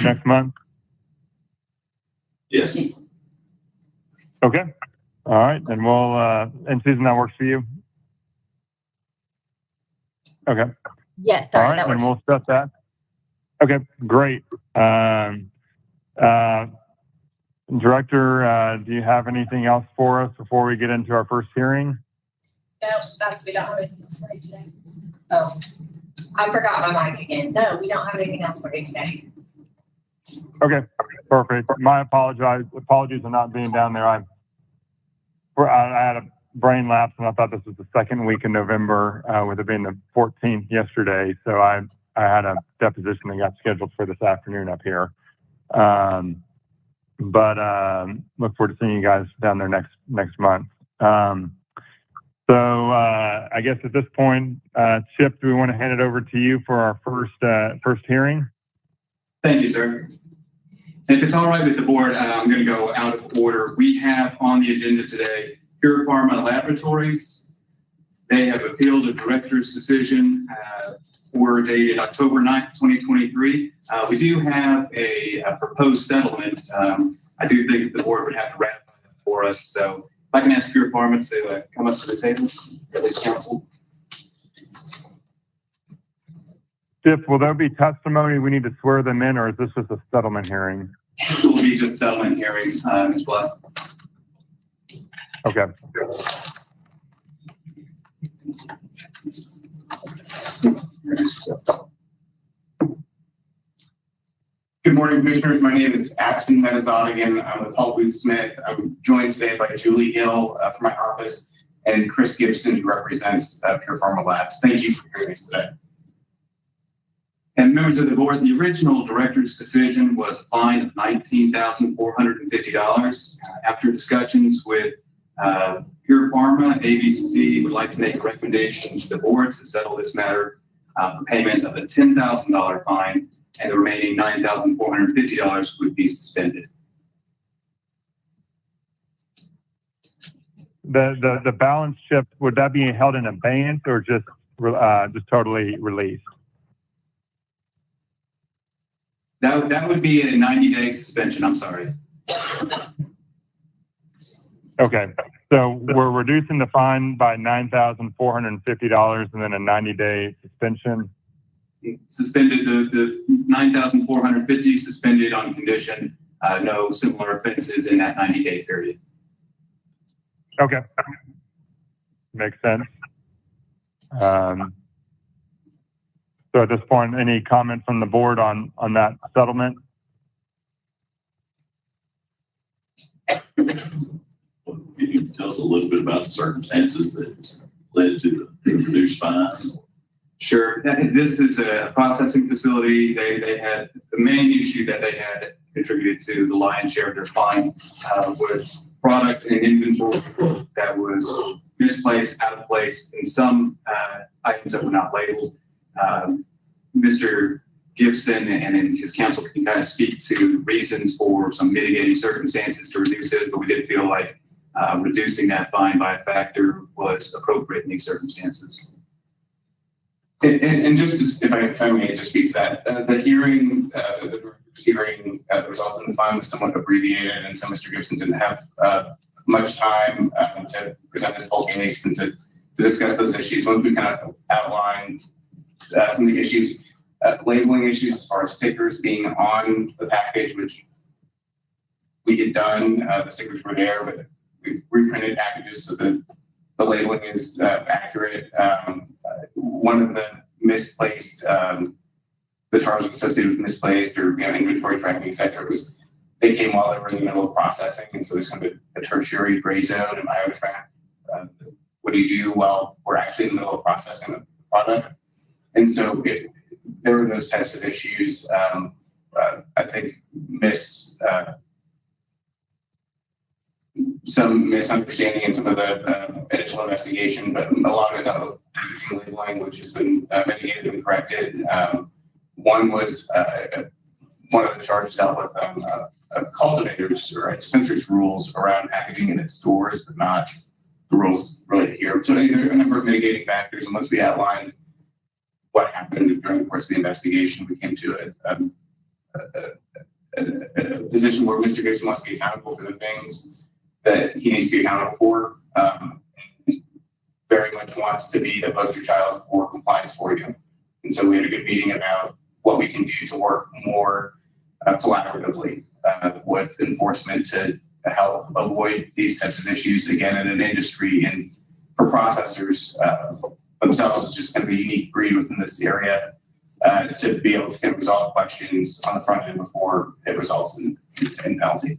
next month? Yes. Okay. All right. Then we'll, and Susan, that works for you? Okay. Yes, All sorry, right. that Then works. we'll set that. Okay. Great. Director, do you have anything else for us before we get into our first hearing? No, we don't have anything else for you today. Oh, I forgot my mic again. No, we don't have anything else for you today. Okay, perfect. My apologies for not being down there. I had a brain lapse and I thought this was the second week in November, with it being the 14th yesterday. So I had a deposition that got scheduled for this afternoon up here. But look forward to seeing you guys down there next month. So I guess at this point, Chip, do we want to hand it over to you for our first hearing? Thank you, sir. And if it's all right with the board, I'm going to go out of order. We have on the agenda today Pure Pharma Laboratories. They have appealed a director's decision order dated October 9th, 2023. We do have a proposed settlement. I do think the board would have to ratify that for us. So if I can ask Pure Pharma to come up to the table, at least counsel. Chip, will there be testimony we need to swear them in, or is this just a settlement hearing? This will be just settlement hearing, Ms. Bless. Okay. Good morning, commissioners. My name is Ashton Metazonigan. I'm with Paul Booth Smith. I'm joined today by Julie Hill from my office and Chris Gibson, who represents Pure Pharma Labs. Thank you for hearing us today. And members of the board, the original director's decision was a fine of $19,450. After discussions with Pure Pharma, ABC would like to make a recommendation to the board to settle this matter for payment of a $10,000 fine, and the remaining $9,450 would be suspended. The balance, Chip, would that be held in abeyance or just totally released? That would be a 90-day suspension. I'm sorry. Okay, so we're reducing the fine by $9,450 and then a 90-day suspension. Suspended the $9,450 suspended on condition no similar offenses in that 90-day period. Okay, makes sense. So at this point, any comment from the board on that settlement? Can you tell us a little bit about the circumstances that led to the reduced fine? Sure. This is a processing facility. They had the main issue that they had contributed to the lion's share of their fine was product and inventory that was misplaced, out of place, and some items that were not labeled. Mr. Gibson and his counsel can kind of speak to reasons for some mitigating circumstances to reduce it, but we did feel like reducing that fine by a factor was appropriate in these circumstances. And just if I may just speak to that, the hearing, the director's hearing, the result in the fine was somewhat abbreviated, and so Mr. Gibson didn't have much time to present his full case and to discuss those issues. Once we kind of outlined some of the issues, labeling issues as far as stickers being on the package, which we had done, the stickers were there, but we've reprinted packages so that the labeling is accurate. One of the misplaced, the charges associated with misplaced or inventory tracking, et cetera, was they came while they were in the middle of processing, and so there's kind of a tertiary gray zone in biotrack. What do you do while we're actually in the middle of processing the product? And so there were those types of issues. I think some misunderstanding in some of the initial investigation, but a lot of it out of packaging labeling, which has been mitigated and corrected. One was one of the charges dealt with cultivators or dispensaries rules around packaging in its stores, but not the rules related here. So there are a number of mitigating factors, and once we outlined what happened during the course of the investigation, we came to a position where Mr. Gibson wants to be accountable for the things that he needs to be accountable for. And very much wants to be the poster child for compliance for you. And so we had a good meeting about what we can do to work more collaboratively with enforcement to help avoid these types of issues again in an industry and for processors themselves. It's just kind of a unique breed within this area to be able to kind of resolve questions on the front end before it results in penalty.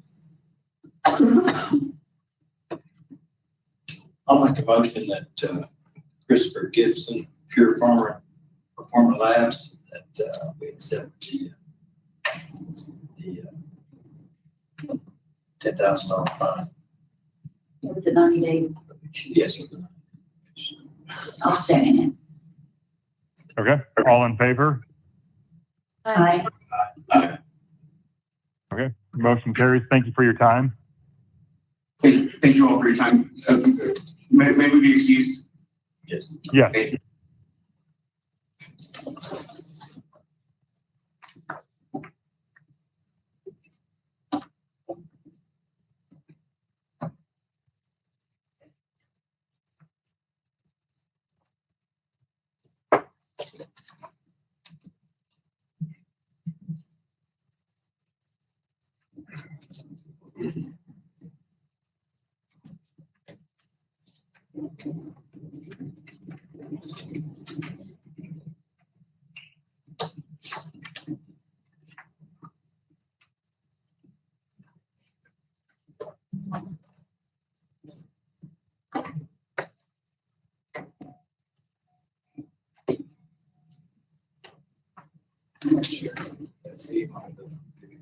I'll make a motion that Christopher Gibson, Pure Farmer, Performer Labs, that we accept the $10,000 fine. With the 90-day, Yes. I'll second it. Okay, all in favor? Aye. Okay, motion carries. Thank you for your time. Thank you all for your time. May we be excused? Yes. Yes. Thank you.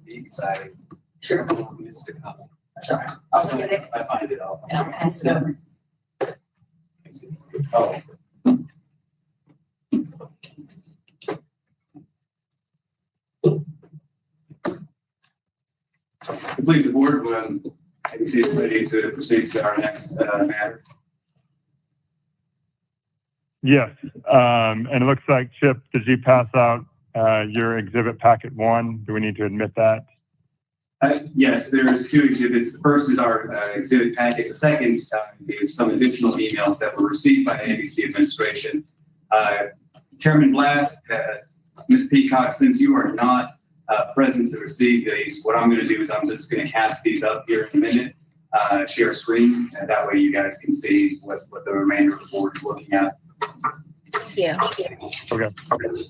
Exciting. Sure. Sorry. I'll get it I find it all. and I'll pass it over. Oh. Please, the board, when ABC is ready to proceed to our next matter. Yes, and it looks like, Chip, did you pass out your exhibit packet 1? Do we need to admit that? Yes, there's 2 exhibits. The first is our exhibit packet. The second is some additional emails that were received by the ABC administration. Chairman Blast, Ms. Peacock, since you are not present to receive these, what I'm going to do is I'm just going to cast these up here in a minute, share screen, and that way you guys can see what the remainder of the board is looking at. Yeah. Okay. Perfect.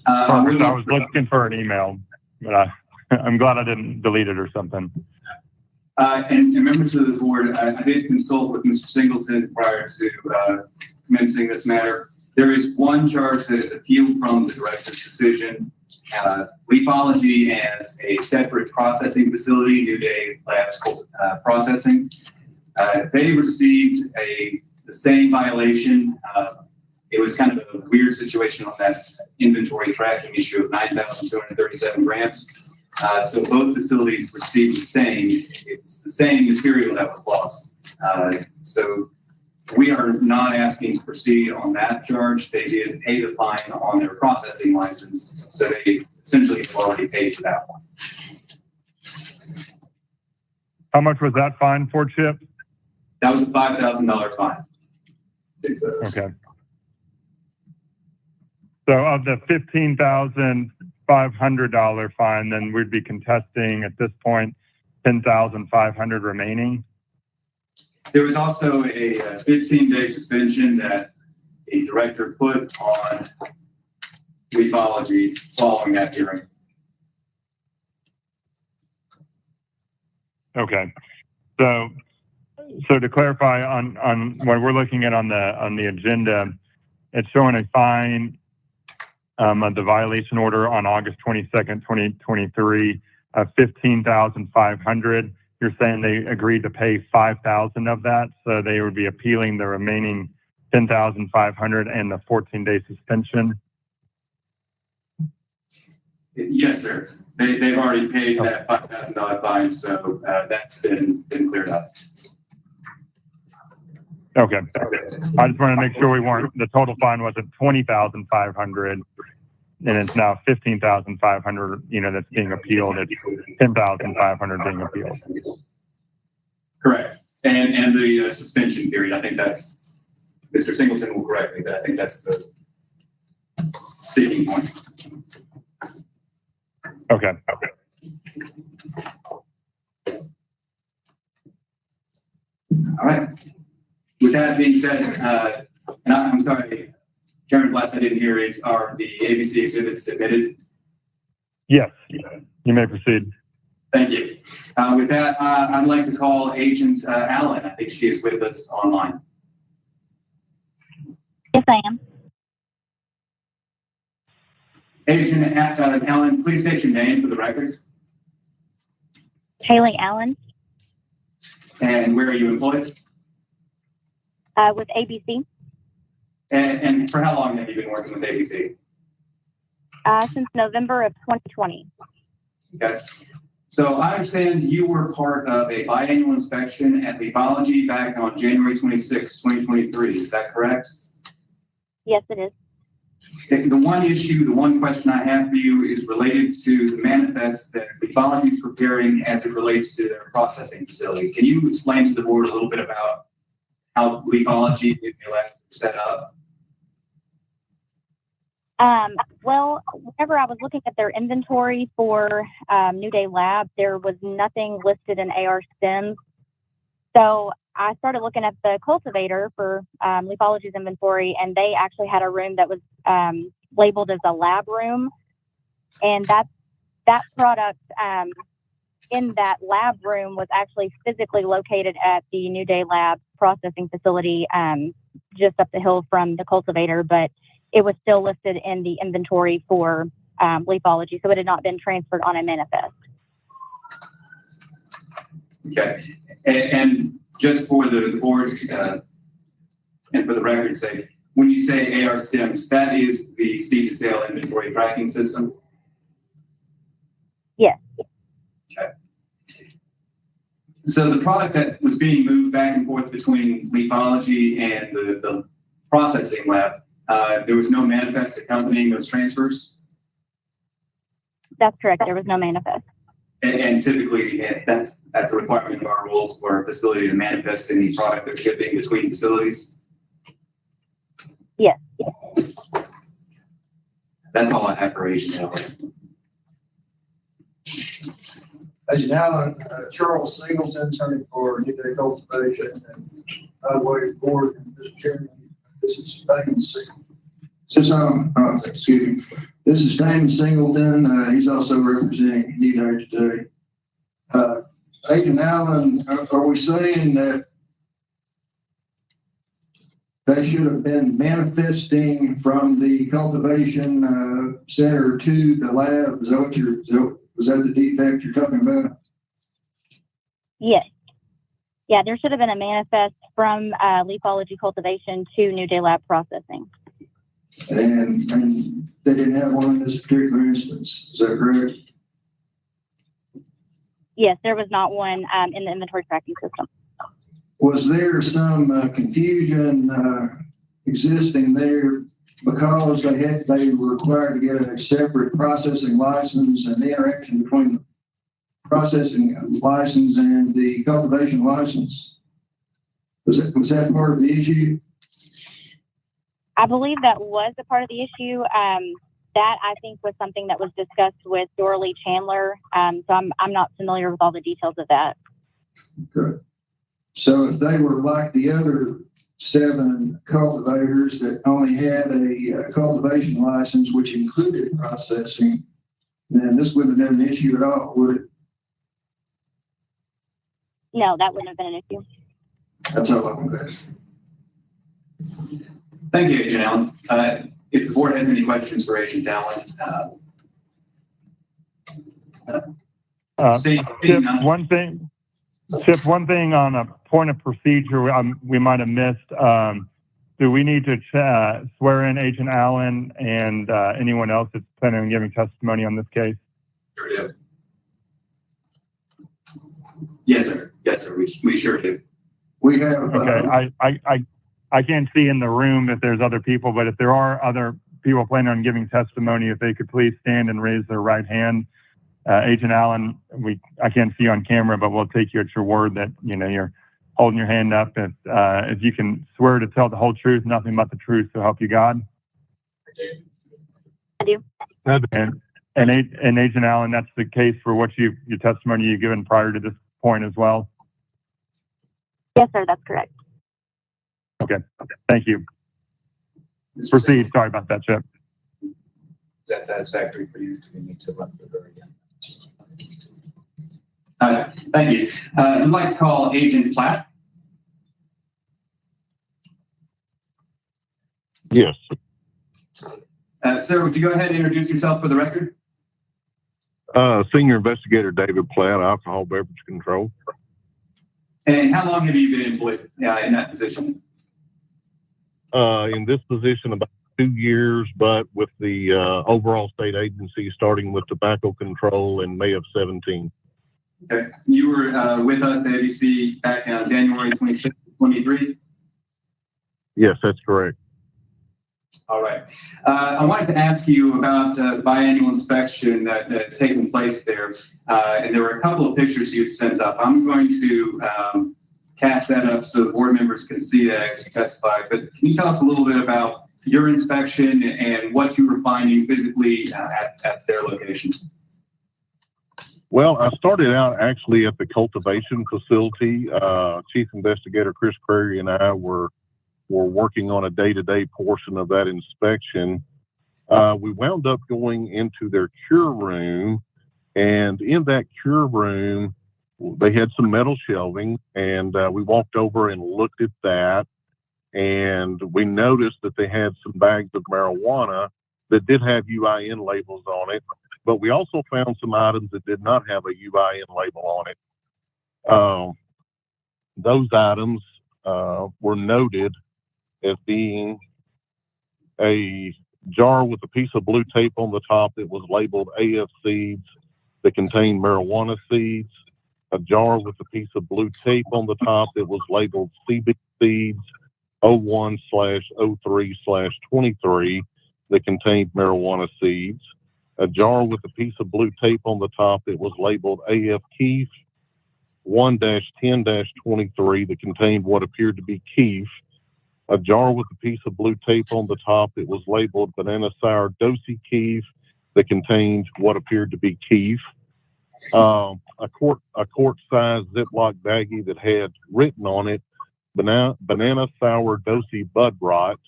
Uh, I was looking for an email, but I'm glad I didn't delete it or something. And members of the board, I did consult with Mr. Singleton prior to commencing this matter. There is one charge that is appealed from the director's decision. Leafology as a separate processing facility, New Day Labs Processing. They received the same violation. It was kind of a weird situation on that inventory tracking issue of 9,237 grams. So both facilities received the same. It's the same material that was lost. So we are not asking to proceed on that charge. They did pay the fine on their processing license. So they essentially have already paid for that one. How much was that fine for, Chip? That was a $5,000 fine. Okay. So of the $15,500 fine, then we'd be contesting at this point $10,500 remaining. There was also a 15-day suspension that a director put on Leafology following that hearing. Okay. So to clarify on what we're looking at on the agenda, it's showing a fine of the violation order on August 22nd, 2023 of $15,500. You're saying they agreed to pay $5,000 of that, so they would be appealing the remaining $10,500 and the 14-day suspension. Yes, sir. They've already paid that $5,000 fine, so that's been cleared up. Okay. I just want to make sure the total fine wasn't $20,500. and it's now 15,500, that's being appealed. It's 10,500 being appealed. Correct. And the suspension period, I think that's, Mr. Singleton will correct me, but I think that's the sticking point. Okay. All right. With that being said, and I'm sorry, Chairman Glass, I didn't hear it. Are the ABC exhibits submitted? Yes, you may proceed. Thank you. With that, I'd like to call Agent Allen. I think she is with us online. Yes, I am. Agent Allen, please state your name for the record. Haley Allen, And where are you employed? with ABC, And for how long have you been working with ABC? since November of 2020. Okay. So I understand you were part of a biannual inspection at Beverages back on January 26, 2023. Is that correct? Yes, it is. The one question I have for you is related to the manifest that Beverages is preparing as it relates to their processing facility. Can you explain to the board a little bit about how Beverages is set up? Well, whenever I was looking at their inventory for New Day Lab, there was nothing listed in AR Stems. So I started looking at the cultivator for Leafology's inventory, and they actually had a room that was labeled as a lab room. And that product in that lab room was actually physically located at the New Day Lab processing facility just up the hill from the cultivator, but it was still listed in the inventory for Leafology, so it had not been transferred on a manifest. Okay. And just for the board's and for the record's sake, when you say AR Stems, that is the seed to sale inventory tracking system? Yes. Okay. So the product that was being moved back and forth between Leafology and the processing lab, there was no manifest accompanying those transfers? That's correct. There was no manifest. And typically, that's a requirement of our rules for a facility to manifest any product they're shipping between facilities? Yes. That's all I have for Agent Allen. Agent Allen, Charles Singleton, attorney for New Day Cultivation, and by the way, board, and Mr. Chairman, this is Damon Singleton. This is Damon Singleton. He's also representing New Day today. Agent Allen, are we saying that they should have been manifesting from the cultivation center to the lab? Is that what was that the defect you're talking about? Yes. Yeah, there should have been a manifest from Leafology cultivation to New Day Lab processing. And they didn't have one in this particular instance. Is that correct? Yes, there was not one in the inventory tracking system. Was there some confusion existing there because they were required to get a separate processing license, and the interaction between the processing license and the cultivation license? Was that part of the issue? I believe that was a part of the issue. That I think was something that was discussed with Dorley Chandler. So I'm not familiar with all the details of that. Okay. So if they were like the other 7 cultivators that only had a cultivation license, which included processing, then this wouldn't have been an issue at all, would it? No, that wouldn't have been an issue. That's all I'm going to ask. Thank you, Agent Allen. If the board has any questions for Agent Allen, Chip, one thing on a point of procedure we might have missed. Do we need to swear in Agent Allen and anyone else that's planning on giving testimony on this case? Sure do. Yes, sir. Yes, sir. We sure do. We have. Okay. I can't see in the room if there's other people, but if there are other people planning on giving testimony, if they could please stand and raise their right hand. Agent Allen, I can't see you on camera, but we'll take you at your word that, you're holding your hand up. If you can swear to tell the whole truth, nothing but the truth, so help you God. I do. And Agent Allen, that's the case for your testimony you've given prior to this point as well? Yes, sir, that's correct. Okay, thank you. Proceed. Sorry about that, Chip. Is that satisfactory for you? Do we need to run through her again? Thank you. I'd like to call Agent Platt. Yes. Sir, would you go ahead and introduce yourself for the record? Senior Investigator David Platt, Alcohol Beverage Control. And how long have you been employed in that position? In this position, about 2 years, but with the overall state agency starting with tobacco control in May of 17. Okay. You were with us at ABC back on January 26, 23? Yes, that's correct. All right. I wanted to ask you about the biannual inspection that had taken place there. And there were a couple of pictures you'd sent up. I'm going to cast that up so the board members can see that as you testify. But can you tell us a little bit about your inspection and what you were finding physically at their location? Well, I started out actually at the cultivation facility. Chief Investigator Chris Crary and I were working on a day-to-day portion of that inspection. We wound up going into their cure room, and in that cure room, they had some metal shelving, and we walked over and looked at that, and we noticed that they had some bags of marijuana that did have UIN labels on it, but we also found some items that did not have a UIN label on it. Those items were noted as being a jar with a piece of blue tape on the top that was labeled AF seeds that contained marijuana seeds, a jar with a piece of blue tape on the top that was labeled CB seeds 01/03/23 that contained marijuana seeds, a jar with a piece of blue tape on the top that was labeled AF Keef 1-10-23 that contained what appeared to be keef, a jar with a piece of blue tape on the top that was labeled banana sour dosey keef that contained what appeared to be keef, a quart-sized Ziploc baggie that had written on it banana sour dosey bud rot,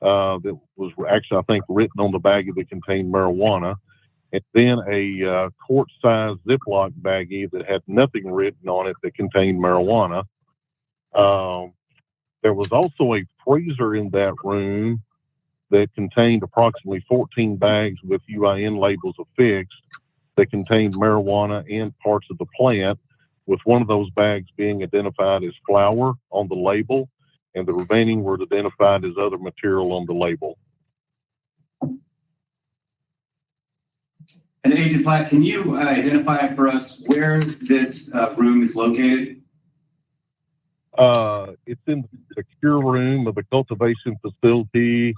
that was actually, I think, written on the baggie that contained marijuana, and then a quart-sized Ziploc baggie that had nothing written on it that contained marijuana. There was also a freezer in that room that contained approximately 14 bags with UIN labels affixed that contained marijuana and parts of the plant, with one of those bags being identified as flour on the label, and the remaining were identified as other material on the label. And Agent Platt, can you identify for us where this room is located? It's in the cure room of the cultivation facility.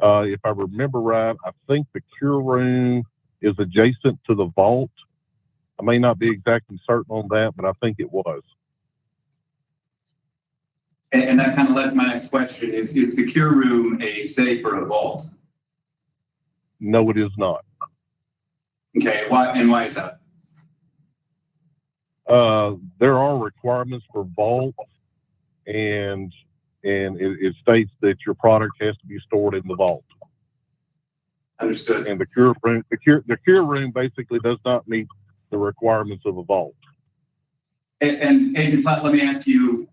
If I remember right, I think the cure room is adjacent to the vault. I may not be exactly certain on that, but I think it was. And that kind of led to my next question. Is the cure room a safe or a vault? No, it is not. Okay, why is that? There are requirements for vaults, and it states that your product has to be stored in the vault. Understood. And the cure room basically does not meet the requirements of a vault. And Agent Platt, let me ask you,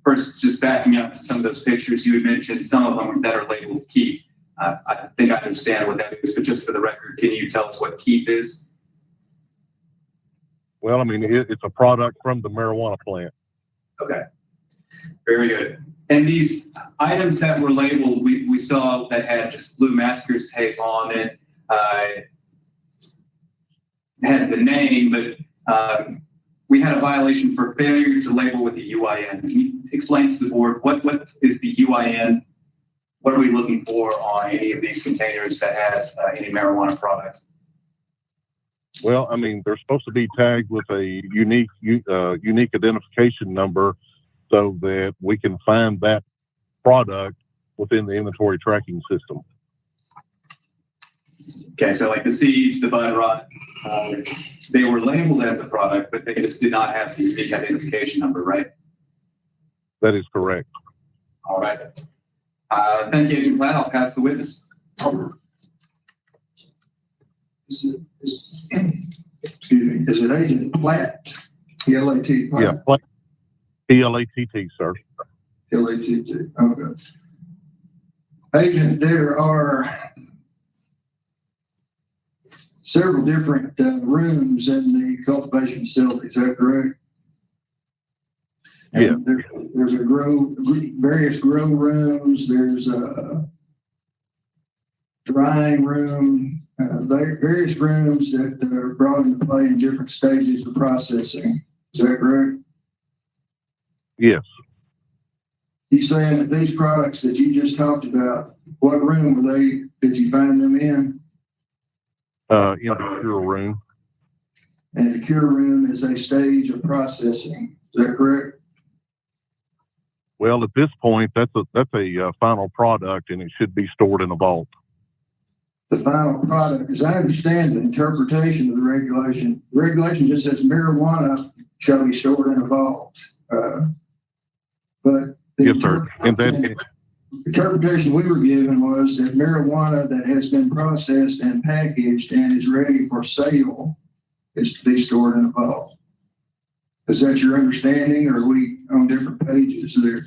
first, just backing up to some of those pictures you had mentioned, some of them that are labeled keef. I think I understand what that is, but just for the record, can you tell us what keef is? Well, I mean, it's a product from the marijuana plant. Okay, very good. And these items that were labeled, we saw that had just blue masker's tape on it. It has the name, but we had a violation for failure to label with the UIN. Can you explain to the board what is the UIN? what are we looking for on any of these containers that has any marijuana product? Well, I mean, they're supposed to be tagged with a unique identification number so that we can find that product within the inventory tracking system. Okay, so like the seeds, the bud rot, they were labeled as a product, but they just did not have the unique identification number, right? That is correct. All right. Thank you, Agent Platt. I'll pass the witness. Excuse me, is it Agent Platt? P-L-A-T, Platt? Yeah, P-L-A-T-T, sir. P-L-A-T-T, okay. Agent, there are several different rooms in the cultivation facility, is that correct? Yeah. And there's various grow rooms, there's a drying room, various rooms that are brought into play in different stages of processing. Is that correct? Yes. You saying that these products that you just talked about, what room were they, did you find them in? In the cure room. And the cure room is a stage of processing. Is that correct? Well, at this point, that's a final product, and it should be stored in a vault. The final product, as I understand the interpretation of the regulation just says marijuana shall be stored in a vault. But Yes, sir. And that, the interpretation we were given was that marijuana that has been processed and packaged and is ready for sale is to be stored in a vault. Is that your understanding, or are we on different pages there?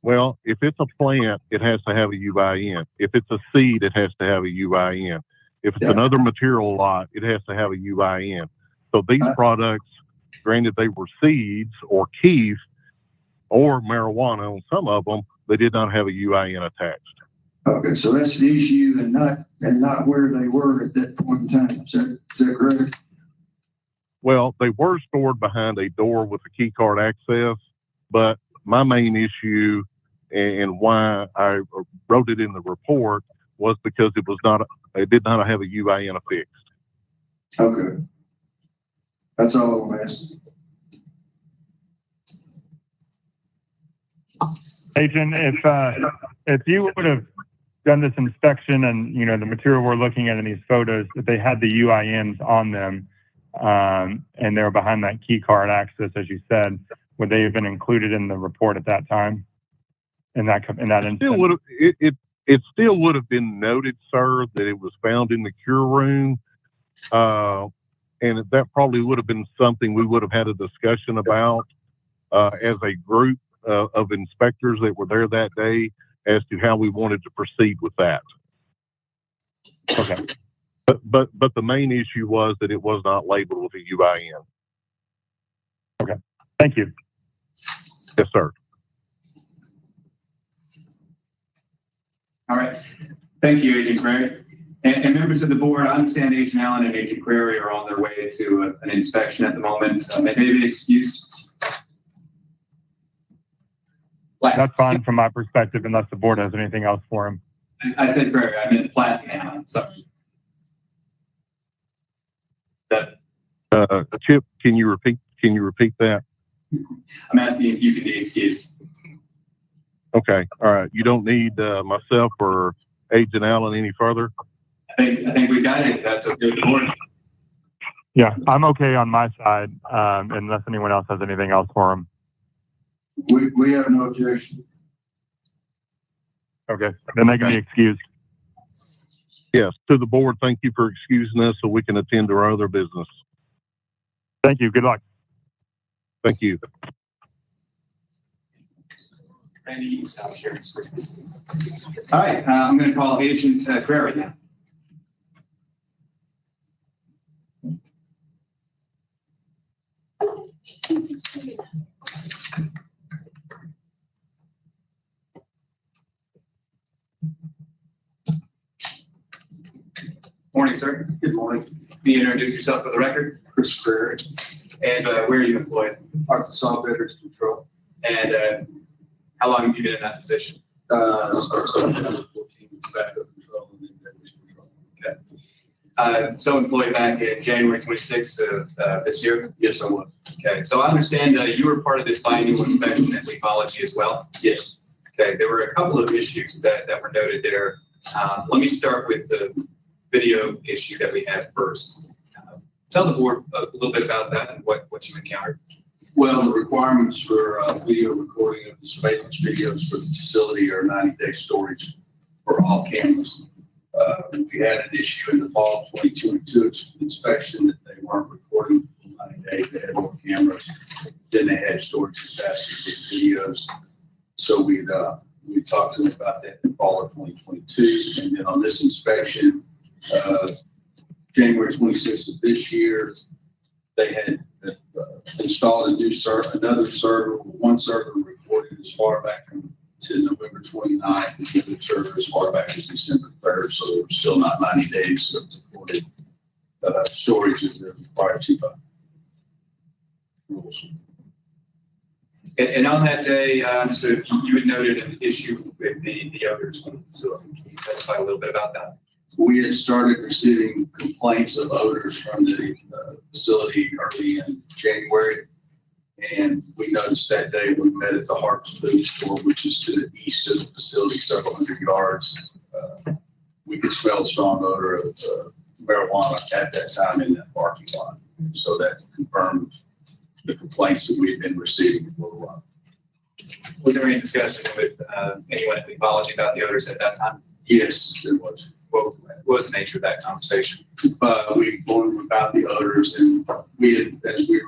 well, if it's a plant, it has to have a UIN. If it's a seed, it has to have a UIN. If it's another material lot, it has to have a UIN. So these products, granted they were seeds or keef or marijuana on some of them, they did not have a UIN attached. Okay, so that's the issue, and not where they were at that point in time. Is that correct? Well, they were stored behind a door with a key card access, but my main issue and why I wrote it in the report was because it did not have a UIN affixed. Okay. That's all I'm asking. Agent, if you would have done this inspection and, you know, the material we're looking at in these photos, if they had the UINs on them, and they were behind that key card access, as you said, would they have been included in the report at that time? In that instance? It still would have been noted, sir, that it was found in the cure room. And that probably would have been something we would have had a discussion about as a group of inspectors that were there that day as to how we wanted to proceed with that. Okay. But the main issue was that it was not labeled with a UIN. Okay. Thank you. Yes, sir. All right. Thank you, Agent Craig. And members of the board, I understand Agent Allen and Agent Query are on their way to an inspection at the moment. May they be excused? That's fine from my perspective, unless the board has anything else for him. I said Query, I meant Platt now. Sorry. Chip, can you repeat that? I'm asking if you can be excused. Okay. All right. You don't need myself or Agent Allen any further? I think we got it. That's okay with the board. Yeah, I'm okay on my side, unless anyone else has anything else for him. We have no objection. Okay, then they can be excused. Yes. To the board, thank you for excusing us so we can attend to our other business. Thank you. Good luck. Thank you. Randy, stop sharing screen. All right, I'm going to call Agent Query now. Morning, sir. Good morning. Can you introduce yourself for the record? Chris Prairie, And where are you employed? Arkansas Beverage Control, And how long have you been in that position? Backup control and then beverage control. So employed back in January 26th of this year? Yes, I was. Okay, so I understand you were part of this biannual inspection at Leafology as well? Yes. Okay, there were a couple of issues that were noted there. Let me start with the video issue that we had first. Tell the board a little bit about that and what you encountered. Well, the requirements for video recording of the surveillance videos for the facility are 90-day storage for all cameras. We had an issue in the fall of 2022 inspection that they weren't recording for 90 days. They had more cameras than they had storage capacity for videos. So we talked to them about that in the fall of 2022. And then on this inspection, January 26th of this year, they had installed another server, one server recorded as far back to November 29th, and the other server as far back as December 3rd. So there were still not 90 days of recorded storage as they're required to by rules. And on that day, so you had noted an issue with the odors from the facility. Can you specify a little bit about that? We had started receiving complaints of odors from the facility early in January. And we noticed that day we met at the Hart's Food Store, which is to the east of the facility, several hundred yards. We could smell the strong odor of marijuana at that time in that parking lot. So that confirmed the complaints that we've been receiving for a while. Was there any discussion with anyone at Leafology about the odors at that time? Yes, there was. What was the nature of that conversation? We informed them about the odors, and we had, as we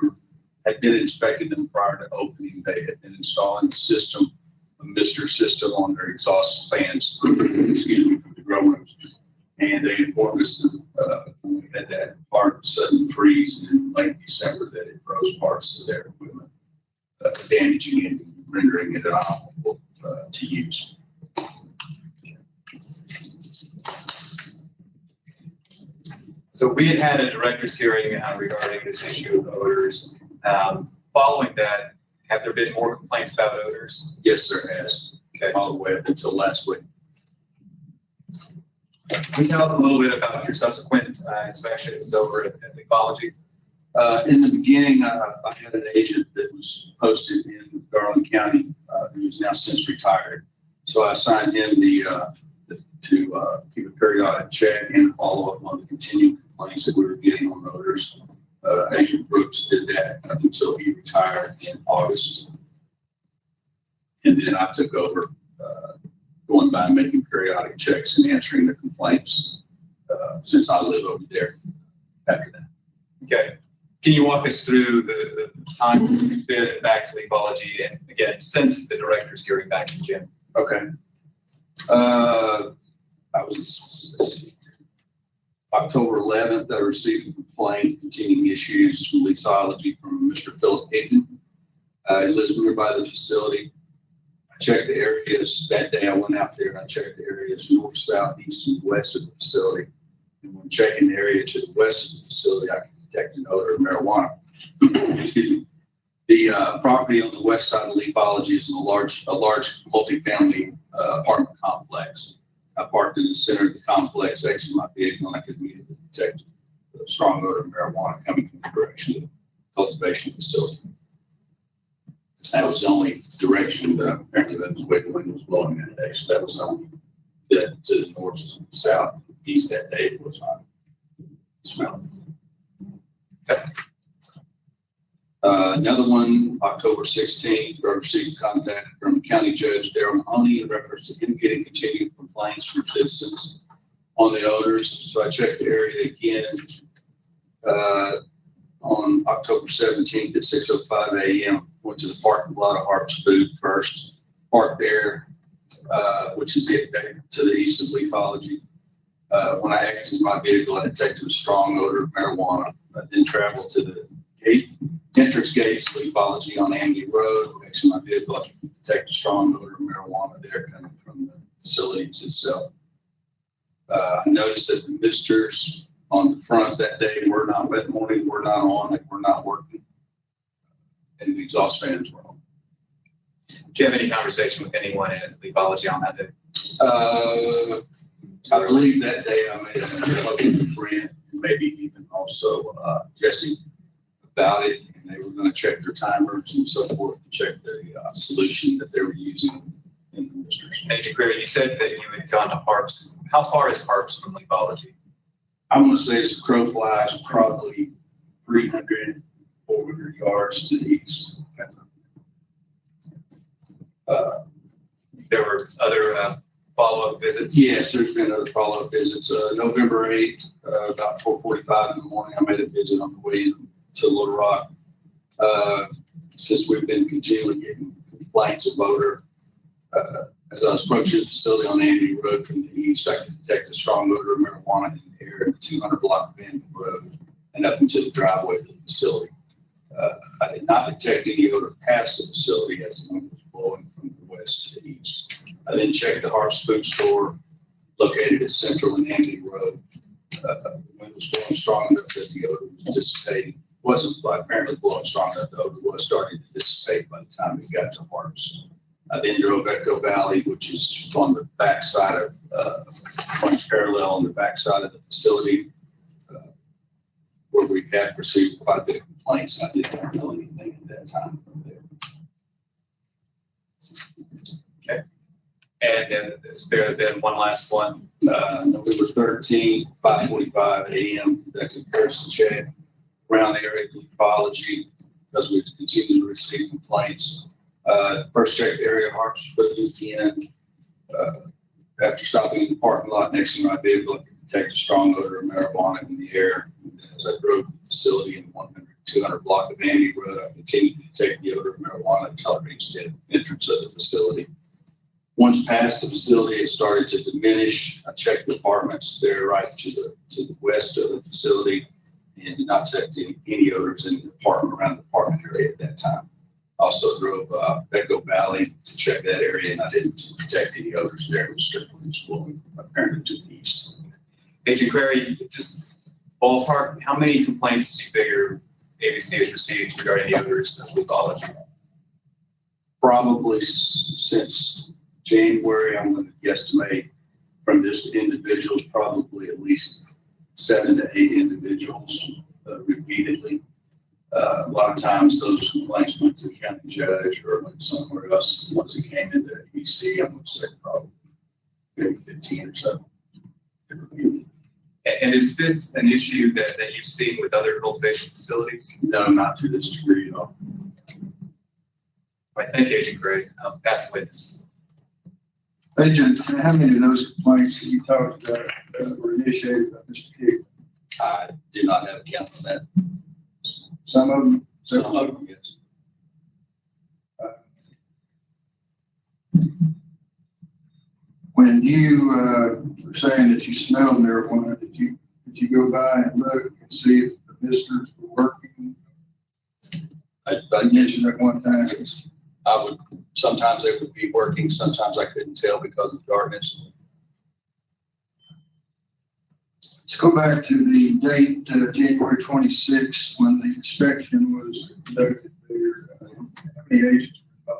had been inspecting them prior to opening, they had been installing the system, a Mr. system on their exhaust fans, excuse me, from the grow rooms. And they informed us when we had that part sudden freeze in late December that it froze parts of their equipment, damaging it and rendering it inoperable to use. So we had a director's hearing regarding this issue of odors. Following that, have there been more complaints about odors? Yes, there has. Okay. All the way up until last week. Can you tell us a little bit about your subsequent inspections over at Leafology? In the beginning, I had an agent that was posted in Garland County, who is now since retired. So I assigned him to keep a periodic check and follow up on the continuing complaints that we were getting on odors. Agent Brooks did that until he retired in August. And then I took over, going by and making periodic checks and answering the complaints since I live over there after that. Okay. Can you walk us through the time you've been back to Leafology and again, since the director's hearing back in June? Okay. I was October 11th, I received a complaint containing issues from leaseology from Mr. Philip Higdon. He lives nearby the facility. I checked the areas that day. I went out there and I checked the areas north, south, east, and west of the facility. And when checking the area to the west of the facility, I could detect an odor of marijuana. Excuse me. The property on the west side of Leafology is a large multifamily apartment complex. I parked in the center of the complex, exited my vehicle, and I could immediately detect a strong odor of marijuana coming from the direction of the cultivation facility. That was the only direction that apparently that was wind was blowing that day. So that was only to the north, south, east that day. It was not smelling. Okay. Another one, October 16th, I received contact from County Judge Darrell Mahoney in reference to him getting continued complaints from citizens on the odors. So I checked the area again on October 17th at 6:05 a.m. Went to the parking lot of Hart's Food first, parked there, which is it to the east of Leafology. When I exited my vehicle, I detected a strong odor of marijuana. I then traveled to the entrance gates, Leafology on Andy Road. Exited my vehicle, I detected a strong odor of marijuana there coming from the facilities itself. I noticed that the misters on the front that day were not on, they were not working, and the exhaust fans were on. Do you have any conversation with anyone in Leafology on that day? I believe that day I made a phone with Brent, maybe even also Jesse about it, and they were going to check their timers and so forth, and check the solution that they were using in the district. Agent Greer, you said that you had gone to Harps. How far is Harps from Leafology? I'm going to say as the crow flies, probably 300, 400 yards to the east. There were other follow-up visits? Yes, there's been other follow-up visits. November 8th, about 4:45 in the morning, I made a visit on the way to Little Rock. Since we've been continually getting complaints of odor, as I was approaching the facility on Andy Road from the east, I could detect a strong odor of marijuana in the air at 200 block of Andy Road and up into the driveway of the facility. I did not detect any odor past the facility as the wind was blowing from the west to the east. I then checked the Harps Food Store located at Central and Andy Road. The wind was blowing strong enough that the odor was dissipating. Wasn't apparently blowing strong enough, the odor was starting to dissipate by the time it got to Harps. I then drove Echo Valley, which is on the backside of, runs parallel on the backside of the facility, where we had received quite a bit of complaints. I didn't know anything at that time from there. Okay. And there's been one last one. November 13th, 5:45 a.m., conducted comparison check around the area of ecology because we've continued to receive complaints. First checked the area Harps for the weekend. After stopping in the parking lot next to my vehicle, I could detect a strong odor of marijuana in the air. And as I drove to the facility in 200 block of Andy Road, I continued to detect the odor of marijuana until I reached the entrance of the facility. Once past the facility, it started to diminish. I checked the apartments there right to the west of the facility and did not detect any odors in the apartment around the apartment area at that time. Also drove Echo Valley to check that area, and I didn't detect any odors there. It was strictly blowing apparently to the east. Agent Crary, just ballpark, how many complaints do you figure ABC has received regarding the odors of Leafology? Probably since January, I'm going to guesstimate from just individuals, probably at least 7 to 8 individuals repeatedly. A lot of times those complaints went to the county judge or went somewhere else. Once it came into ABC, I'm going to say probably maybe 15 or so. And is this an issue that you've seen with other cultivation facilities? No, not to this degree at all. All right, thank you, Agent Gray. I'll pass the witness. Agent, how many of those complaints that you talked about were initiated by Mr. King? I do not have a count on that. Some of them? Some of them, yes. When you were saying that you smelled marijuana, did you go by and look and see if the visitors were working? I mentioned at one time. I would, sometimes they would be working, sometimes I couldn't tell because of darkness. Let's go back to the date, January 26th, when the inspection was conducted there. How many agents were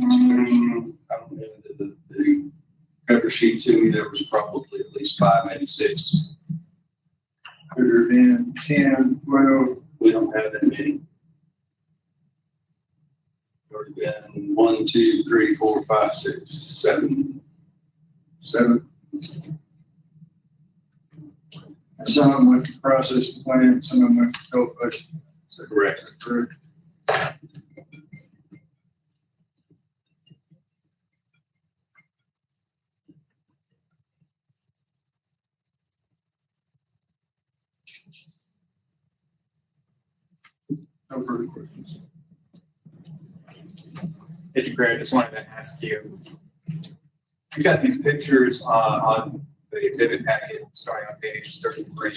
involved? I don't have the cover sheet to me. There was probably at least 5, maybe 6. Could there have been 10, 12? We don't have that many. Already been 1, 2, 3, 4, 5, 6, 7. 7. And some of them went to process the plant, some of them went to cultivation. Is that correct? Correct. No further questions. Agent Gray, I just wanted to ask you, you got these pictures on the exhibit packet starting on page 33.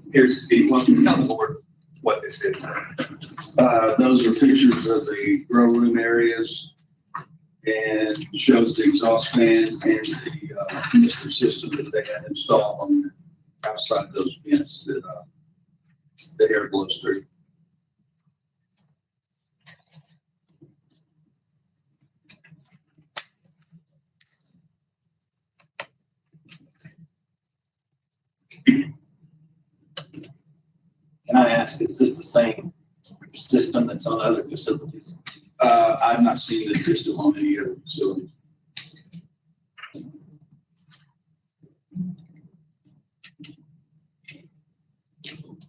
Appears to be, well, tell the board what this is. Those are pictures of the grow room areas and shows the exhaust fans and the mixer system that they had installed on the outside of those vents that the air blows through. ask, is this the same system that's on other facilities? I've not seen the system on any other facility.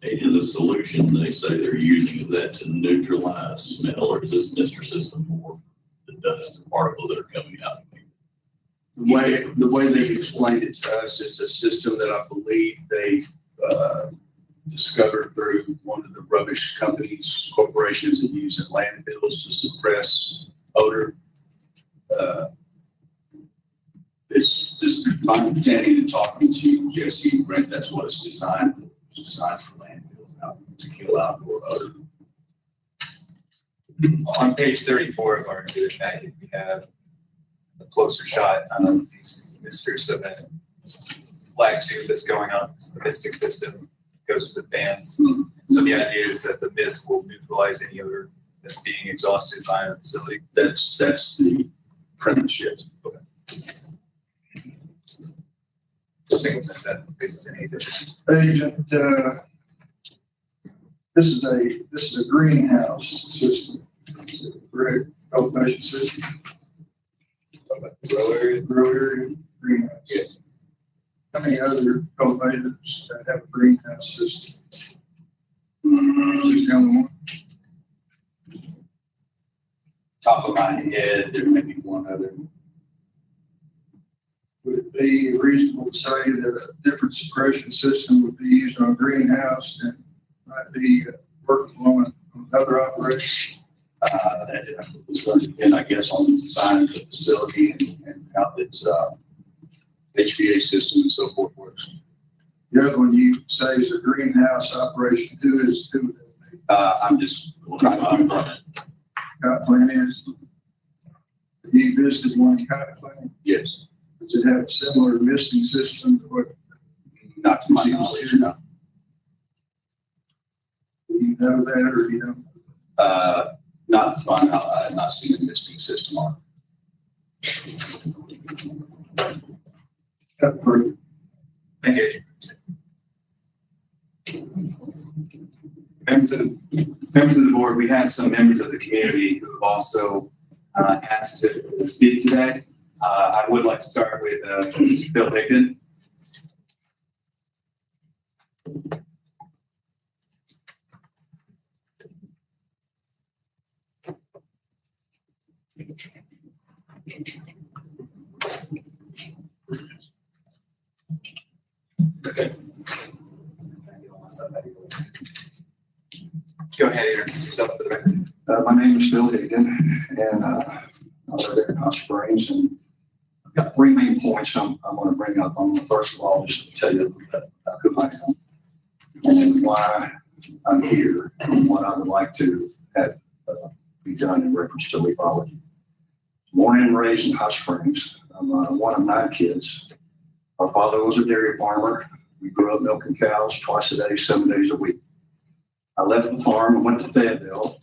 And the solution they say they're using, is that to neutralize smell, or is this Mr. system more for the dust and particles that are coming out? The way they explained it to us is a system that I believe they discovered through one of the rubbish companies, corporations that use in landfills to suppress odor. It's just my understanding and talking to Jesse and Brent, that's what it's designed for. It's designed for landfills to kill outdoor odor. On page 34 of our exhibit packet, we have a closer shot on these misters of a flag tube that's going up. The misting piston goes to the fans. So the idea is that the mist will neutralize any odor that's being exhausted by the facility. That's the premise, yes. Okay. Singleton, that this is an efficient. Agent, this is a greenhouse system, correct? Cultivation system. Grow area. Grow area, greenhouse. Yes. How many other cultivators that have a greenhouse system? Is this the only one? Top of my head, there may be one other. Would it be reasonable to say that a different suppression system would be used on a greenhouse and might be working on another operation? That was going to depend, I guess, on the design of the facility and how its HVA system and so forth works. The other one you say is a greenhouse operation. Who would that be? I'm just trying to find it. Kite plant is? Have you visited one kite plant? Yes, Does it have a similar misting system to what? not to my knowledge, no. Do you know that or you don't? Not to my knowledge, I have not seen a misting system on Cut through. Thank you. Members of the board, we have some members of the community who have also asked to speak today. I would like to start with Mr. Phil Hickton. Okay. Go ahead, introduce yourself for the record. My name is Phil Higgin, and I live there in Hot Springs, and I've got three main points I'm going to bring up. First of all, just to tell you a little bit about who I am and why I'm here and what I would like to have be done in reference to leafology. Born and raised in Hot Springs. I'm one of 9 kids. Our father was a dairy farmer. We grew up milking cows twice a day, 7 days a week. I left the farm and went to Fayetteville,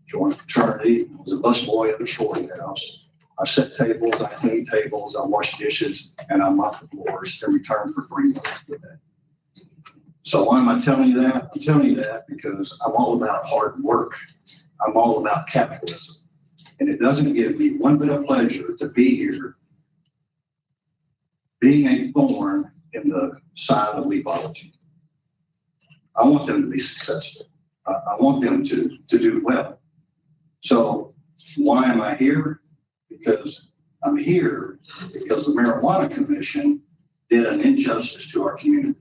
joined a fraternity, was a busboy at the sorting house. I set tables, I cleaned tables, I washed dishes, and I mopped the floors in return for free meals a day. So why am I telling you that? I'm telling you that because I'm all about hard work. I'm all about capitalism. And it doesn't give me one bit of pleasure to be here being a thorn in the side of leafology. I want them to be successful. I want them to do well. So why am I here? Because I'm here because the Marijuana Commission did an injustice to our community.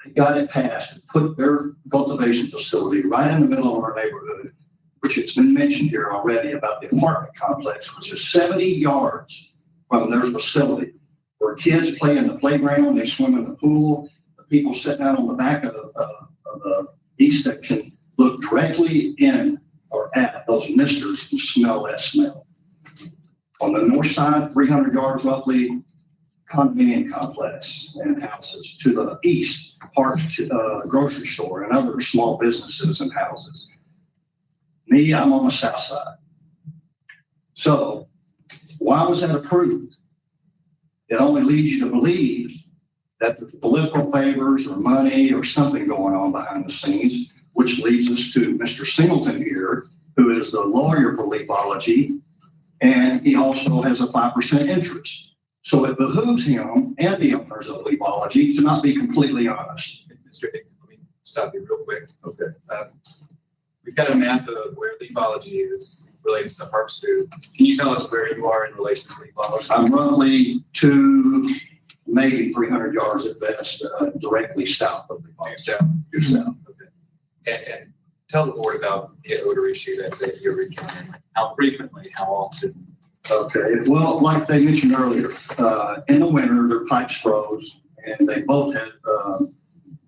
They got it passed to put their cultivation facility right in the middle of our neighborhood, which it's been mentioned here already about the apartment complex, which is 70 yards from their facility, where kids play in the playground, they swim in the pool, the people sitting out on the back of the east section look directly in or at those misters and smell that smell. On the north side, 300 yards roughly, condominium complex and houses. To the east, Parks grocery store and other small businesses and houses. Me, I'm on the south side. So why was that approved? It only leads you to believe that the political favors or money or something going on behind the scenes which leads us to Mr. Singleton here, who is the lawyer for leafology, and he also has a 5% interest. So it behooves him and the owners of leafology to not be completely honest. Mr. Hickman, let me stop you real quick. Okay. We've got a map of where leafology is related to Harps Food. Can you tell us where you are in relation to leafology? I'm roughly 2, maybe 300 yards at best, directly south of leafology. Due south. Okay. And tell the board about the odor issue that you're encountering. How frequently, how often? Okay, well, like they mentioned earlier, in the winter, their pipes froze, and they both had,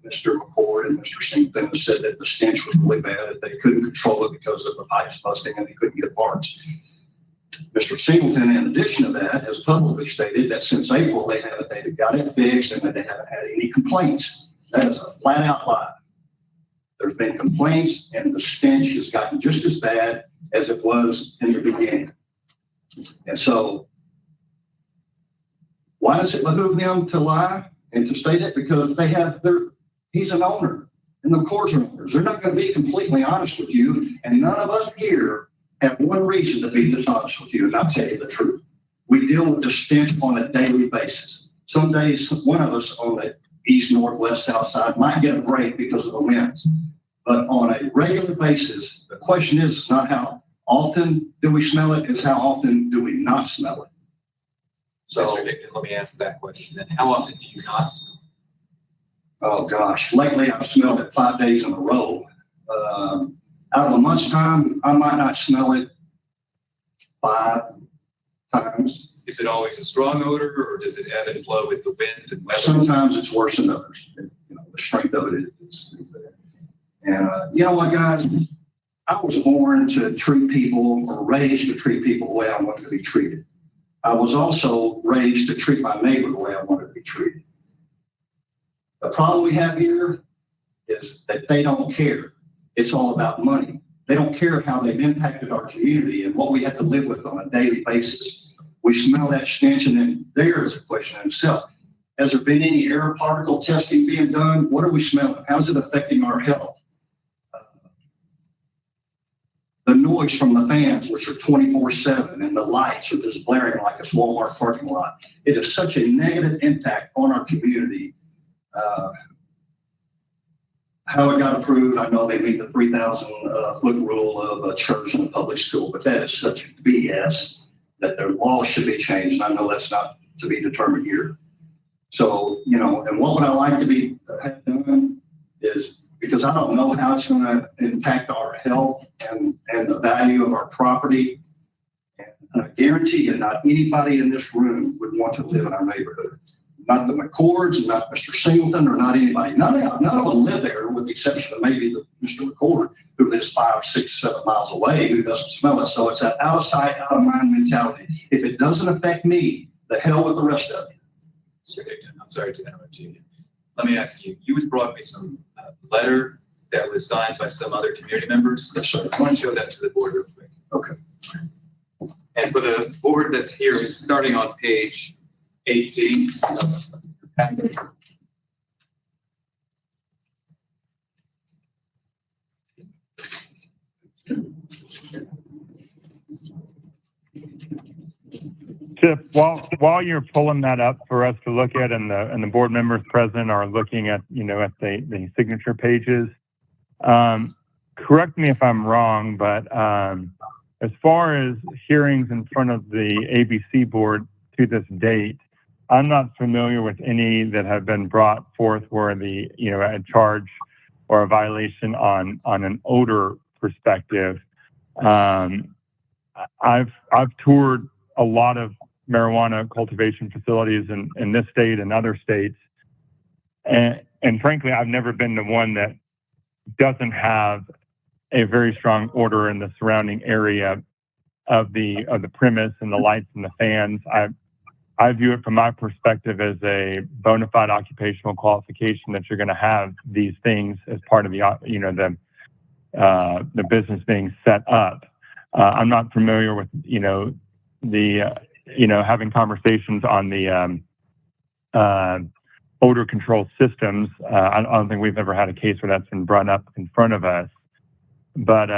Mr. McCord and Mr. Singleton said that the stench was really bad, that they couldn't control it because of the pipes busting and they couldn't get parts. Mr. Singleton, in addition to that, has publicly stated that since April, they got it fixed and that they haven't had any complaints. That is a flat out lie. There's been complaints and the stench has gotten just as bad as it was in the beginning. And so why does it behoove them to lie and to state it? Because he's an owner and the McCords are owners. They're not going to be completely honest with you. And none of us here have one reason to be dishonest with you and not tell you the truth. We deal with the stench on a daily basis. Some days, one of us on the east, northwest, south side might get a break because of the winds. But on a regular basis, the question is not how often do we smell it, it's how often do we not smell it. So, Mr. Hickman, let me ask that question. And how often do you not smell? oh gosh, lately I've smelled it 5 days in a row. Out of a month's time, I might not smell it 5 times. Is it always a strong odor, or does it ebb and flow with the wind and weather? Sometimes it's worse than others. The strength of it is there. And you know what, guys? I was born to treat people or raised to treat people the way I wanted to be treated. I was also raised to treat my neighbor the way I wanted to be treated. The problem we have here is that they don't care. It's all about money. They don't care how they've impacted our community and what we have to live with on a daily basis. We smell that stench, and then there is a question in itself. Has there been any air particle testing being done? What are we smelling? How's it affecting our health? The noise from the fans, which are 24/7, and the lights are just blaring like a Walmart parking lot. It is such a negative impact on our community. How it got approved, I know they meet the 3,000 foot rule of a church and a public school, but that is such BS that their law should be changed. I know that's not to be determined here. So, and what would I like to have done is, because I don't know how it's going to impact our health and the value of our property. And I guarantee you, not anybody in this room would want to live in our neighborhood. Not the McCords, not Mr. Singleton, or not anybody. None of them live there, with the exception of maybe Mr. McCord, who lives 5, 6, 7 miles away, who doesn't smell it. So it's that out of sight, out of mind mentality. If it doesn't affect me, the hell with the rest of you. Mr. Hickman, I'm sorry to interrupt you. Let me ask you, you brought me some letter that was signed by some other community members. Yes, sir. I want to show that to the board real quick. Okay. And for the board that's here, it's starting on page 18. Chip, while you're pulling that up for us to look at, and the board members present are looking at, at the signature pages, correct me if I'm wrong, but as far as hearings in front of the ABC board to this date, I'm not familiar with any that have been brought forth where the, a charge or a violation on an odor perspective. I've toured a lot of marijuana cultivation facilities in this state and other states. And frankly, I've never been to one that doesn't have a very strong odor in the surrounding area of the premise and the lights and the fans. I view it from my perspective as a bona fide occupational qualification that you're going to have these things as part of the business being set up. I'm not familiar with, having conversations on the odor control systems. I don't think we've ever had a case where that's been brought up in front of us. But,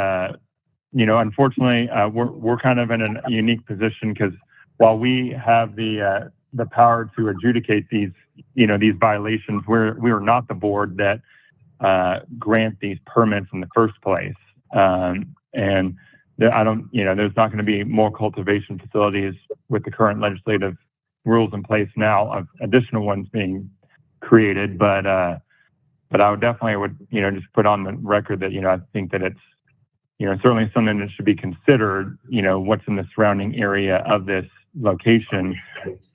unfortunately, we're kind of in a unique position because while we have the power to adjudicate these violations, we are not the board that grant these permits in the first place. And there's not going to be more cultivation facilities with the current legislative rules in place now of additional ones being created. But I would definitely just put on the record that, I think that it's, certainly something that should be considered, what's in the surrounding area of this location.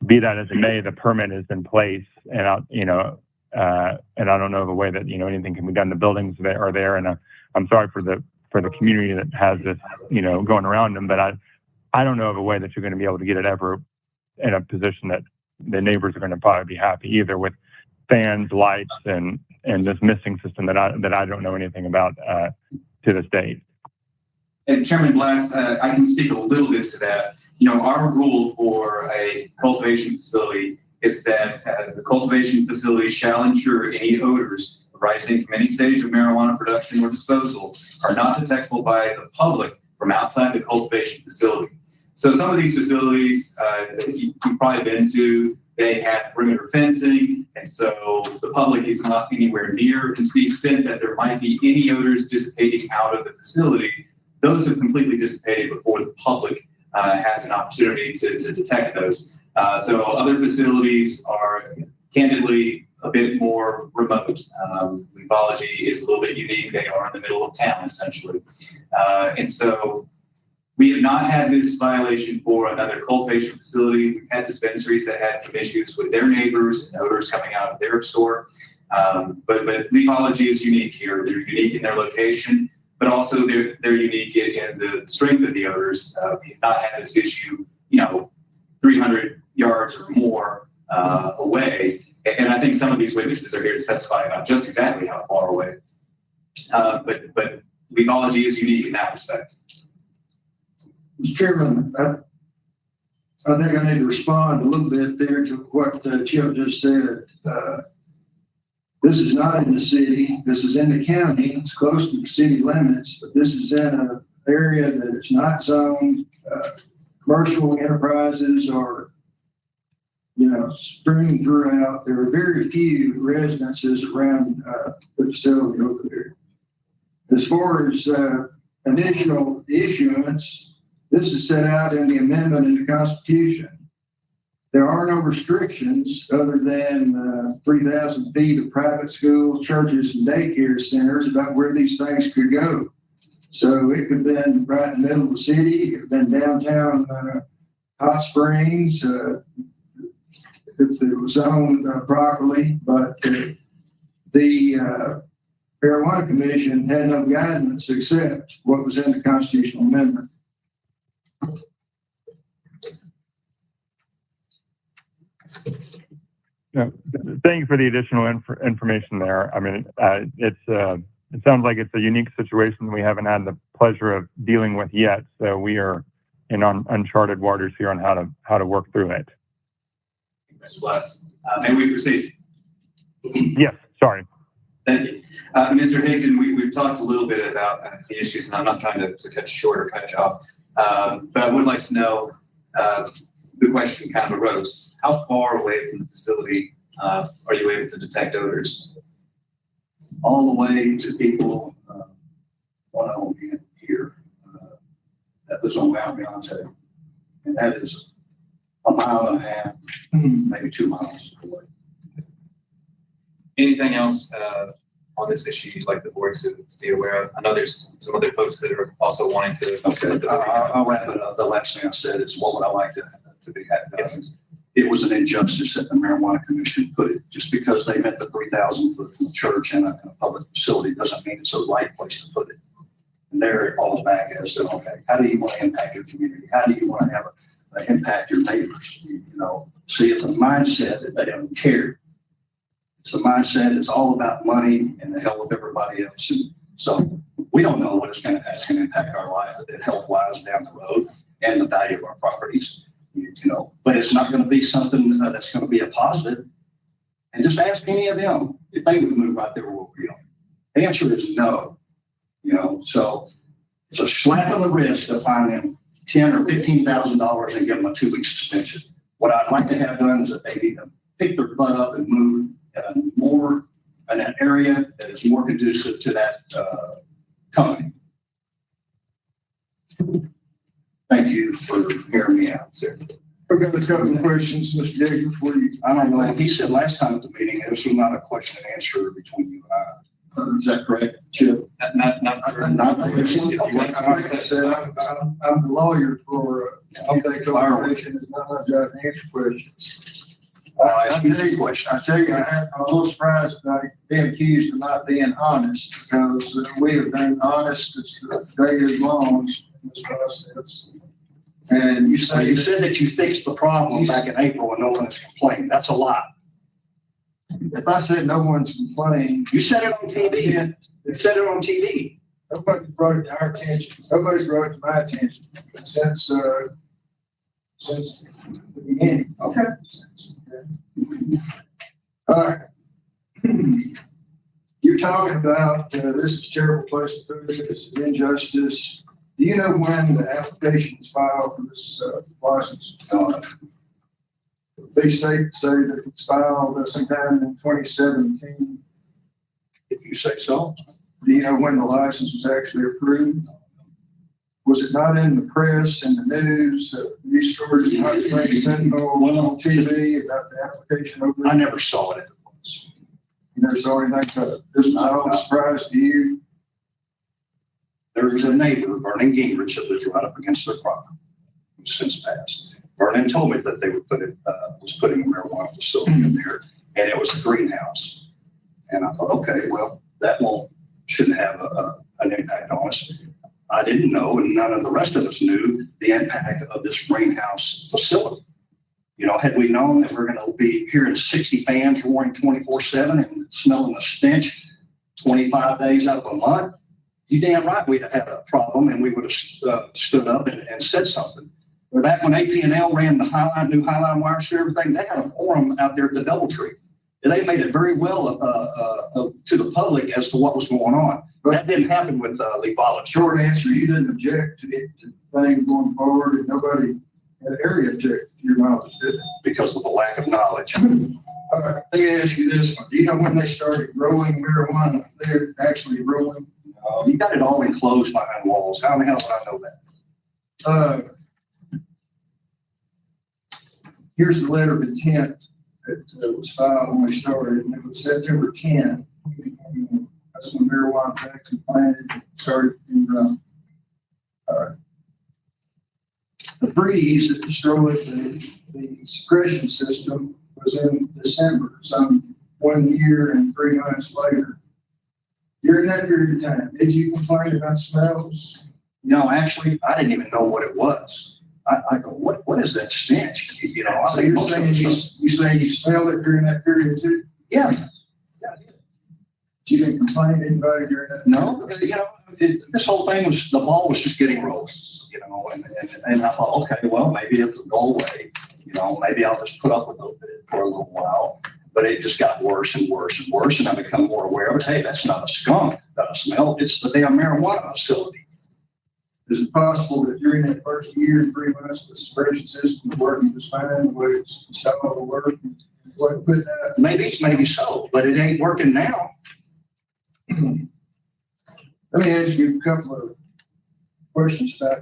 Be that as it may, the permit is in place, and I don't know of a way that, anything can be done. The buildings that are there, and I'm sorry for the community that has this, going around them, but I don't know of a way that you're going to be able to get it ever in a position that the neighbors are going to probably be happy, either with fans, lights, and this missing system that I don't know anything about to this date. And Chairman Blast, I can speak a little bit to that. Our rule for a cultivation facility is that the cultivation facility shall ensure any odors arising from any stage of marijuana production or disposal are not detectable by the public from outside the cultivation facility. So some of these facilities that you've probably been to, they have perimeter fencing, and so the public is not anywhere near. And to the extent that there might be any odors dissipating out of the facility, those have completely dissipated before the public has an opportunity to detect those. So other facilities are candidly a bit more remote. Beverages is a little bit unique. They are in the middle of town, essentially. And so we have not had this violation for another cultivation facility. We've had dispensaries that had some issues with their neighbors and odors coming out of their store. But Beverages is unique here. They're unique in their location, but also they're unique in the strength of the odors. We've not had this issue, 300 yards or more away. And I think some of these witnesses are here to testify about just exactly how far away. But Beverage is unique in that respect. Mr. Chairman, I think I need to respond a little bit there to what Chip just said. This is not in the city. This is in the county. It's close to the city limits, but this is in an area that is not zoned. Commercial enterprises are, strewn throughout. There are very few residences around the facility over there. As far as additional issuance, this is set out in the amendment in the Constitution. There are no restrictions other than 3,000 feet of private schools, churches, and daycare centers about where these things could go. So it could have been right in the middle of the city. It could have been downtown Hot Springs if it was zoned properly. But the Marijuana Commission had no guidance except what was in the constitutional amendment. Thank you for the additional information there. I mean, it sounds like it's a unique situation we haven't had the pleasure of dealing with yet. So we are in uncharted waters here on how to work through it. Mr. Bless, may we proceed? Yes, sorry. Thank you. Mr. Higdon, we've talked a little bit about the issues, and I'm not trying to cut you short or cut you off, but I would like to know, the question kind of arose, how far away from the facility are you able to detect odors? All the way to people, one of them here, that was on Mount Beyonce, and that is a mile and a half, maybe 2 miles away. Anything else on this issue you'd like the board to be aware of? I know there's some other folks that are also wanting to. Okay, I'll wrap it up. The last thing I said is what would I like to be had. Yes. It was an injustice that the Marijuana Commission put it. Just because they met the 3,000 foot from the church and a public facility doesn't mean it's the right place to put it. And there it falls back as to, okay, how do you want to impact your community? How do you want to have impact your neighbors? See, it's a mindset that they don't care. It's a mindset that's all about money and the hell with everybody else. And so we don't know what that's going to impact our life health-wise down the road and the value of our properties. But it's not going to be something that's going to be a positive. And just ask any of them if they would move right there where we are. The answer is no. So it's a slap on the wrist to fine them $10,000 or $15,000 and give them a 2-week suspension. What I'd like to have done is that they need to pick their butt up and move in an area that is more conducive to that company. Thank you for hearing me out, sir. I've got a couple of questions, Mr. Digger, for you. I don't know. He said last time at the meeting, this was not a question and answer between you and I. Is that correct, Chip? Not for this one? Okay. Like I said, I'm the lawyer for, corporation. It's not my job to answer questions. I'll ask you a question. I tell you, I'm a little surprised about being accused of not being honest, because we have been honest as day is long in this process. And you So you said that you fixed the problem back in April and no one has complained. That's a lie. if I said no one's complaining, You said it on TV. You said it on TV. nobody brought it to our attention. Nobody's brought it to my attention since the beginning. Okay. All right. You're talking about this is a terrible place to put it. It's an injustice. Do you know when the application is filed for this license? They say that it's filed sometime in 2017. If you say so. Do you know when the license was actually approved? Was it not in the press and the news, news stories, Sentinel, on TV about the application over? I never saw it if it was. You never saw anything about it? This was all a surprise to you? There was a neighbor, Vernon Gingrich, that lives right up against their property, who's since passed. Vernon told me that they would was putting a marijuana facility in there, and it was a greenhouse. And I thought, okay, well, that shouldn't have an impact on us. I didn't know, and none of the rest of us knew the impact of this greenhouse facility. You know, had we known that we're going to be hearing 60 fans roaring 24/7 and smelling the stench 25 days out of a month, you damn right we'd have had a problem, and we would have stood up and said something. Back when AP&L ran the new Highline wires through everything, they had a forum out there at the Doubletree. And they made it very well to the public as to what was going on. But that didn't happen with leafology. Short answer, you didn't object to the thing going forward, and nobody in the area objected to your knowledge, did they? Because of the lack of knowledge. All right, let me ask you this one. Do you know when they started growing marijuana? They're actually growing? You got it all enclosed behind walls. How the hell would I know that? Here's the letter of intent that was filed when we started, and it was September 10. That's when marijuana was actually planted and started being grown. The freeze that destroyed the suppression system was in December, some 1 year and 3 months later. During that period of time, did you complain about smells? No, actually, I didn't even know what it was. I go, what is that stench? You know, So you're saying you smelled it during that period too? Yeah. Yeah, I did. You didn't complain to anybody during that? No, you know, this whole thing the ball was just getting rolling, you know, and I thought, okay, well, maybe it'll go away. You know, maybe I'll just put up with it for a little while. But it just got worse and worse and worse, and I become more aware of it. Hey, that's not a skunk, not a smell. It's the damn marijuana facility. Is it possible that during that first year and 3 months, the suppression system was working just fine, the way it's all the work? Maybe so, but it ain't working now. Let me ask you a couple of questions about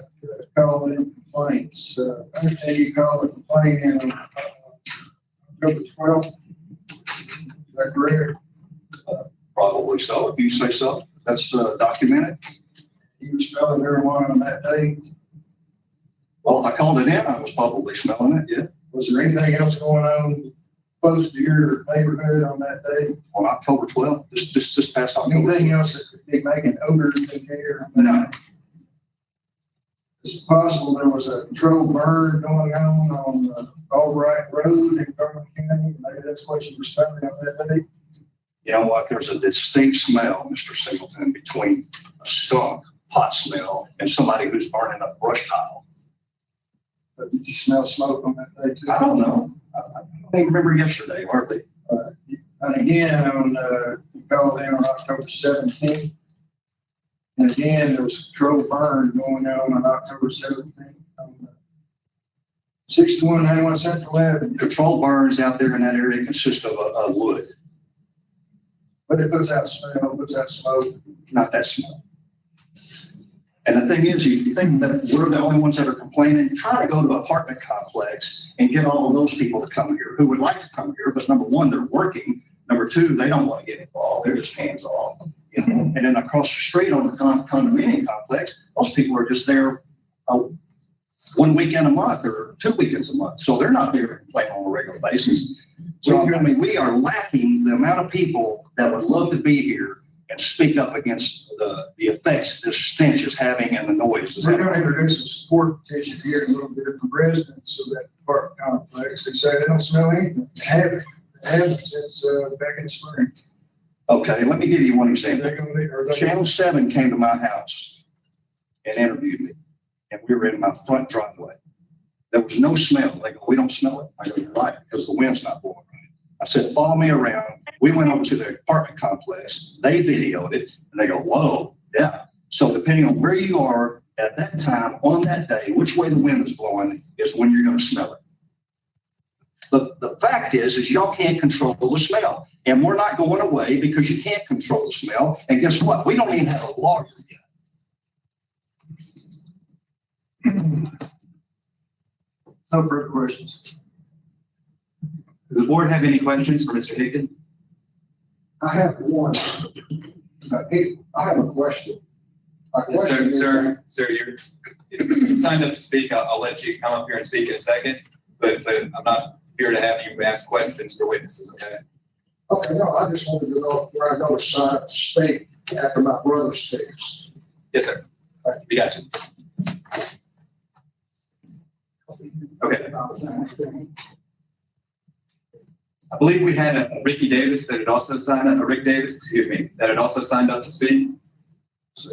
calling in complaints. I understand you called a complaint in October 12th. Is that correct? Probably so, if you say so. That's documented. You were smelling marijuana on that day? Well, if I called it in, I was probably smelling it, yeah. Was there anything else going on close to your neighborhood on that day? On October 12th, this past October. Anything else that could be making odors in the air? No. It's possible there was a controlled burn going on the Albright Road in Garland County. Maybe that's what you were smelling on that day. You know what? There's a distinct smell, Mr. Singleton, between a skunk, pot smell, and somebody who's burning a brush pile. But did you smell smoke on that day too? I don't know. I don't even remember yesterday, hardly. And again, you called in on October 17th. And again, there was a controlled burn going on October 17th. 6191 Central Avenue. Control burns out there in that area consist of wood, But it puts out smell, puts out smoke. not that small. And the thing is, if you think that we're the only ones that are complaining, try to go to an apartment complex and get all of those people to come here who would like to come here. But number one, they're working. Number two, they don't want to get involved. They're just hands off. You know? And then across the street on the condominium complex, most people are just there 1 weekend a month or 2 weekends a month. So they're not there to complain on a regular basis. So I mean, we are lacking the amount of people that would love to be here and speak up against the effects this stench is having and the noise is We're having. going to introduce a support petition here in a little bit from residents of that apartment complex. They say they don't smell anything. They haven't since back in the spring. Okay, let me give you one example. They're going to, Channel 7 came to my house and interviewed me, and we were in my front driveway. There was no smell. They go, we don't smell it. I go, you're right, because the wind's not blowing right. I said, follow me around. We went over to the apartment complex. They videoed it, and they go, whoa, yeah. So depending on where you are at that time, on that day, which way the wind is blowing is when you're going to smell it. The fact is y'all can't control the smell. And we're not going away because you can't control the smell. And guess what? We don't even have a lawyer yet. no further questions. Does the board have any questions for Mr. Higdon? I have one. I have a question. My question is- Sir, you signed up to speak. I'll let you come up here and speak in a second, but I'm not here to have you ask questions for witnesses, okay? Okay, no, I just wanted to know where I go to sign up to speak after my brother speaks. Yes, sir. We got you. Okay. I believe we had a Ricky Davis that had also signed up, Rick Davis, excuse me, that had also signed up to speak.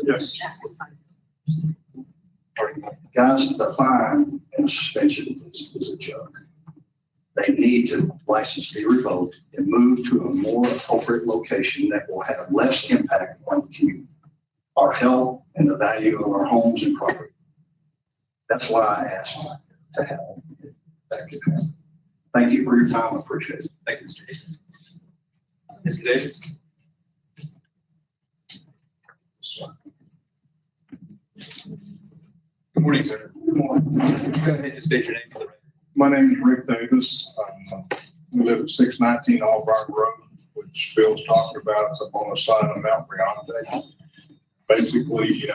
Yes. Guys, the fine and suspension is a joke. They need to license be revoked and move to a more appropriate location that will have less impact on the community, our health, and the value of our homes and property. That's why I asked to have that could happen. Thank you for your time. I appreciate it. Thank you, Mr. Higdon. Mr. Davis? Good morning, sir. Good morning. Go ahead and state your name for the record. My name is Rick Davis. We live at 619 Auburn Road, which Bill's talking about. It's up on the side of Mount Briante. Basically,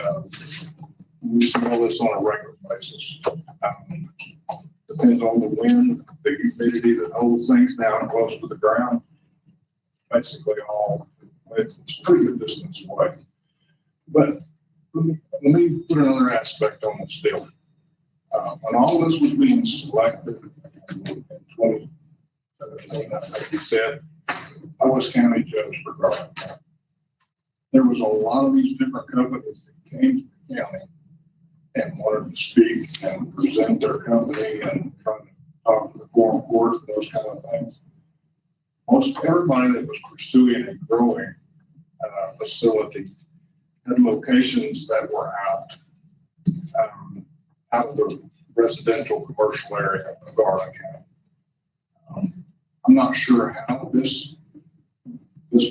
we smell this on a regular basis. Depends on the wind, the humidity that holds things down close to the ground. Basically, it's a pretty good distance away. But let me put another aspect on this deal. When all this was being selected in 2017, I think you said, I was county judge for Garland County. There was a lot of these different companies that came to the county and wanted to speak and present their company and trying to talk to the quorum court and those kind of things. Most everybody that was pursuing a growing facility had locations that were out of the residential commercial area of Garland County. I'm not sure how this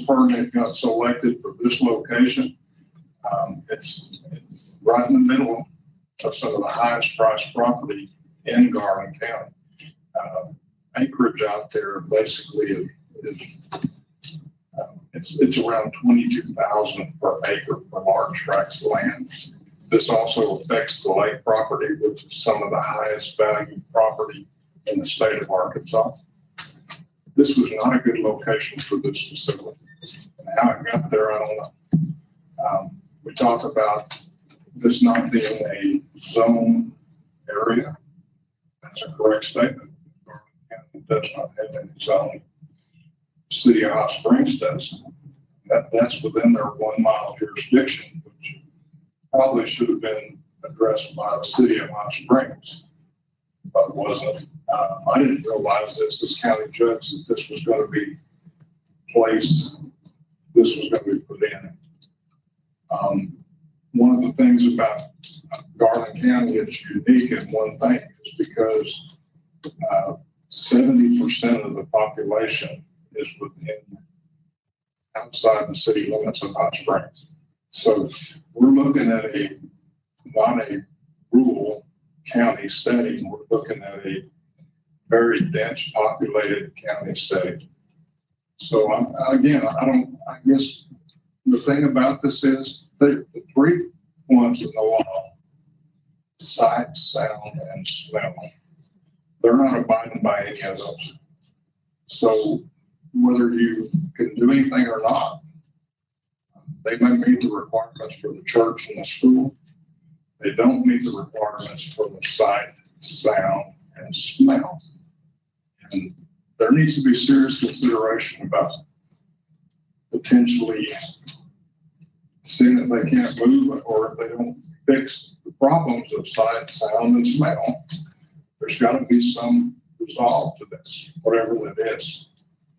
permit got selected for this location. It's right in the middle of some of the highest priced property in Garland County. Acreage out there basically it's around 22,000 per acre for large tracts of land. This also affects the lake property, which is some of the highest valued property in the state of Arkansas. This was not a good location for this facility. And how it got there, I don't know. We talked about this not being a zone area. That's a correct statement. It does not have any zone. City of Hot Springs does. That's within their 1 mile jurisdiction, which probably should have been addressed by the City of Hot Springs, but it wasn't. I didn't realize this as county judge that this was going to be place this was going to be put in. One of the things about Garland County that's unique in one thing is because 70% of the population is outside the city limits of Hot Springs. So we're looking at not a rural county setting, we're looking at a very dense populated county setting. So I guess the thing about this is the three ones in the law, sight, sound, and smell, they're not abiding by any of those. So whether you can do anything or not, they may meet the requirements for the church and the school. They don't meet the requirements for the sight, sound, and smell. And there needs to be serious consideration about potentially seeing if they can't move it, or if they don't fix the problems of sight, sound, and smell. There's got to be some resolve to this, whatever that is.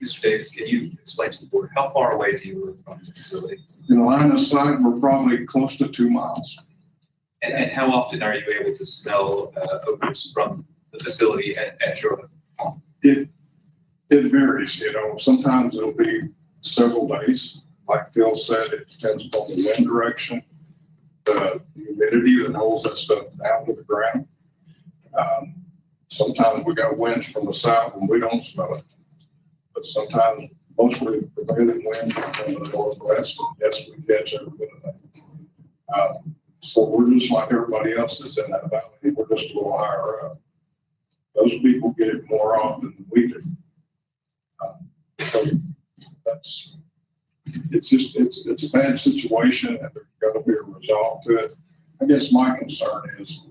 Mr. Davis, can you explain to the board, how far away do you live from the facility? In line of sight, we're probably close to 2 miles. And how often are you able to smell odors from the facility at your home? It varies, sometimes it'll be several days. Like Phil said, it depends upon the wind direction, the humidity that holds that stuff down to the ground. Sometimes we got winds from the south and we don't smell it. But sometimes, mostly the prevailing wind from the northwest, and yes, we catch every bit of that. So we're just like everybody else that's in that valley. We're just a little higher up. Those people get it more often than we do. So it's a bad situation, and there's got to be a resolve to it. I guess my concern is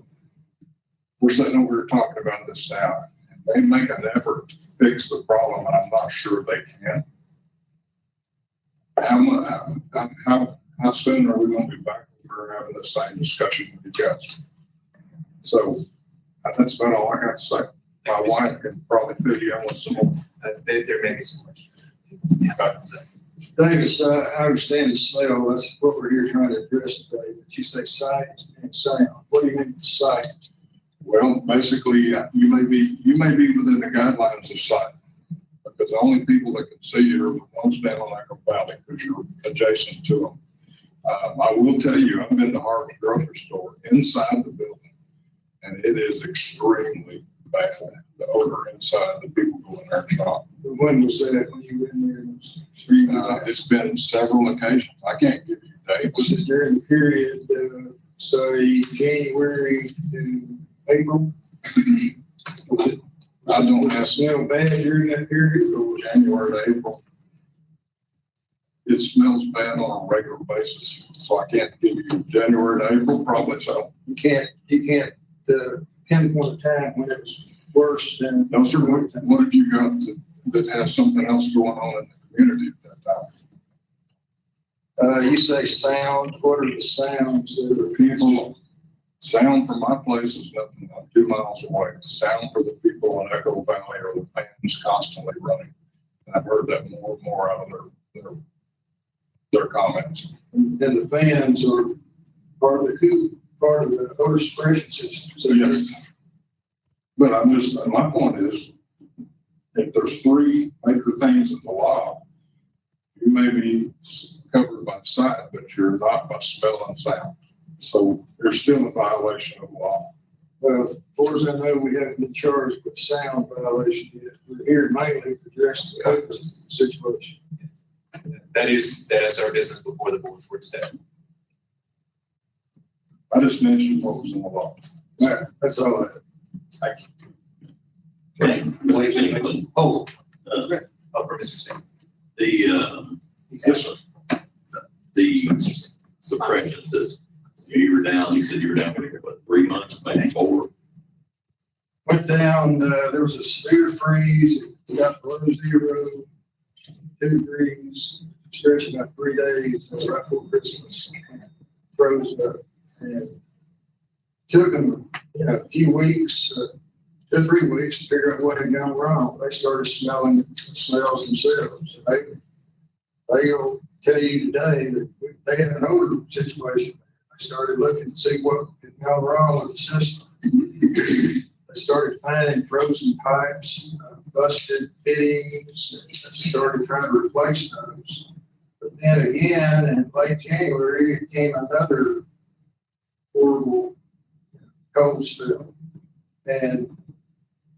we're sitting over here talking about this now. They make an effort to fix the problem, and I'm not sure they can. How soon are we going to be back over having the same discussion with you guys? So that's about all I got to say. My wife can probably fill you in with some more. There may be some questions. Davis, I understand the smell. That's what we're here trying to address today. But you say sight and sound. What do you mean sight? Well, basically, you may be within the guidelines of sight, because the only people that can see you are the ones down on Echo Valley, because you're adjacent to them. I will tell you, I've been to Harvard grocery store inside the building, and it is extremely bad. The odor inside, the people go in there and shop. When was that? When you were in there? It was extremely bad. It's been several occasions. I can't give you dates. Was it during the period, say January to April? I don't have smell bad during that period, or January to April. It smells bad on a regular basis, so I can't give you January to April. Probably so. You can't pinpoint a time when it was worse than. No, sir. What have you got that has something else going on in the community at that time? You say sound. What are the sounds that are people? Sound from my place is nothing like 2 miles away. Sound for the people in Echo Valley are the fans constantly running. And I've heard that more and more out of their comments. And the fans are part of the odor suppression system. So yes. But my point is, if there's 3 major things in the law, you may be covered by sight, but you're not by smell and sound. So there's still a violation of law. Well, as far as I know, we haven't been charged with sound violation yet. We're here mainly to address the odor situation. That is our business before the board for today. I just mentioned what was in the law. Yeah, that's all I have. Thank you. Oh, for Mr. Singh. Yes, sir. The suppression system. You said you were down for what, 3 months, maybe 4? Went down, there was a severe freeze. It got below 0, 2 degrees, stretched about 3 days, right before Christmas. Froze up. And took them, a few weeks, 2 or 3 weeks to figure out what had gone wrong. They started smelling the smells themselves. they'll tell you today that they had an odor situation. They started looking to see what had gone wrong with the system. They started finding frozen pipes, busted fittings, and started trying to replace those. But then again, in late January, it came another horrible cold spell. And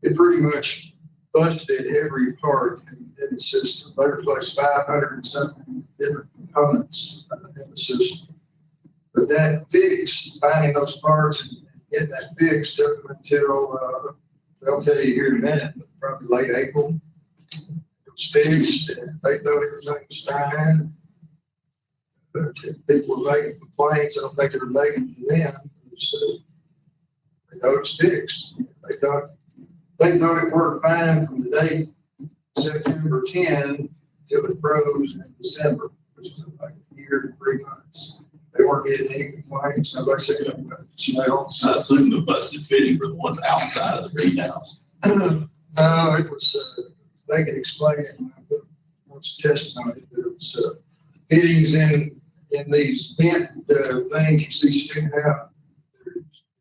it pretty much busted every part in the system. They replaced 500 and something different components in the system. But that fix, finding those parts and getting that fixed took them until, they'll tell you here in a minute, but probably late April. It was fixed and they thought everything was fine. But if people were making complaints, I don't think they were making to them. So they thought it was fixed. They thought it worked fine from the date September 10 till it froze in December, which was like a year and 3 months. They weren't getting any complaints. Nobody said anything about the smells. I assume the busted fitting were the ones outside of the greenhouse. No, it was, they can explain it when I put once testimony. There was fittings in these vent things you see sticking out.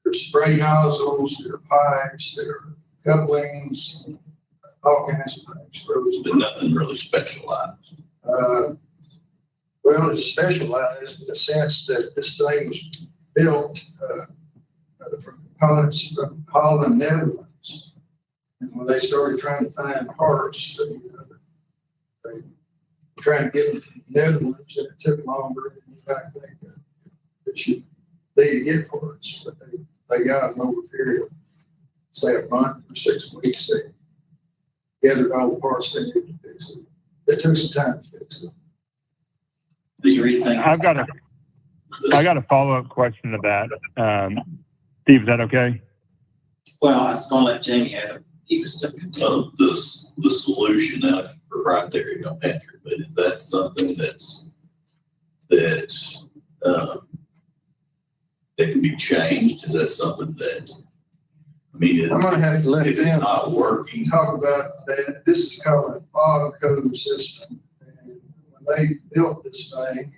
There's spray nozzles, there are pipes, there are couplings, all kinds of things. But nothing really specialized. Well, it's specialized in the sense that this thing was built from components from Holland, Netherlands. And when they started trying to find parts, they were trying to get them from the Netherlands, and it took longer than you might think that should be to get parts. But they got them over a period of, say, a month or 6 weeks. They gathered all the parts they needed to fix it. It took some time to fix it. I got a follow-up question to that. Steve, is that okay? Well, I was gonna let Jamie have it. He was still continuing. The solution, now, if you're right there, you don't answer, but is that something that can be changed? Is that something that, I mean, I'm gonna have to let if it's them not working? talk about that. This is called a fog code system. And when they built this thing,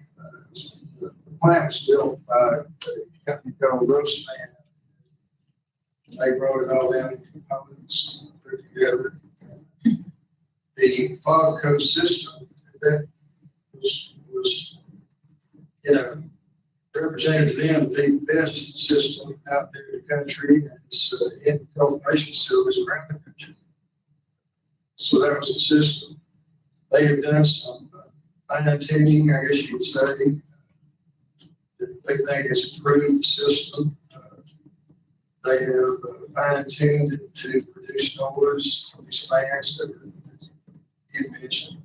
the plant was built by a company called Grossman. They brought it all down in components, put it together. The fog code system that was represented them the best system out there in the country, and it's in cultivation facilities around the country. So that was the system. They have done some fine tuning, I guess you would say. They think it's improved the system. They have fine tuned it to produce noise from these fans that you mentioned.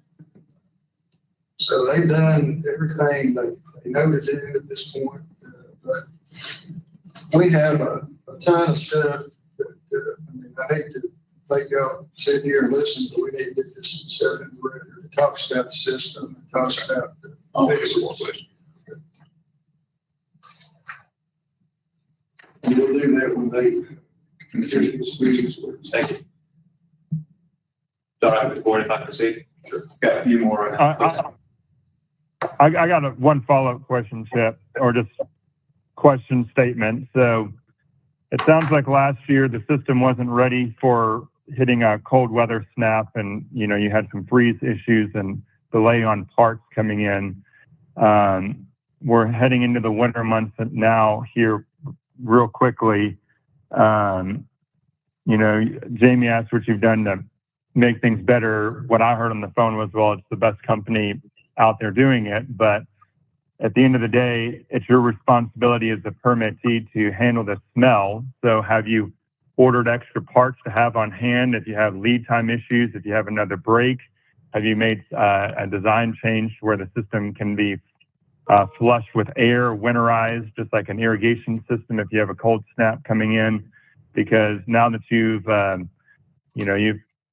So they've done everything they know to do at this point. But we have a ton of stuff I hate to make y'all sit here and listen, but we need to get this stuff in the record. It talks about the system, it talks about the fixes. And we'll do that when they continue this meeting. Thank you. All right, with the board, if I proceed? Sure. Got a few more. I got one follow-up question, Chip, or just question statement. So it sounds like last year the system wasn't ready for hitting a cold weather snap, and you had some freeze issues and delay on parts coming in. We're heading into the winter months now here real quickly. Jamie asked what you've done to make things better. What I heard on the phone was, well, it's the best company out there doing it, but at the end of the day, it's your responsibility as a permittee to handle the smell. So have you ordered extra parts to have on hand if you have lead time issues, if you have another break? Have you made a design change where the system can be flushed with air, winterized, just like an irrigation system if you have a cold snap coming in? Because now that you've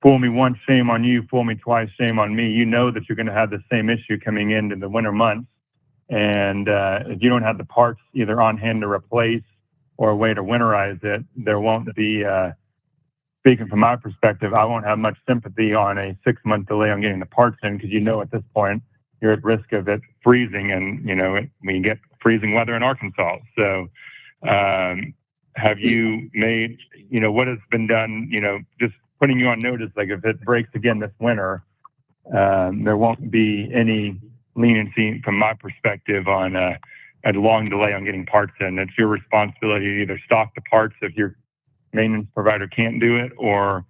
fool me once, shame on you, fool me twice, shame on me, you know that you're going to have the same issue coming into the winter months. And if you don't have the parts either on hand to replace or a way to winterize it, there won't be, speaking from my perspective, I won't have much sympathy on a 6-month delay on getting the parts in, because at this point, you're at risk of it freezing, and we get freezing weather in Arkansas. So have you made, what has been done, just putting you on notice, like if it breaks again this winter, there won't be any leniency from my perspective on a long delay on getting parts in. It's your responsibility to either stock the parts if your maintenance provider can't do it, or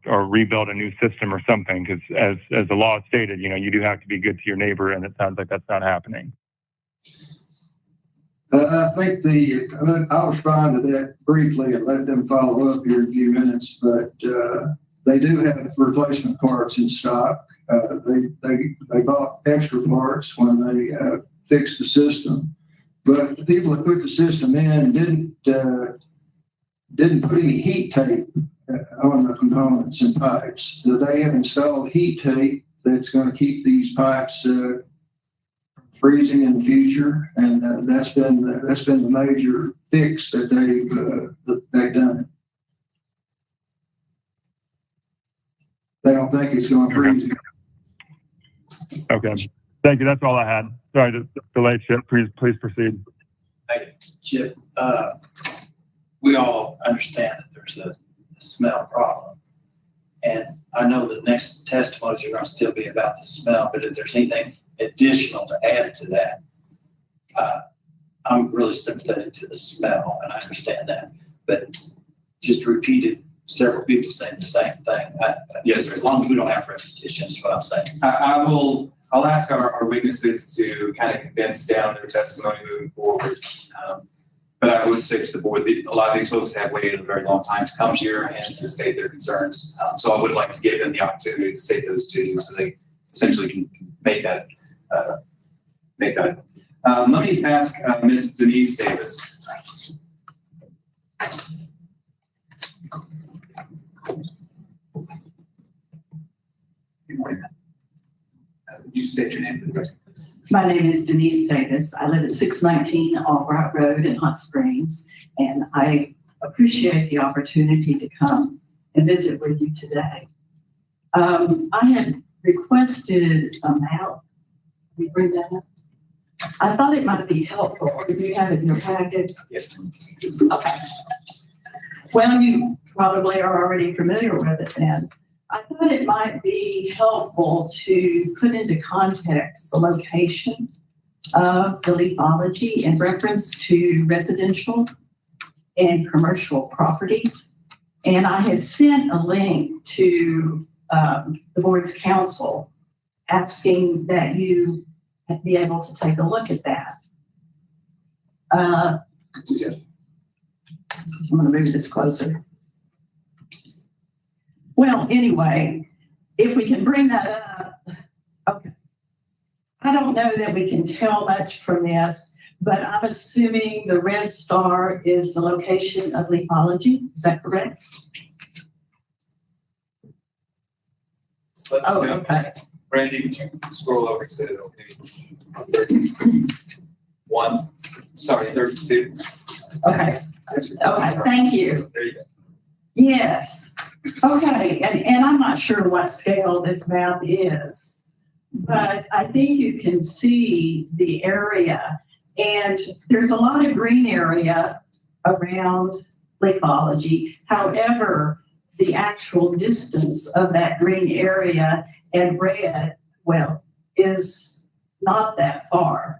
rebuild a new system or something. Because as the law stated, you do have to be good to your neighbor, and it sounds like that's not happening. I think I'll respond to that briefly and let them follow up here in a few minutes, but they do have replacement parts in stock. They bought extra parts when they fixed the system, but the people that put the system in didn't put any heat tape on the components and pipes. So they have installed heat tape that's going to keep these pipes freezing in the future, and that's been the major fix that they've done. They don't think it's going to freeze. Okay, thank you. That's all I had. Sorry to delay, Chip. Please proceed. Hey, Chip, we all understand that there's a smell problem. And I know the next testimonies are going to still be about the smell, but if there's anything additional to add to that, I'm really sympathetic to the smell, and I understand that. But just repeated, several people saying the same thing. Yes, sir. As long as we don't have repetition, is what I'm saying. I'll ask our witnesses to kind of condense down their testimony moving forward. But I would say to the board that a lot of these folks have waited a very long time to come here and to state their concerns. So I would like to give them the opportunity to state those to you, so they essentially can make that. Let me ask Ms. Denise Davis. Good morning. Would you state your name for the record, please? My name is Denise Davis. I live at 619 Albright Road in Hot Springs, and I appreciate the opportunity to come and visit with you today. I had requested a map. We bring that up. I thought it might be helpful. Do you have it in your packet? Yes. Okay. Well, you probably are already familiar with it then. I thought it might be helpful to put into context the location of the leafology in reference to residential and commercial property. And I had sent a link to the board's counsel asking that you be able to take a look at that. I'm going to move this closer. Well, anyway, if we can bring that up, okay. I don't know that we can tell much from this, but I'm assuming the red star is the location of leafology. Is that correct? So let's go. Okay. Randy, would you scroll over to page 1? Sorry, 32. Okay. Okay, thank you. There you go. Yes. Okay, and I'm not sure what scale this map is, but I think you can see the area, and there's a lot of green area around leafology. However, the actual distance of that green area and red, well, is not that far.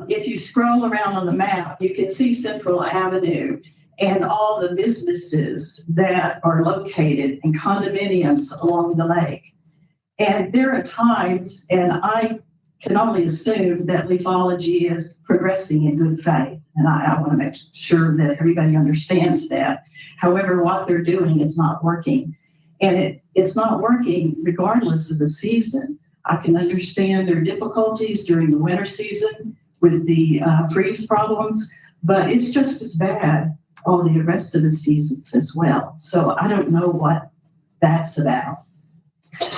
If you scroll around on the map, you can see Central Avenue and all the businesses that are located in condominiums along the lake. And there are times, and I can only assume that leafology is progressing in good faith. And I want to make sure that everybody understands that. However, what they're doing is not working. And it's not working regardless of the season. I can understand their difficulties during the winter season with the freeze problems, but it's just as bad all the rest of the seasons as well. So I don't know what that's about.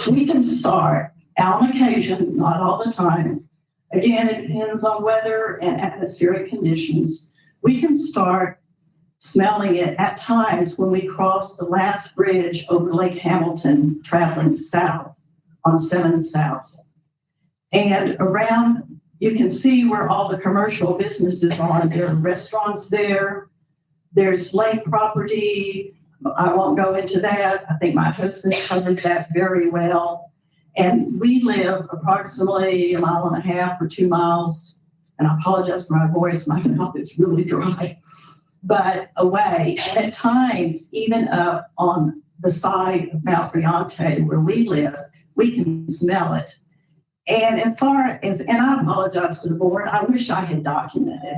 We can start on occasion, not all the time. Again, it depends on weather and atmospheric conditions. We can start smelling it at times when we cross the last bridge over Lake Hamilton traveling south on 7 South. And around, you can see where all the commercial businesses are. There are restaurants there. There's lake property. I won't go into that. I think my husband covered that very well. And we live approximately 1.5 miles or 2 miles, and I apologize for my voice, my mouth is really dry, but away. And at times, even up on the side of Mount Briante where we live, we can smell it. And as far as, and I apologize to the board, I wish I had documented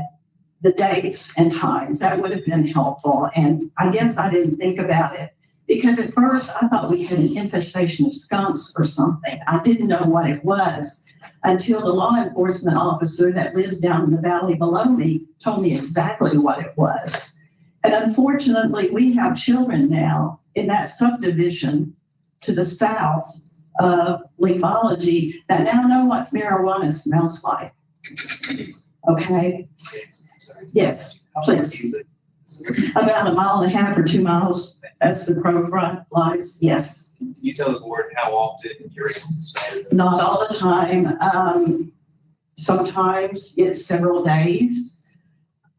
the dates and times. That would have been helpful. And I guess I didn't think about it because at first I thought we had an infestation of skunks or something. I didn't know what it was until the law enforcement officer that lives down in the valley below me told me exactly what it was. And unfortunately, we have children now in that subdivision to the south of Leafology that now know what marijuana smells like. Okay? Yes, please. About 1.5 miles or 2 miles as the crow flies, yes. Can you tell the board how often you're able to smell it? Not all the time. Sometimes it's several days.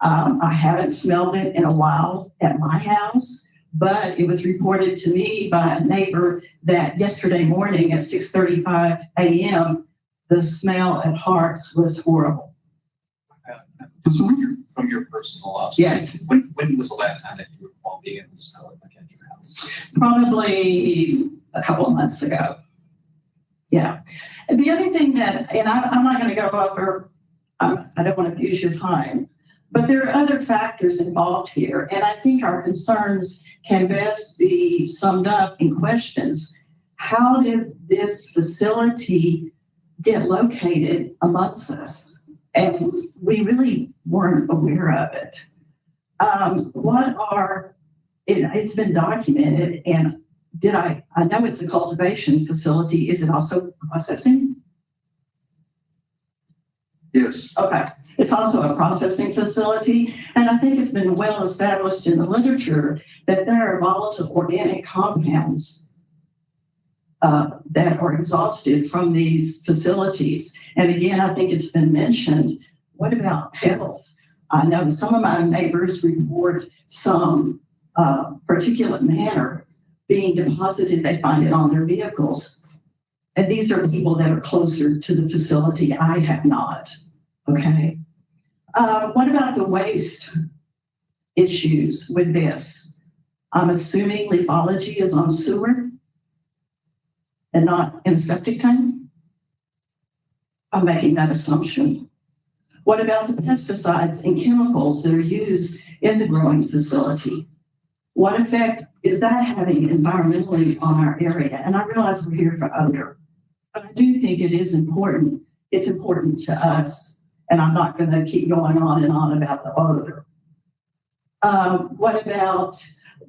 I haven't smelled it in a while at my house, but it was reported to me by a neighbor that yesterday morning at 6:35 a.m., the smell at Hart's was horrible. From your personal observation, Yes. When was the last time that you recall being able to smell it like at your house? Probably a couple of months ago. Yeah. And the other thing that, and I'm not going to go over, I don't want to abuse your time, but there are other factors involved here. And I think our concerns can best be summed up in questions. How did this facility get located amongst us? And we really weren't aware of it. It's been documented, and I know it's a cultivation facility. Is it also processing? Yes. Okay. It's also a processing facility. And I think it's been well established in the literature that there are volatile organic compounds that are exhausted from these facilities. And again, I think it's been mentioned, what about health? I know some of my neighbors report some particulate matter being deposited. They find it on their vehicles. And these are people that are closer to the facility. I have not. Okay. What about the waste issues with this? I'm assuming Leafology is on sewer and not in a septic tank. I'm making that assumption. What about the pesticides and chemicals that are used in the growing facility? What effect is that having environmentally on our area? And I realize we're here for odor, but I do think it is important. It's important to us. And I'm not going to keep going on and on about the odor. What about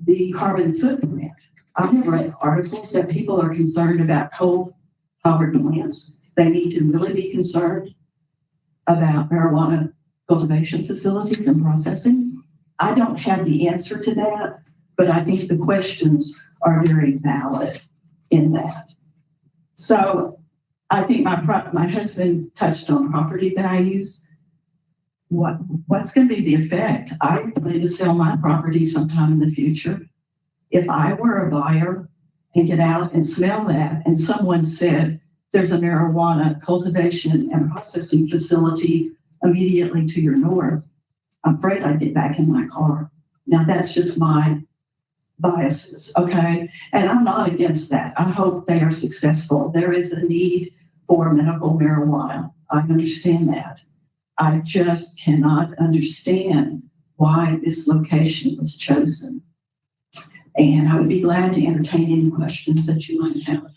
the carbon footprint? I have read articles that people are concerned about coal-powered plants. They need to really be concerned about marijuana cultivation facilities and processing. I don't have the answer to that, but I think the questions are very valid in that. So I think my husband touched on property values. What's going to be the effect? I plan to sell my property sometime in the future. If I were a buyer and get out and smell that, and someone said there's a marijuana cultivation and processing facility immediately to your north, I'm afraid I'd get back in my car. Now that's just my biases, okay? And I'm not against that. I hope they are successful. There is a need for medical marijuana. I understand that. I just cannot understand why this location was chosen. And I would be glad to entertain any questions that you might have.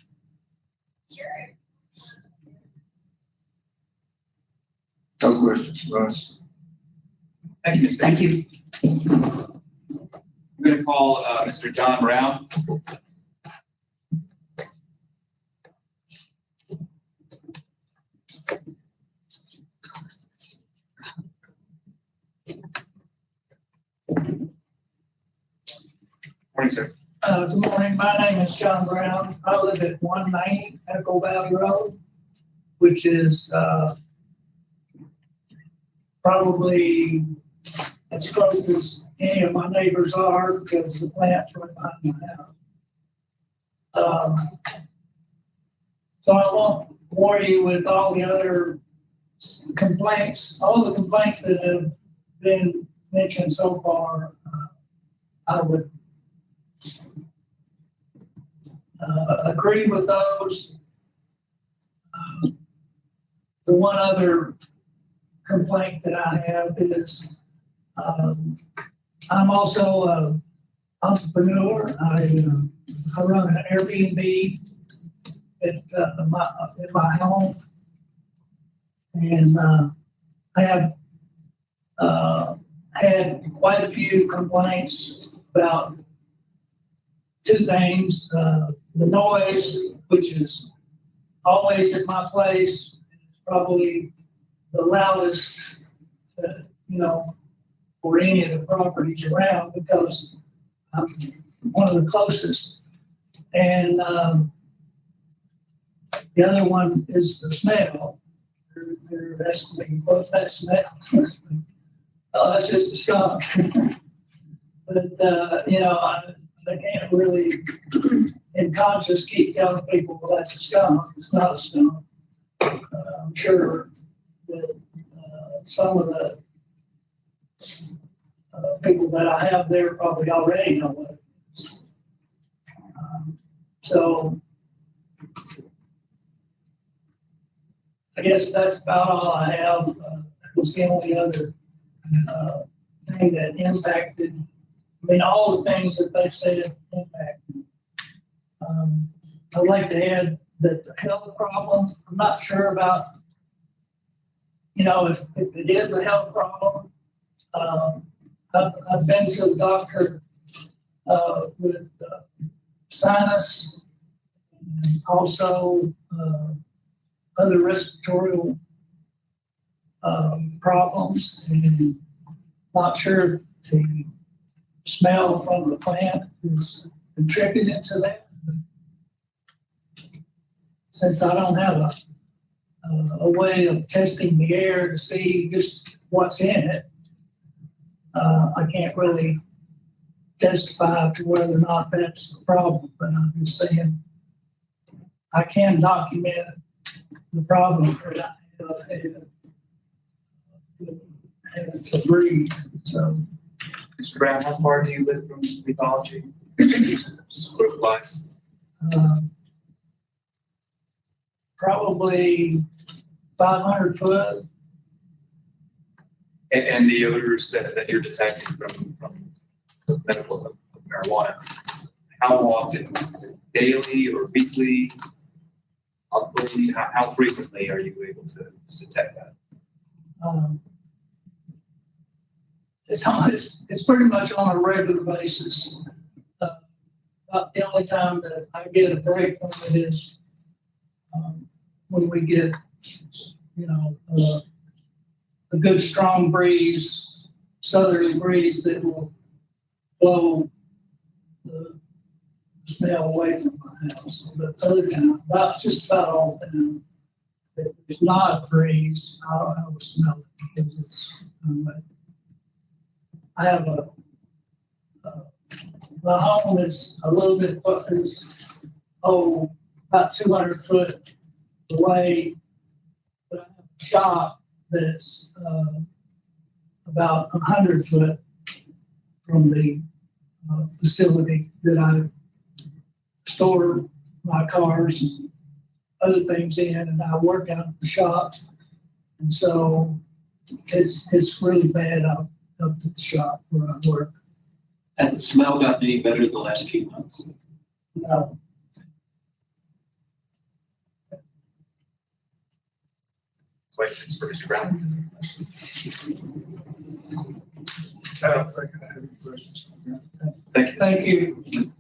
No questions, Russ. Thank you, Ms. Thank Davis. you. I'm going to call Mr. John Brown. Morning, sir. Good morning. My name is John Brown. I live at 190 Echo Valley Road, which is probably as close as any of my neighbors are because the plant's right behind my house. So I won't bore you with all the other complaints, all the complaints that have been mentioned so far. I would agree with those. The one other complaint that I have is I'm also an entrepreneur. I run an Airbnb at my home, and I have had quite a few complaints about two things. The noise, which is always at my place, is probably the loudest, for any of the properties around because I'm one of the closest. And the other one is the smell. They're asking me, what's that smell? Oh, that's just a skunk. But, I can't really, in conscience, keep telling people, well, that's a skunk. It's not a skunk. I'm sure that some of the people that I have there probably already know what it is. So I guess that's about all I have. That was the only other thing that impacted. I mean, all the things that they said impacted. I'd like to add that the health problem, I'm not sure about, if it is a health problem. I've been to the doctor with sinus and also other respiratory problems, and not sure the smell from the plant is contributing to that. Since I don't have a way of testing the air to see just what's in it, I can't really testify to whether or not that's the problem, but I'm just saying I can document the problem that I have to breathe. So, Mr. Brown, how far do you live from lethology? Wise. Probably 500 foot. And the odors that you're detecting from medical marijuana, how often? Is it daily or weekly? Monthly? How frequently are you able to detect that? It's pretty much on a regular basis. About the only time that I get a break from it is when we get, a good strong breeze, southerly breeze that will blow the smell away from my house. But other time, just about all the time, if there's not a breeze, I don't have a smell it because it's. I have my home is a little bit, about 200 foot away, but I have a shop that's about 100 foot from the facility that I store my cars and other things in, and I work out at the shop. And so it's really bad up at the shop where I work. Has the smell gotten any better the last few months? No. Questions for Mr. Brown? I don't think I have any questions. Thank you. Thank you.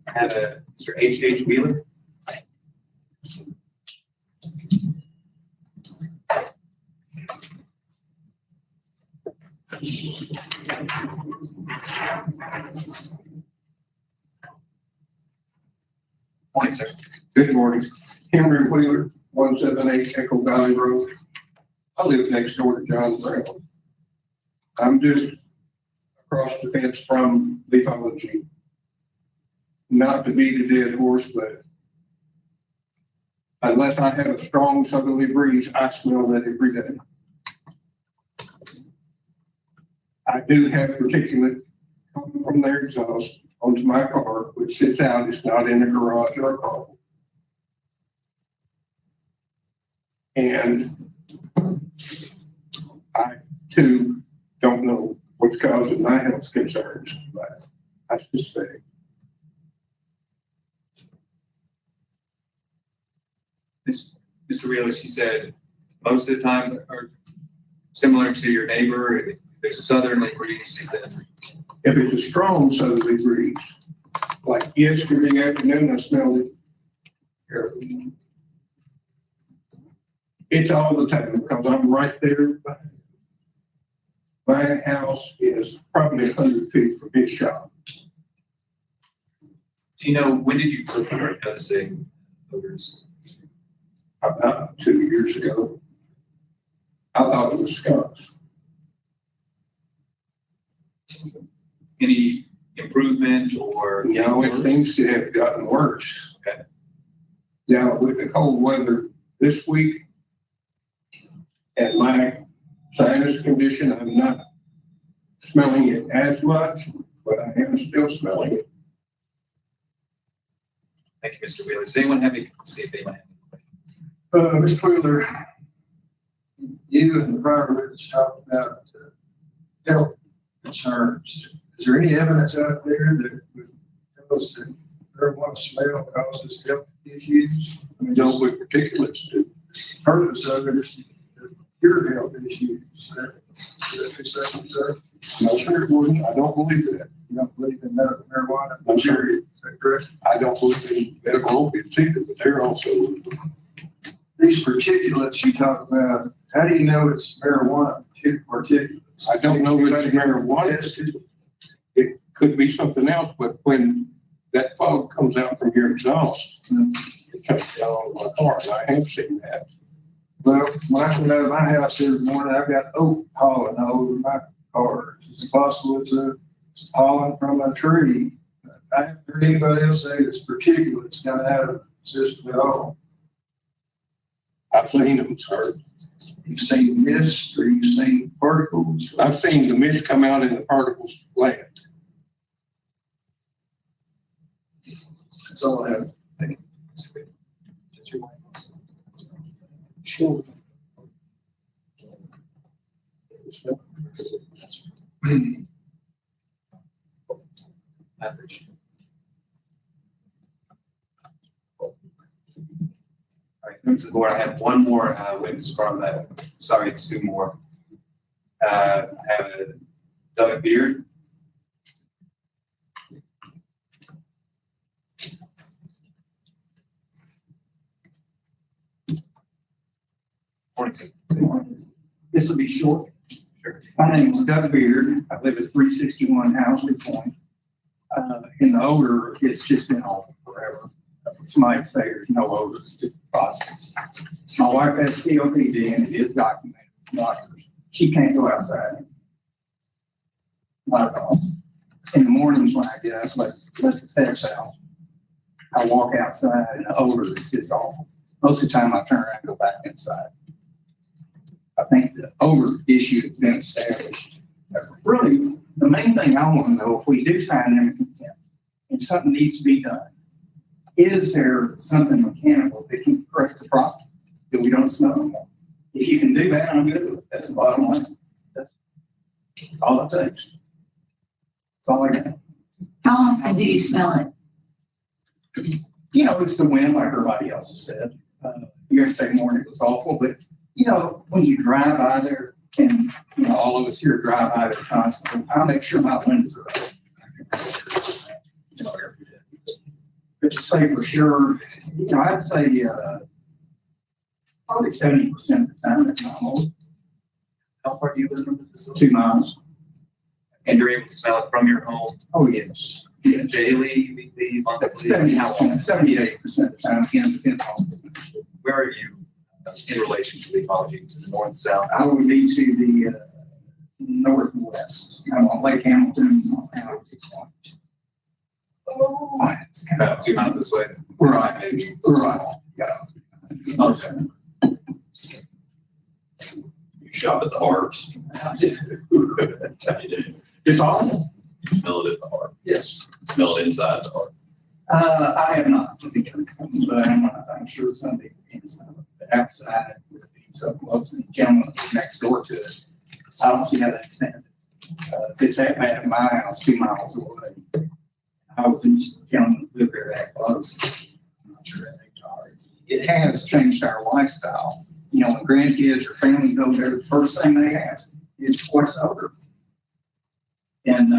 Have Mr. H. Wheeler. Morning, sir. Good morning. Henry Wheeler, 178 Echo Valley Road. I live next door to John Brown. I'm just across the fence from Beverage. Not to beat a dead horse, but unless I have a strong southerly breeze, I smell that every day. I do have particulate coming from their exhaust onto my car, which sits out. It's not in a garage or a car. And I too don't know what's causing my health concerns, but I suspect. Mr. Wheelis, you said most of the time are similar to your neighbor. There's a southerly breeze. If it's a strong southerly breeze, like yesterday afternoon, I smelled it. It's all the time because I'm right there. My house is probably 100 feet from his shop. Do you know, when did you first start noticing odors? About 2 years ago. I thought it was skunks. Any improvement or? No, it seems to have gotten worse. Okay. Now, with the cold weather this week and my sinus condition, I'm not smelling it as much, but I am still smelling it. Thank you, Mr. Wheeler. Does anyone have any, see if anyone has any questions? Mr. Wheeler, you and the prior witness talked about health concerns. Is there any evidence out there that would tell us that marijuana smell causes health issues? I mean, No, with particulates do. purpose of it is pure health issues. No, sir, it wouldn't. I don't believe that. You don't believe in medical marijuana? I'm sorry. Is that correct? I don't believe in medical opiates either, but they're also. These particulates you talk about, how do you know it's marijuana particulates? I don't know that it's marijuana. It could be something else, but when that fog comes out from your exhaust, it comes down on my car, and I have seen that. Well, when I come out of my house every morning, I've got oak pollen all over my car. Is it possible it's pollen from a tree? I haven't heard anybody else say it's particulates coming out of the system at all. I've seen them, sir. You've seen mist or you've seen particles? I've seen the mist come out and the particles land. That's all I have. Sure. Beverage. All right, coming to the board, I have one more witness from that. Sorry, two more. I have a Doug Beard. Morning, sir. This will be short. Sure. My name is Doug Beard. I live at 361 Housley Point. In the odor, it's just been awful forever. Somebody say there's no odor, it's just a process. My wife has COPD and it is documented. Doctors, she can't go outside. Not at all. In the mornings when I get up, let the pets out. I walk outside and the odor is just awful. Most of the time I turn around and go back inside. I think the odor issue has been established. Really, the main thing I want to know, if we do find them in contempt and something needs to be done, is there something mechanical that can correct the problem that we don't smell anymore? If you can do that, I'm good with it. That's the bottom line. That's all it takes. That's all I got. How often do you smell it? You know, it's the wind, like everybody else has said. Yesterday morning it was awful, but you know, when you drive by there, and you know, all of us here drive by there constantly, I'll make sure my windows are open. You know, every day. But to say for sure, you know, I'd say probably 70% of the time, if not more. How far do you live from the facility? 2 miles. And you're able to smell it from your home Oh, yes. Yes. daily, weekly, monthly? 70, How long? 78% of the time in home. Where are you in relation to the ecology, to the north, south? I would be to the northwest. I'm on Lake Hamilton. It's about 2 miles this way. Right. Right. Yeah. Okay. You shop at the Harps. I do. You do. It's awful. You smell it at the Harp. Yes. Smell it inside the Harp. I have not, but I'm sure somebody inside, but outside, so most of the gentlemen next door to it, I don't see how they stand it. It's that bad at my house, 2 miles away. I was in gentlemen who live there that close. I'm not sure how they tolerate it. It has changed our lifestyle. You know, when grandkids or families over there, the first thing they ask is what's odor? And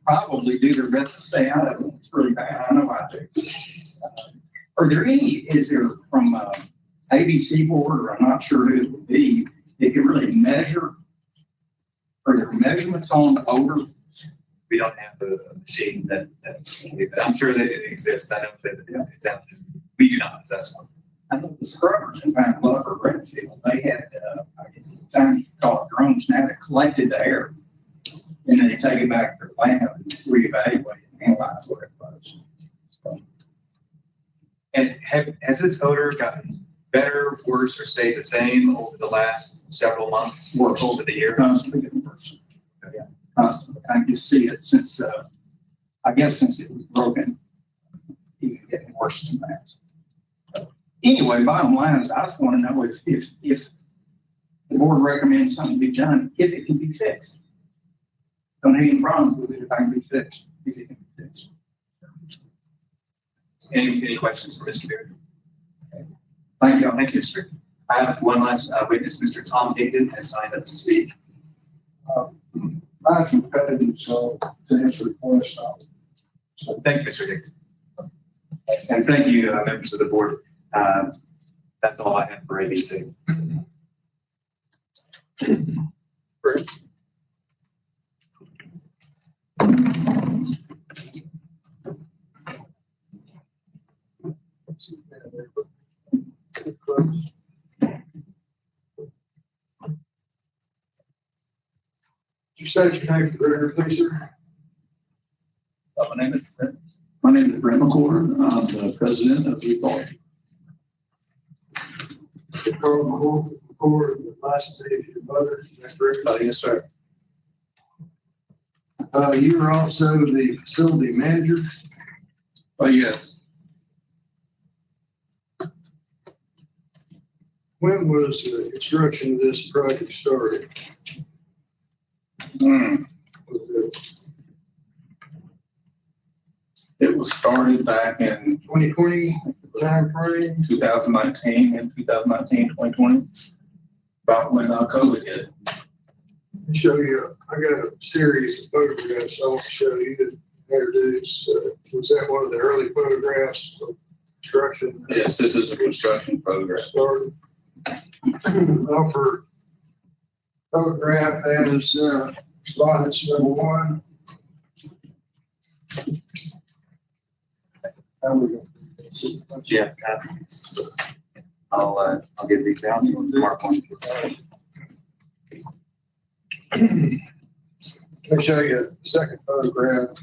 probably do their best to stay out of it. It's really bad. I know I do. Is there from ABC board, or I'm not sure who it would be, they can really measure? Are there measurements on the odor? We don't have the machine that I'm sure that it exists. I know that it's out there. We do not, so that's one. I know the scrubbers in Pine Bluff or Redfield, they had, I guess at the time you call it drones, now they collected the air. And then they take it back to the lab and reevaluate and analyze what it was. So, And has this odor gotten better, worse, or stayed the same over the last several months? Worse. Over the year? constantly getting worse. Yeah, constantly. I can see it since, I guess since it was broken, even getting worse than that. So, anyway, bottom line is I just want to know if the board recommends something be done, if it can be fixed. Don't have any problems with it if I can be fixed, if it can be fixed. Any questions for Mr. Beard? Thank you. Thank you, Mr. Beard. I have one last witness, Mr. Tom Higdon has signed up to speak. Mine's repetitive, so to answer the question, So thank you, Mr. Higdon. And thank you, members of the board. That's all I have for ABC. you state your name for the record, please, sir? My name is Brent McCord. I'm the president of the authority. Carl McCord, the license is your mother, is that correct? Yes, sir. You are also the facility manager. Yes. When was the construction of this project started? It was started back in 2020 timeframe? 2019 and 2020, about when COVID hit. Let me show you, I got a series of photographs I want to show you to introduce. Was that one of the early photographs of construction? Yes, this is a construction photograph. Started. Offer photograph as respondents number one. How we go? Yeah. I'll give these out. You want to mark one? Let me show you a second photograph.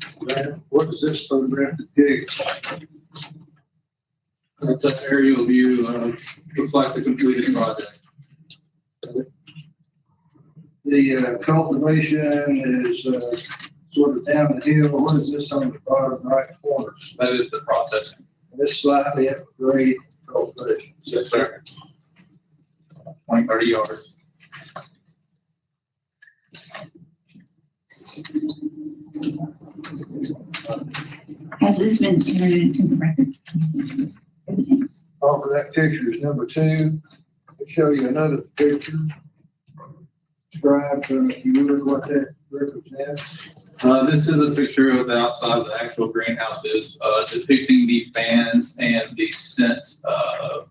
What does this photograph depict? It's an aerial view. Looks like the completed project. The cultivation is sort of down the hill. What is this on the bottom right corner? That is the processing. This slightly up grade cultivation. Yes, sir. 20, 30 yards. Has this been entered into the record? Offer that picture is number two. I'll show you another picture. Describe, if you would, what that represents. This is a picture of the outside of the actual greenhouses, depicting the fans and the scent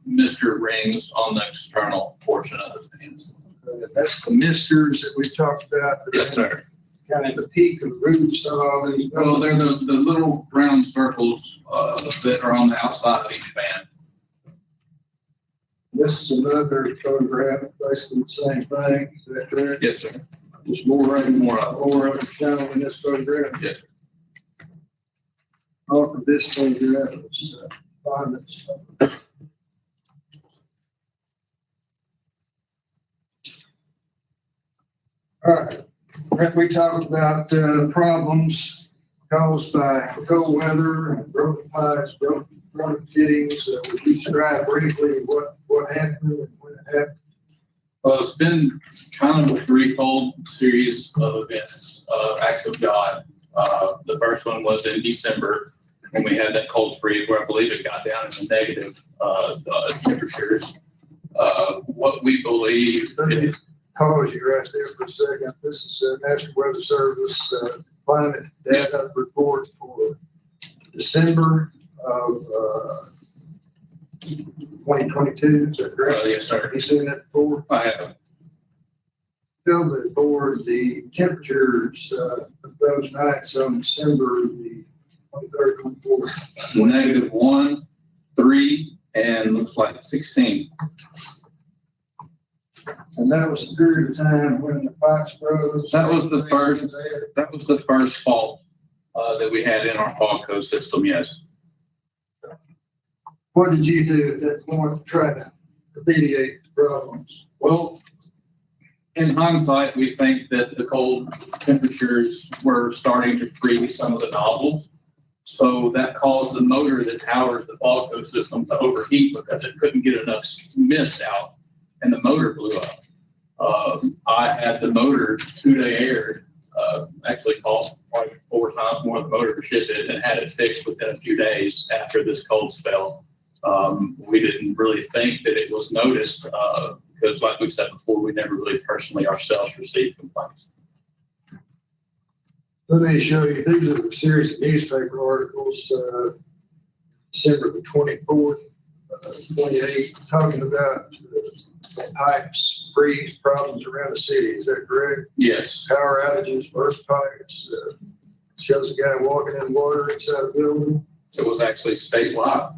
mister rings on the external portion of the fans. That's the misters that we talked about. Yes, sir. kind of the peak of the roofs of all these. Well, they're the little round circles, that are on the outside of each fan. This is another photograph, basically the same thing, is that correct? Yes, sir. Just more of More of it shown in this photograph. Yes, sir. Off of this photograph, it's fondness. All right, we talked about problems caused by cold weather and broken pipes, broken fittings. Would you describe briefly what happened and when it happened? Well, it's been kind of a threefold series of events, acts of God. The first one was in December when we had that cold freeze where I believe it got down in the negative temperatures. What we believe. Pause you right there for a second. This is a National Weather Service climate data report for December of 2022. Is that correct? Yes, sir. Have you seen that before? I have. Tell the board the temperatures of those nights on December the 23rd, 24th. -1, 3, and looks like 16. And that was the period of time when the pipes froze. That was the first fault that we had in our fog code system. Yes. What did you do at that point to try to alleviate the problems? Well, in hindsight, we think that the cold temperatures were starting to freeze some of the nozzles. So that caused the motor that powers the fog code system to overheat because it couldn't get enough mist out and the motor blew up. I had the motor 2-day aired, actually cost probably 4 times more than the motor to ship it and had it fixed within a few days after this cold spell. We didn't really think that it was noticed because like we've said before, we never really personally ourselves received complaints. Let me show you, these are a series of newspaper articles, December the 24th, 28, talking about pipes freeze problems around the city. Is that correct? Yes. Power outages, burst pipes, shows a guy walking in water inside a building. It was actually statewide.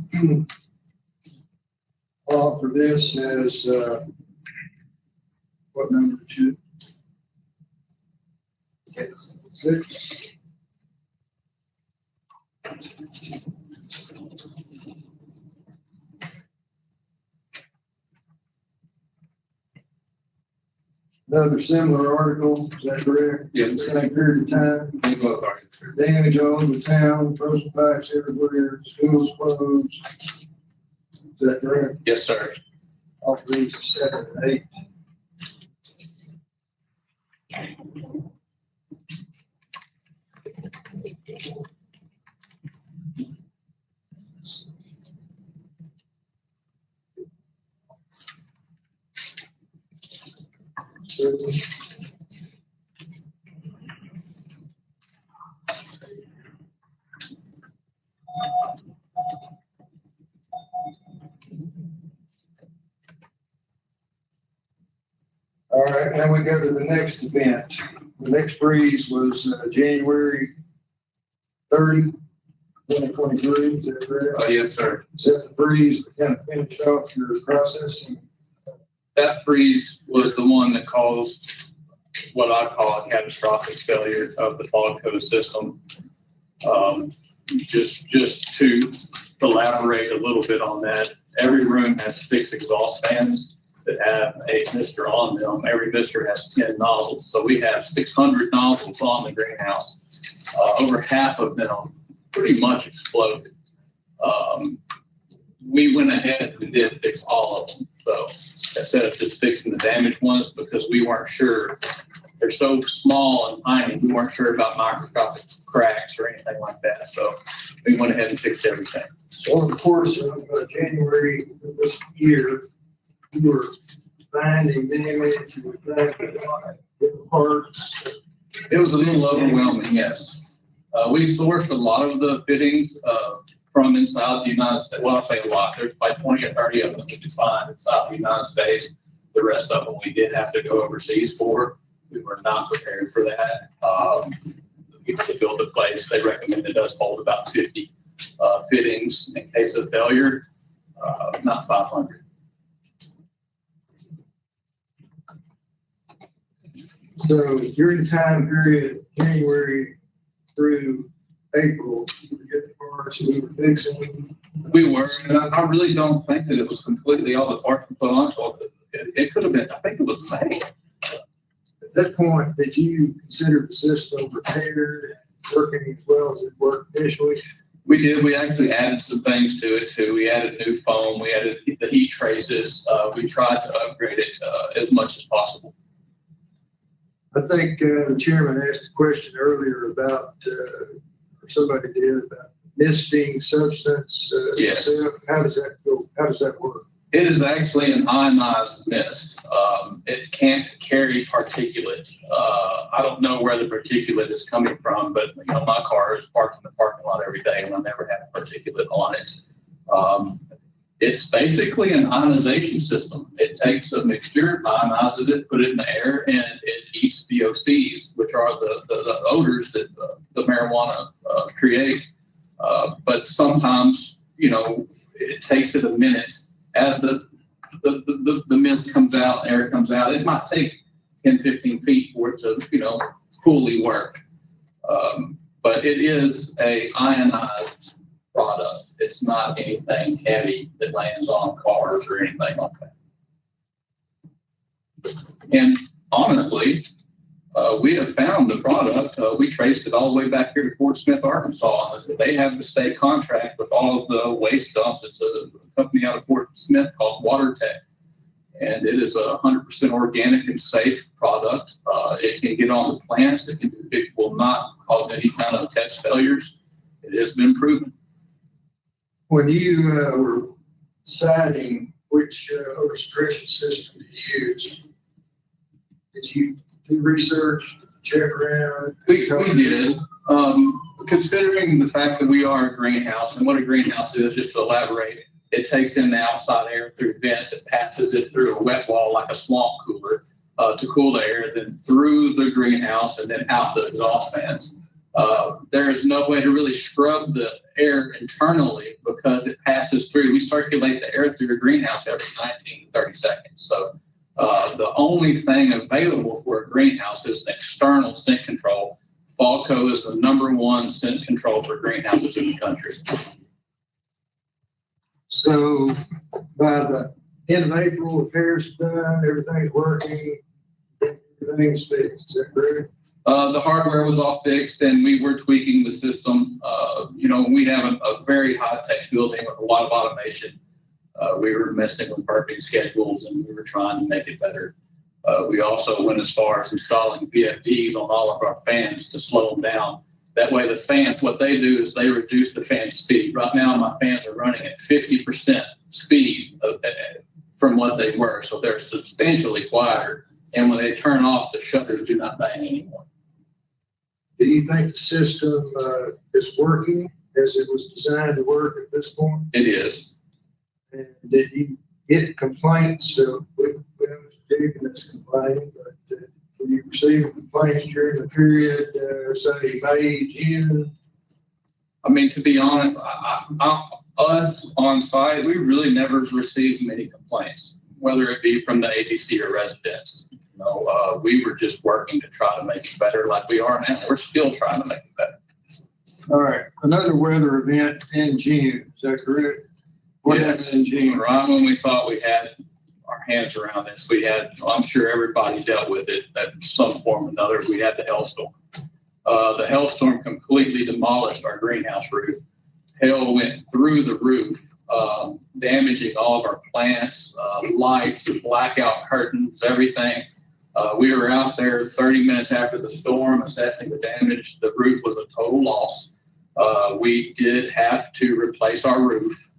All for this as, what number? 2? 6. 6. Another similar article, is that correct? Yes, sir. Same period of time. They both are. Damage all over the town, frozen pipes everywhere, schools closed. Is that correct? Yes, sir. Off these are 7 and 8. All right, now we go to the next event. The next freeze was January 30, 2023. Is that correct? Yes, sir. Is that the freeze that kind of finished off your processing? That freeze was the one that caused what I call a catastrophic failure of the fog code system. Just to elaborate a little bit on that, every room has 6 exhaust fans that have a mister on them. Every mister has 10 nozzles. So we have 600 nozzles on the greenhouse. Over half of them pretty much exploded. We went ahead and did fix all of them. So instead of just fixing the damaged ones, because we weren't sure, they're so small and tiny, we weren't sure about microscopic cracks or anything like that. So we went ahead and fixed everything. So over the course of January of this year, you were finding damage, you were finding different parts. It was a little overwhelming, yes. We sourced a lot of the fittings from inside the United States. Well, I say a lot. There's like 20 or 30 of them we could find inside the United States. The rest of them we did have to go overseas for. We were not prepared for that. The people that built the place, they recommended us hold about 50 fittings in case of failure, not 500. So during the time period, January through April, we were getting parts, we were fixing. We were, and I really don't think that it was completely all the parts were put on. So it could have been, I think it was May. At that point, did you consider the system repaired, working as well as it worked initially? We did. We actually added some things to it too. We added new foam. We added the heat traces. We tried to upgrade it as much as possible. I think the chairman asked a question earlier about, or somebody did, about misting substance. Yes. How does that go? How does that work? It is actually an ionized mist. It can't carry particulate. I don't know where the particulate is coming from, but my car is parked in the parking lot every day and I never had particulate on it. It's basically an ionization system. It takes a mixture, ionizes it, put it in the air, and it eats VOCs, which are the odors that the marijuana create. But sometimes, it takes it a minute as the mist comes out, air comes out. It might take 10, 15 feet for it to, fully work. But it is a ionized product. It's not anything heavy that lands on cars or anything like that. And honestly, we have found the product. We traced it all the way back here to Fort Smith, Arkansas. They have the state contract with all of the waste dumps. It's a company out of Fort Smith called WaterTech. And it is a 100% organic and safe product. It can get on the plants. It will not cause any kind of test failures. It has been proven. When you were deciding which odor suppression system to use, did you do research, check around? We did. Considering the fact that we are a greenhouse, and what a greenhouse is, just to elaborate, it takes in the outside air through vents, it passes it through a wet wall like a swamp cooler to cool the air, then through the greenhouse and then out the exhaust fans. There is no way to really scrub the air internally because it passes through. We circulate the air through the greenhouse every 19 to 30 seconds. So the only thing available for a greenhouse is an external scent control. Falco is the #1 scent control for greenhouses in the country. So by the end of April, repairs done, everything's working, everything's fixed. Is that correct? The hardware was all fixed and we were tweaking the system. We have a very high-tech building with a lot of automation. We were messing with parking schedules and we were trying to make it better. We also went as far as installing VFDs on all of our fans to slow them down. That way the fans, what they do is they reduce the fan speed. Right now my fans are running at 50% speed from what they were. So they're substantially quieter. And when they turn off, the shutters do not bang anymore. Do you think the system is working as it was designed to work at this point? It is. And did you get complaints? We know Mr. Deacon is complaining, but were you receiving complaints during the period, say May, June? I mean, to be honest, us on site, we really never received many complaints, whether it be from the ABC or residents. We were just working to try to make it better like we are now. We're still trying to make it better. All right. Another weather event in June. Is that correct? What happened in June? Right when we thought we had our hands around this, I'm sure everybody dealt with it in some form or another. We had the hailstorm. The hailstorm completely demolished our greenhouse roof. Hail went through the roof, damaging all of our plants, lights, blackout curtains, everything. We were out there 30 minutes after the storm assessing the damage. The roof was a total loss. We did have to replace our roof.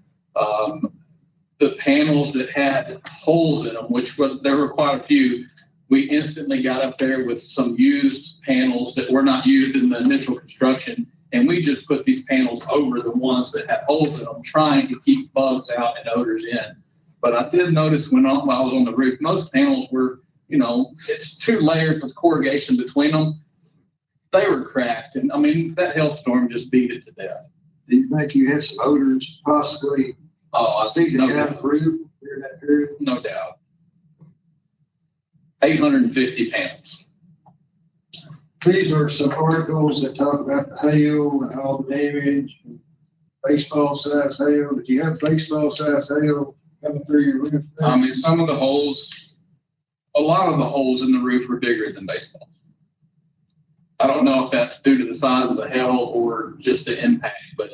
The panels that had holes in them, there were quite a few, we instantly got up there with some used panels that were not used in the initial construction. And we just put these panels over the ones that had holes in them, trying to keep bugs out and odors in. But I did notice while I was on the roof, most panels were it's 2 layers with corrugation between them. They were cracked. And I mean, that hailstorm just beat it to death. Do you think you had some odors possibly? Oh, I think Sticking down the roof during that period? no doubt. 850 panels. These are some articles that talk about the hail and all the damage, and baseball size hail. Did you have baseball size hail coming through your roof? I mean, some of the holes, a lot of the holes in the roof were bigger than baseball. I don't know if that's due to the size of the hail or just the impact, but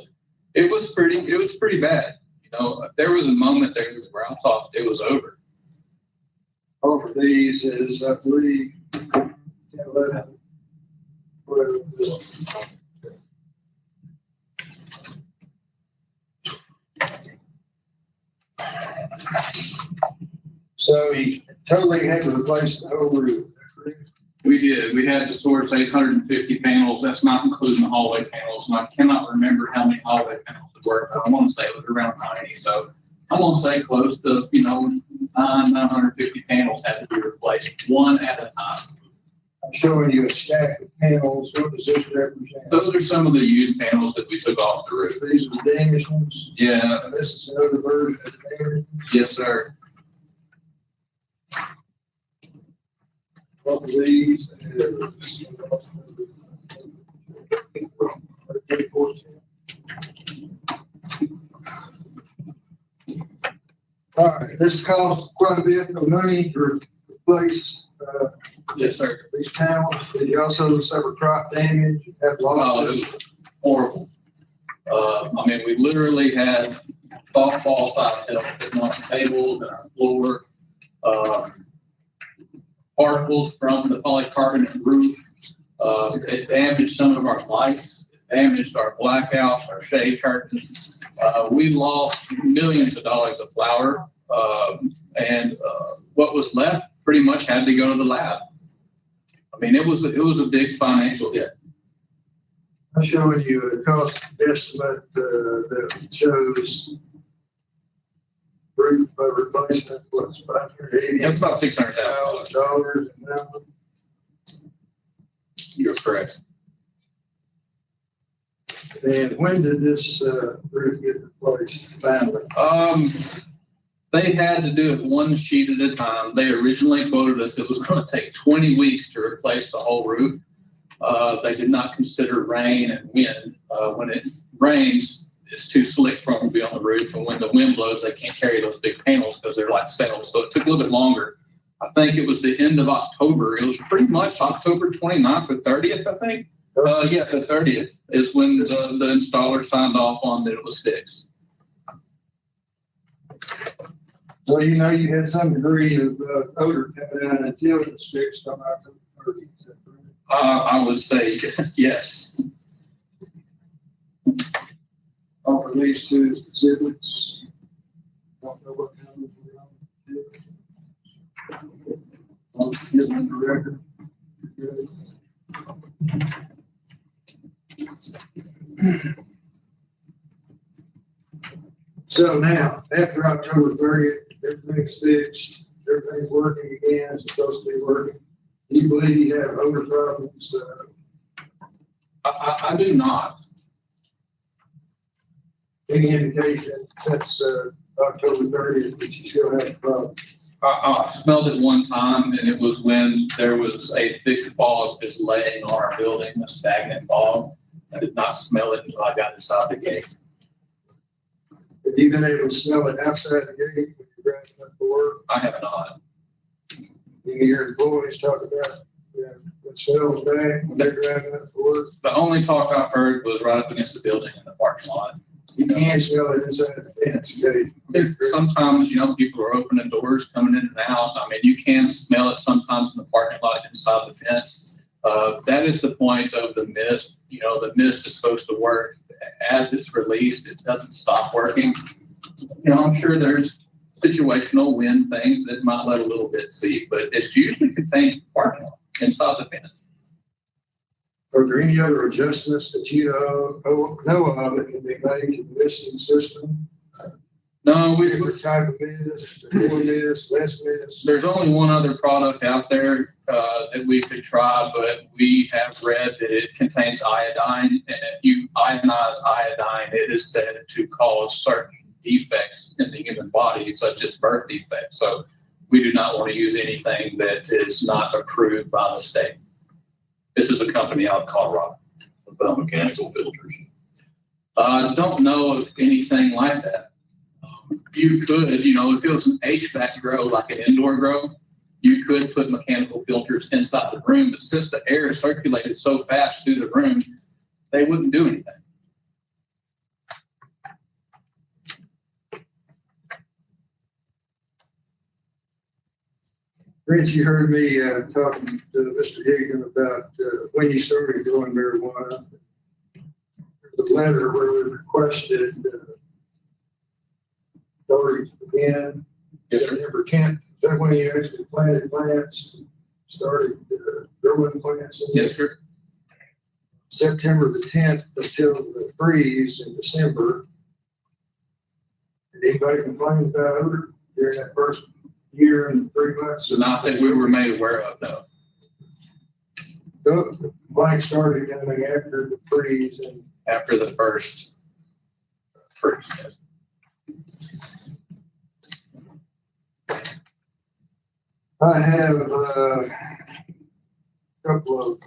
it was pretty bad. There was a moment there where I thought it was over. Over these is, I believe, 11, whatever it is. So you totally had to replace the whole roof. We did. We had to source 850 panels. That's not including the hallway panels. And I cannot remember how many hallway panels there were, but I want to say it was around 90. So I want to say close to, 950 panels had to be replaced one at a time. I'm showing you a stack of panels. What does this represent? Those are some of the used panels that we took off the roof. These are the damaged ones? Yeah. And this is another version of the damaged. Yes, sir. Both of these. All right, this costs quite a bit of money to replace Yes, sir. these panels. Did you also suffer crop damage? Have Oh, it losses? was horrible. I mean, we literally had softball size hail putting on the tables and our floor. Particles from the polycarbonate roof. It damaged some of our lights, it damaged our blackouts, our shade curtains. We lost millions of dollars of flour, and what was left pretty much had to go to the lab. I mean, it was a big financial hit. I'm showing you a cost estimate that shows roof replacement, what's $580,000? That's about $600,000. You're correct. And when did this roof get replaced finally? They had to do it one sheet at a time. They originally quoted us it was going to take 20 weeks to replace the whole roof. They did not consider rain and wind. When it rains, it's too slick for them to be on the roof. And when the wind blows, they can't carry those big panels because they're like sails. So it took a little bit longer. I think it was the end of October. It was pretty much October 29th or 30th, I think. Yeah, the 30th is when the installer signed off on that it was fixed. So you had some degree of odor coming out until it was fixed on October 30th. Is that correct? I would say yes. Offer these two exhibits. Don't know what numbers we're on. Give them the record. Good. So now, after October 30th, everything's fixed, everything's working again, it's supposed to be working. Do you believe you have odor problems? I do not. Any indication since October 30th that you still have a problem? I smelled it one time, and it was when there was a thick fog just laying on our building, a stagnant fog. I did not smell it until I got inside the gate. Have you been able to smell it outside the gate when you're driving up to work? I have not. You hear employees talk about the smells bad when they're driving up to work? The only talk I've heard was right up against the building in the parking lot. You can't smell it inside the fence gate. Sometimes, people are opening doors, coming in and out. I mean, you can smell it sometimes in the parking lot inside the fence. That is the point of the mist. The mist is supposed to work. As it's released, it doesn't stop working. I'm sure there's situational wind things that might let a little bit seep, but it's usually contained in the parking lot inside the fence. Are there any other adjustments that you know of that can be made to the misting system? No, Different type of mist, more mist, less mist. there's only one other product out there that we could try, but we have read that it contains iodine, and if you ionize iodine, it is said to cause certain defects in the human body, such as birth defects. So we do not want to use anything that is not approved by the state. This is a company out of Colorado. About mechanical filters. Don't know of anything like that. You could, if it was an HVAC grow, like an indoor grow, you could put mechanical filters inside the room, but since the air circulated so fast through the room, they wouldn't do anything. Rich, you heard me talking to Mr. Higgin about when you started growing marijuana. There's a letter where we requested authority to begin. Yes, sir. September 10th. Is that when you actually planted plants, started growing plants? Yes, sir. September the 10th until the freeze in December. Did anybody complain about odor during that first year and 3 months? So not that we were made aware of, no. The complaint started coming after the freeze and After the first freeze, yes. I have a couple of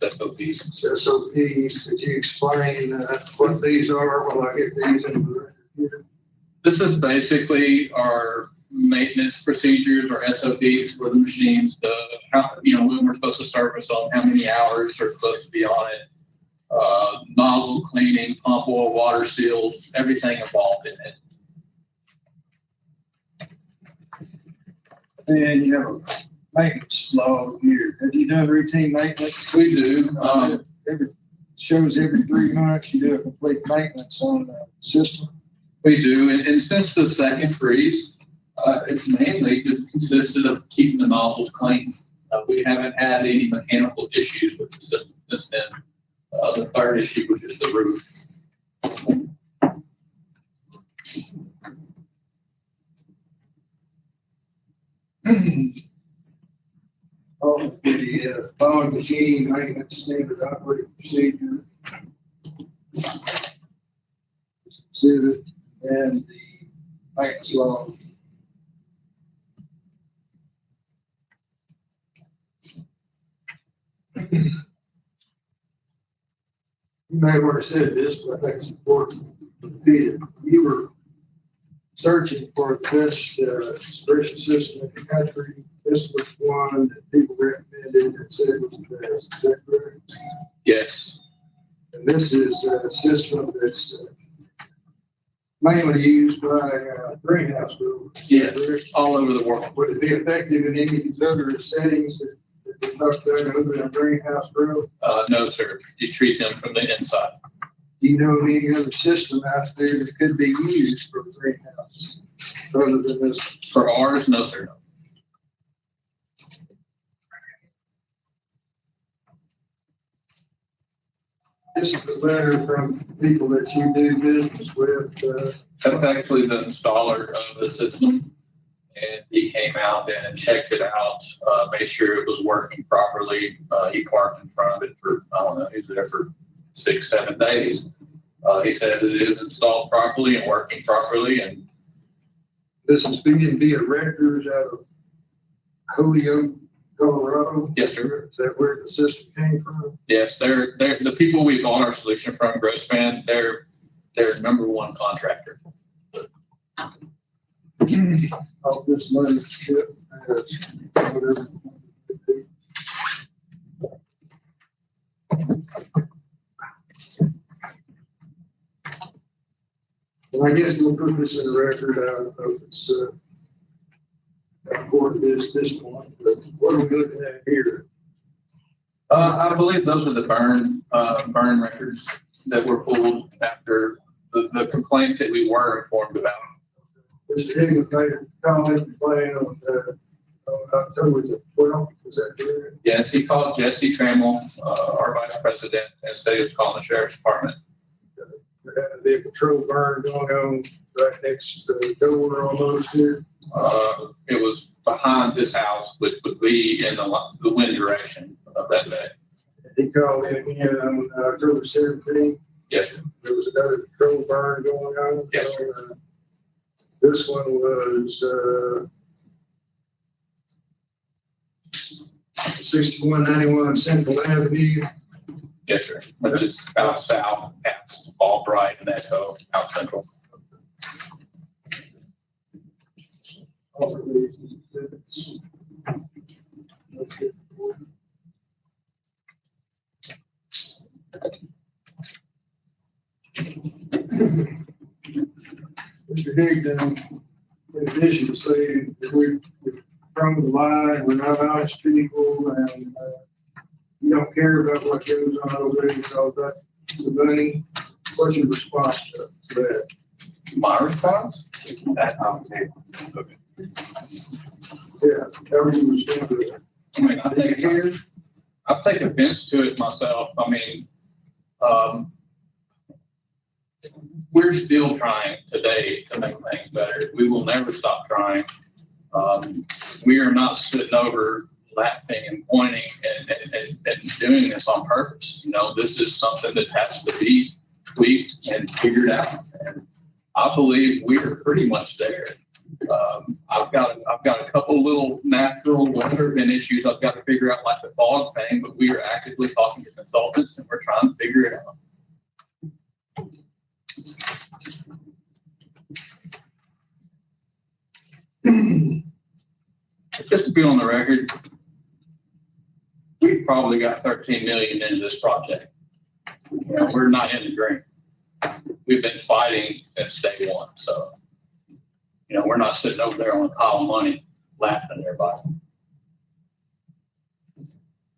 SOPs. SOPs. Could you explain what these are while I get these in the record here? This is basically our maintenance procedures or SOPs for the machines, when we're supposed to service them, how many hours are supposed to be on it, nozzle cleaning, pump oil, water seals, everything involved in it. And you have a maintenance log here. Have you done routine maintenance? We do. Shows every 3 months you do a complete maintenance on the system. We do. And since the second freeze, it's mainly just consisted of keeping the nozzles clean. We haven't had any mechanical issues with the system since then. The third issue was just the roof. Oh, the fog machine maintenance standard operating procedure. Exhibit and the maintenance log. You may have already said this, but I think it's important to repeat it. You were searching for the best expression system in the country. This was one that people recommended and said was the best. Is that correct? Yes. And this is a system that's mainly used by greenhouse growers. Yes, all over the world. Would it be effective in any of these other settings that we talked about other than greenhouse growth? No, sir. You treat them from the inside. Do you know of any other system out there that could be used for greenhouse other than this? For ours, no, sir. This is a letter from people that you do business with. That's actually the installer of the system. And he came out and checked it out, made sure it was working properly. He parked in front of it for, I don't know, he was there for 6-7 days. He says it is installed properly and working properly. And this is being via records out of Holyoke, Colorado. Yes, sir. Is that where the system came from? Yes, they're the people we bought our solution from, Grossman. They're number one contractor. Of this letter ship has whatever. Well, I guess we'll put this in the record. I don't know if it's important at this point, but what are we looking at here? I believe those are the burn records that were pulled after the complaints that we were informed about. Mr. Higgins made a comment playing on October the 12th. Is that correct? Yes, he called Jesse Trammell, our vice president, and said he was calling the sheriff's department. had a big control burn going on right next to the door almost here. It was behind this house, which would be in the wind direction of that day. He called in again on October 17th. Yes, sir. There was another control burn going on. Yes, sir. This one was 6191 Central Avenue. Yes, sir. Which is out south, past Albright and Echo, out central. All of these exhibits. Mr. Higdon, in addition to saying that we've thrown the line, we're not honest people, and you don't care about what goes on over there, it's all about the money. What's your response to that? My response? Okay. Yeah, everything was done to it. I mean, I take offense to it myself. I mean, we're still trying today to make things better. We will never stop trying. We are not sitting over laughing and pointing and doing this on purpose. You know, this is something that has to be tweaked and figured out. And I believe we are pretty much there. I've got a couple little natural weather event issues I've got to figure out, like the fog thing, but we are actively talking to consultants and we're trying to figure it out. Just to be on the record, we've probably got 13 million into this project. You know, we're not in the green. We've been fighting since day one. So, you know, we're not sitting over there on a pile of money laughing at everybody.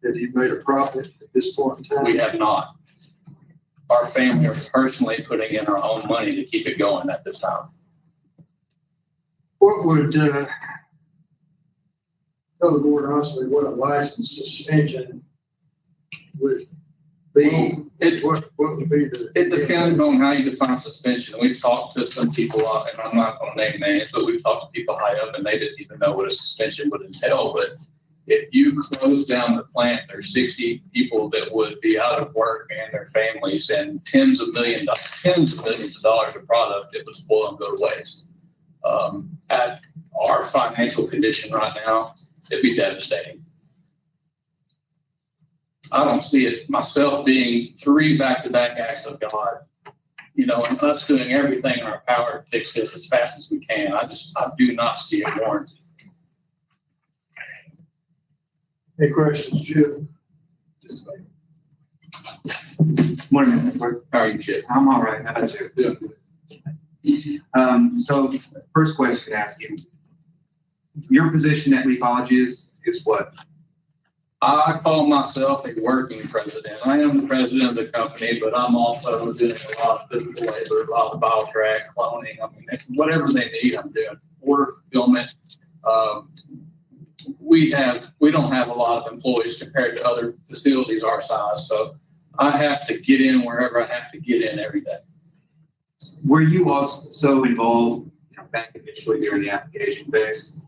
Have you made a profit at this point in time? We have not. Our family are personally putting in our own money to keep it going at this time. What would, tell the board honestly, what a license suspension would be? What would be the? It depends on how you define suspension. We've talked to some people, and I'm not going to name names, but we've talked to people high up and they didn't even know what a suspension would entail. But if you close down the plant, there's 60 people that would be out of work and their families, and tens of millions of dollars of product that would spoil and go to waste. At our financial condition right now, it'd be devastating. I don't see it myself being 3 back-to-back acts of God, you know, and us doing everything in our power to fix this as fast as we can. I do not see it warranted. Any questions, Jim? Morning. How are you, Chip? I'm all right. How about you? Doing good. So first question to ask you, your position at Leafology is what? I call myself a working president. I am the president of the company, but I'm also doing a lot of physical labor, a lot of bio track, cloning. I mean, whatever they need, I'm doing. Order fulfillment. We don't have a lot of employees compared to other facilities our size, so I have to get in wherever I have to get in every day. Were you also involved, back initially during the application phase?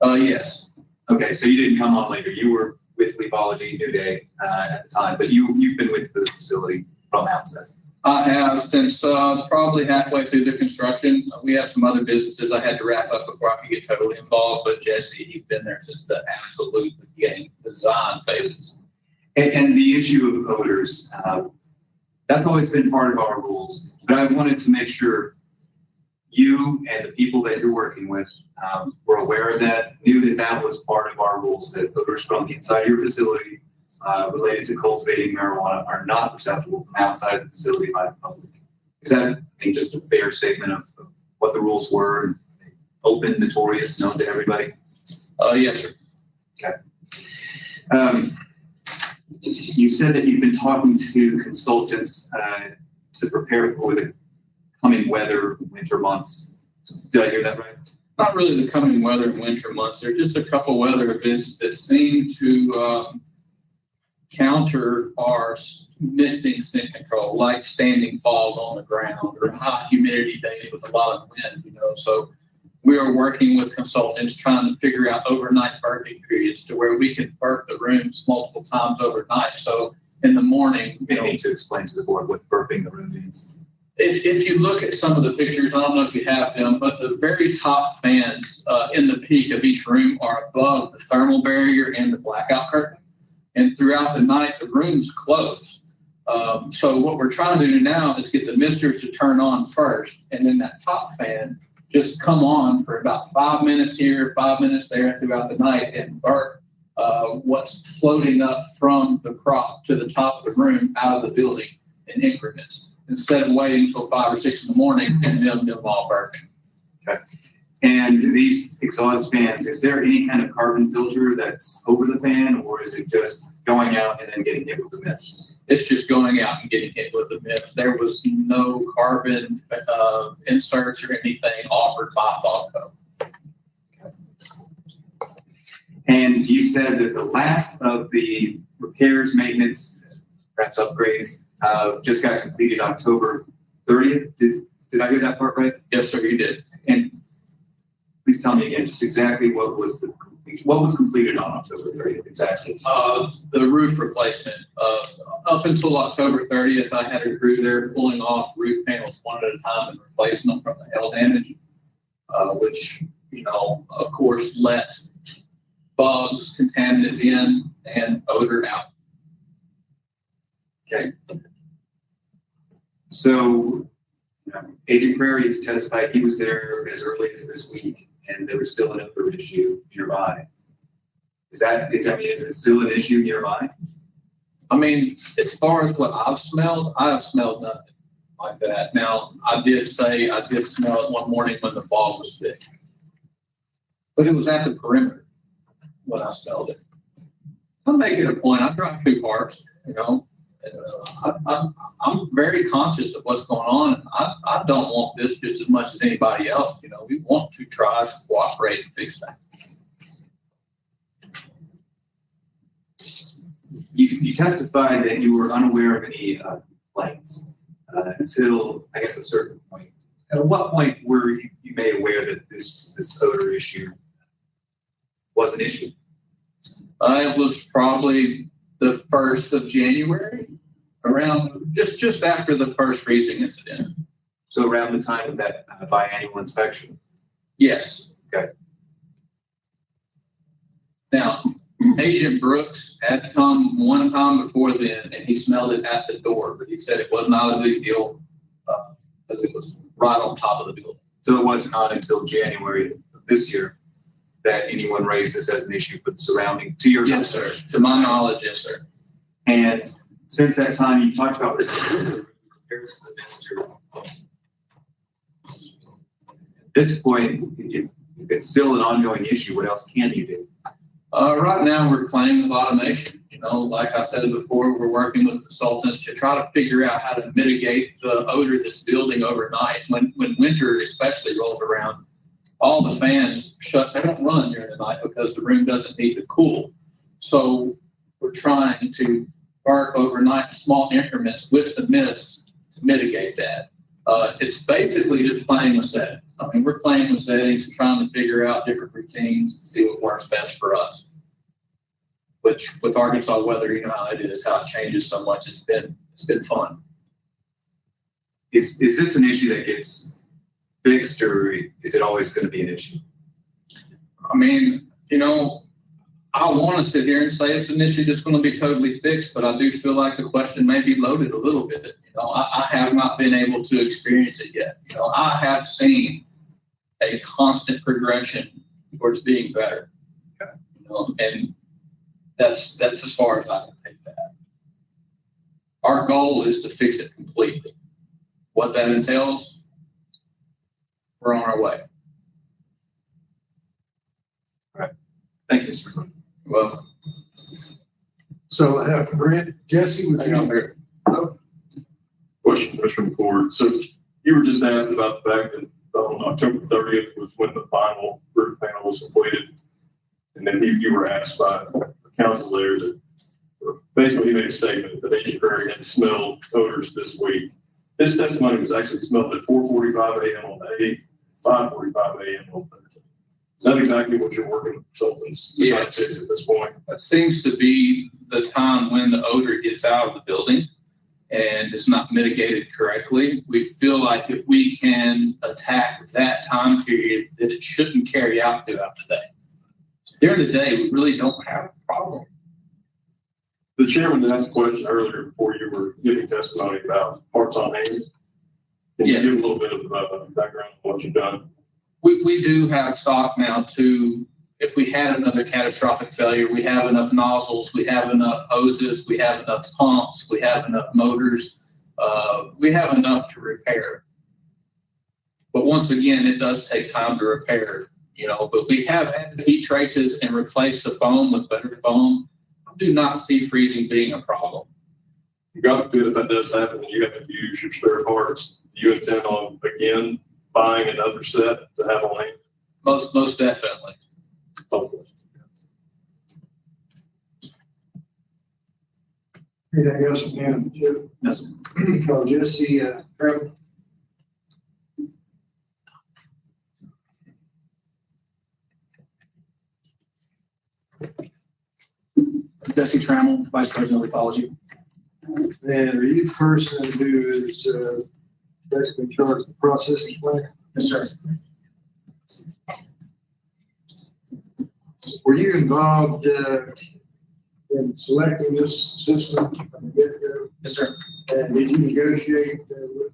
Yes. Okay, so you didn't come on later. You were with Leafology New Day at the time, but you've been with the facility from the outset. I have since probably halfway through the construction. We have some other businesses I had to wrap up before I could get totally involved, but Jesse, he's been there since the absolute beginning, design phases. And the issue of odors, that's always been part of our rules, but I wanted to make sure you and the people that you're working with were aware of that, knew that that was part of our rules, that odors from the inside of your facility related to cultivating marijuana are not perceptible from outside the facility by the public. Is that just a fair statement of what the rules were, open, notorious, known to everybody? Yes, sir. Okay. You said that you've been talking to consultants to prepare for the coming weather, winter months. Did I hear that right? Not really the coming weather and winter months. There are just a couple weather events that seem to counter our misting scent control, like standing fog on the ground or high humidity days with a lot of wind, so we are working with consultants trying to figure out overnight burping periods to where we can burp the rooms multiple times overnight. So in the morning, You need to explain to the board what burping the room means. if you look at some of the pictures, I don't know if you have them, but the very top fans in the peak of each room are above the thermal barrier and the blackout curtain. And throughout the night, the room's closed. So what we're trying to do now is get the misters to turn on first, and then that top fan just come on for about 5 minutes here, 5 minutes there throughout the night and burp what's floating up from the crop to the top of the room out of the building in increments, instead of waiting until 5 or 6 in the morning and them all burping. Okay. And these exhaust fans, is there any kind of carbon filter that's over the fan, or is it just going out and then getting hit with the mist? It's just going out and getting hit with the mist. There was no carbon inserts or anything offered by Fogco. And you said that the last of the repairs, maintenance, perhaps upgrades, just got completed October 30th. Did I get that part right? Yes, sir, you did. And please tell me again, just exactly what was completed on October 30th exactly? The roof replacement. Up until October 30th, I had a crew there pulling off roof panels one at a time and replacing them from the hail damage, which, of course, let bugs, contaminants in and odor out. Okay. So Agent Prairie has testified he was there as early as this week, and there was still an odor issue nearby. Is it still an issue nearby? I mean, as far as what I've smelled, I have smelled nothing like that. Now, I did smell it one morning when the fog was thick, but it was at the perimeter when I smelled it. I'll make it a point. I drive through parks, I'm very conscious of what's going on. I don't want this just as much as anybody else. We want to try to cooperate and fix that. You testified that you were unaware of any complaints until, I guess, a certain point. At what point were you made aware that this odor issue was an issue? It was probably the 1st of January, around just after the first freezing incident. So around the time of that biannual inspection? Yes. Okay. Now, Agent Brooks had come one time before then, and he smelled it at the door, but he said it was not a big deal because it was right on top of the building. So it was not until January of this year that anyone raised this as an issue for the surrounding, to your Yes, sir. To my knowledge, yes, sir. And since that time, you talked about the repairs to the mister. At this point, if it's still an ongoing issue, what else can you do? Right now, we're playing with automation. Like I said before, we're working with consultants to try to figure out how to mitigate the odor that's building overnight. When winter especially rolls around, all the fans they don't run during the night because the room doesn't need to cool. So we're trying to burp overnight in small increments with the mist to mitigate that. It's basically just playing with settings. I mean, we're playing with settings and trying to figure out different routines to see what works best for us. Which with Arkansas weather, you know how it is, how it changes so much. It's been fun. Is this an issue that gets fixed, or is it always going to be an issue? I mean, I want to sit here and say it's an issue that's going to be totally fixed, but I do feel like the question may be loaded a little bit. I have not been able to experience it yet. I have seen a constant progression towards being better. And that's as far as I can take that. Our goal is to fix it completely. What that entails, we're on our way. All right. Thank you, Mr. McCoy. Well, So, Brent, Jesse, would hang on you? here. Question from the board. So you were just asking about the fact that on October 30th was when the final roof panel was completed. And then you were asked by the council there that, or basically he made a statement that Agent Prairie had smelled odors this week. His testimony was actually smelled at 4:45 a.m. on the 8th, 5:45 a.m. on Thursday. Is that exactly what your working consultants are trying to fix at this point? That seems to be the time when the odor gets out of the building and is not mitigated correctly. We feel like if we can attack that time period, that it shouldn't carry out throughout the day. During the day, we really don't have a problem. The chairman asked a question earlier before you were giving testimony about parts on hand. Can you give a little bit of background on what you've done? We do have stock now to, if we had another catastrophic failure, we have enough nozzles, we have enough hoses, we have enough pumps, we have enough motors, we have enough to repair. But once again, it does take time to repair, but we have added heat traces and replaced the foam with better foam. I do not see freezing being a problem. God forbid if that does happen and you have to use your spare parts, do you intend on, again, buying another set to have on hand? Most definitely. Okay. Anything else from him, Jim? Yes. Oh, Jesse, Trevor? Jesse Trammell, Vice President of Ecology. And are you the person who is basically in charge of the processing plant? Yes, sir. Were you involved in selecting this system from the get-go? Yes, sir. And did you negotiate with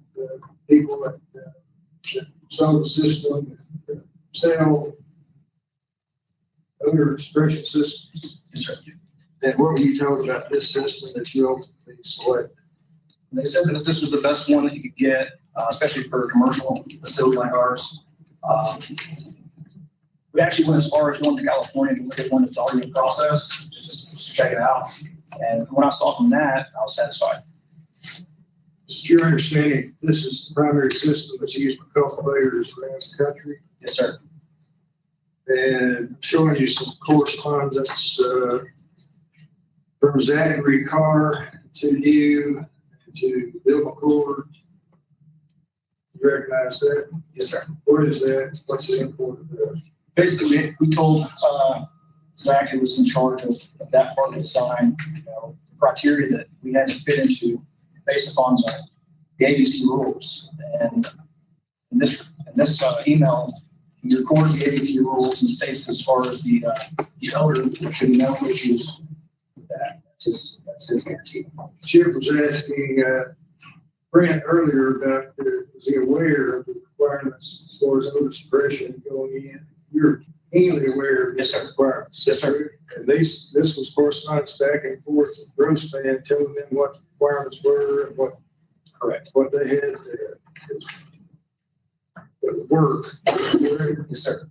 people that sold the system, sell odor expression systems? Yes, sir. And what were you told about this system that you ultimately selected? They said that this was the best one that you could get, especially for a commercial facility like ours. We actually went as far as going to California to look at one that's already in process, just to check it out. And when I saw from that, I was satisfied. Is it your understanding this is the primary system that's used by cultivators around the country? Yes, sir. And showing you some correspondence from Zachary Carr to you, to Bill McCord. You recognize that? Yes, sir. What is that? What's the import of that? Basically, we told Zach, who was in charge of that part of the design, the criteria that we had to fit into based upon the ABC rules. And in this email, he records the ABC rules and states as far as the odor, there should be no issues with that. That's his guarantee. Chip was asking Brent earlier about was he aware of the requirements as far as odor suppression going in? You're keenly aware of Yes, the sir. requirements. Yes, sir. And this was correspondence back and forth with Grossman telling them what the requirements were and what they had to work. Yes, sir.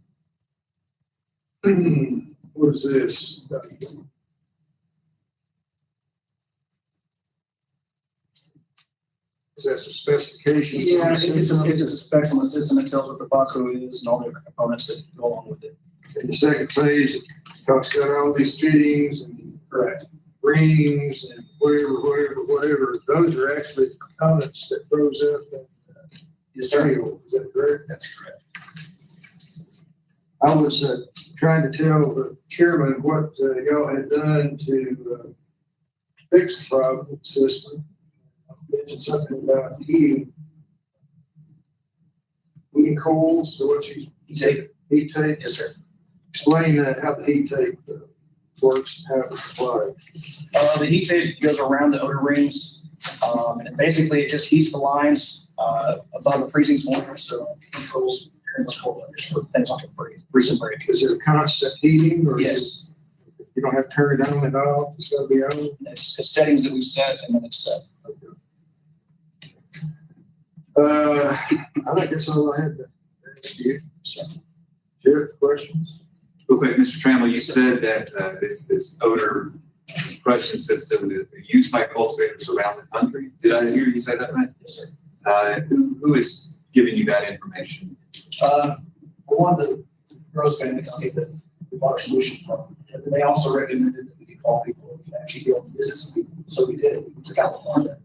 What is this? Is that some specifications? Yeah, it's a spec on the system that tells what the barcode is and all the different components that go along with it. In the second page, it talks about all these fittings and rings and whatever. Those are actually components that froze up. Yes, sir. Is that correct? That's correct. I was trying to tell the chairman what y'all had done to fix the problem with the system. I mentioned something about heating coils to what you take. Heat tape? Yes, sir. Explain how the heat tape works, how it's applied. The heat tape goes around the odor rings, and basically it just heats the lines above the freezing point, so it controls airless cold weathers for things like a freeze and break. Is it a constant heating? Or yes. You don't have to turn it on and off? It's going to be on? It's settings that we set, and then it's set. I think that's all I had to ask you. Jeff, questions? Real quick, Mr. Trammell, you said that this odor suppression system is used by cultivators around the country. Did I hear you say that right? Yes, sir. Who is giving you that information? For one, the Gross family company that we bought a solution from. And they also recommended that we call people could actually go and visit some people. So we did. We went to California.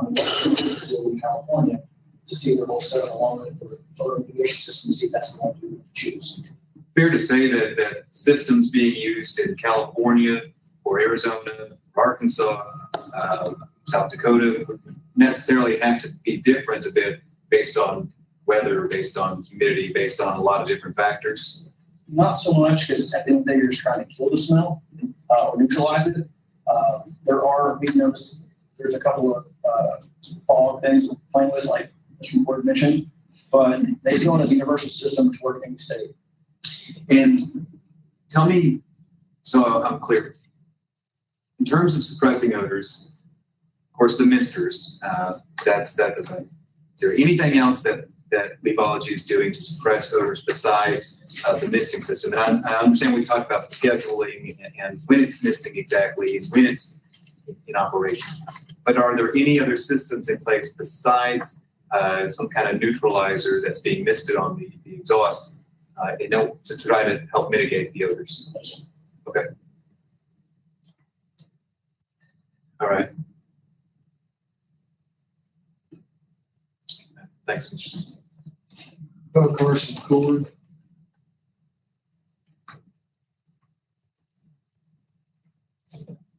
We went to the facility in California to see the whole setup along with the voter mitigation system, to see if that's the one we would choose. Fair to say that systems being used in California or Arizona, or Arkansas, South Dakota would necessarily have to be different a bit based on weather, based on humidity, based on a lot of different factors? Not so much, because at the end of the day, you're just trying to kill the smell or neutralize it. We noticed there's a couple of fog things we're playing with, like Mr. Ward mentioned, but they still have a universal system to work in any state. And tell me, so I'm clear, in terms of suppressing odors, of course, the misters, that's a thing. Is there anything else that Levology is doing to suppress odors besides the misting system? And I understand we talked about the scheduling and when it's misting exactly and when it's in operation. But are there any other systems in place besides some kind of neutralizer that's being misted on the exhaust to try to help mitigate the odors? Okay. All right. Thanks, Mr. Carson Ford.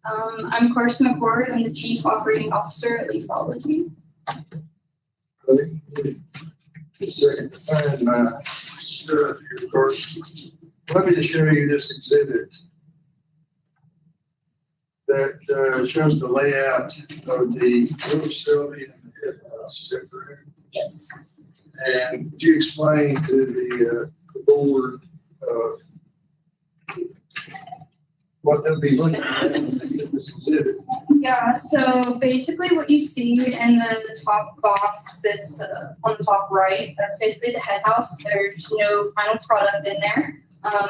I'm Carson McCord. I'm the Chief Operating Officer at Levology. Second to find my stuff here, Carson. Let me just show you this exhibit that shows the layout of the facility and the head house. Is that correct? Yes. And could you explain to the board what they'll be looking at in this exhibit? Yeah, so basically what you see in the top box that's on the top right, that's basically the head house. There's no final product in there.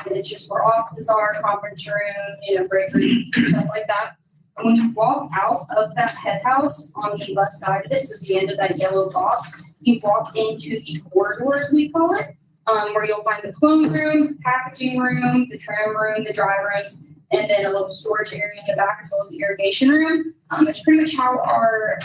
It's just where offices are, conference room, break room, stuff like that. And when you walk out of that head house on the left side of it, so the end of that yellow box, you walk into the corridors, we call it, where you'll find the clone room, packaging room, the trim room, the dry rooms, and then a little storage area in the back as well as the irrigation room. It's pretty much how our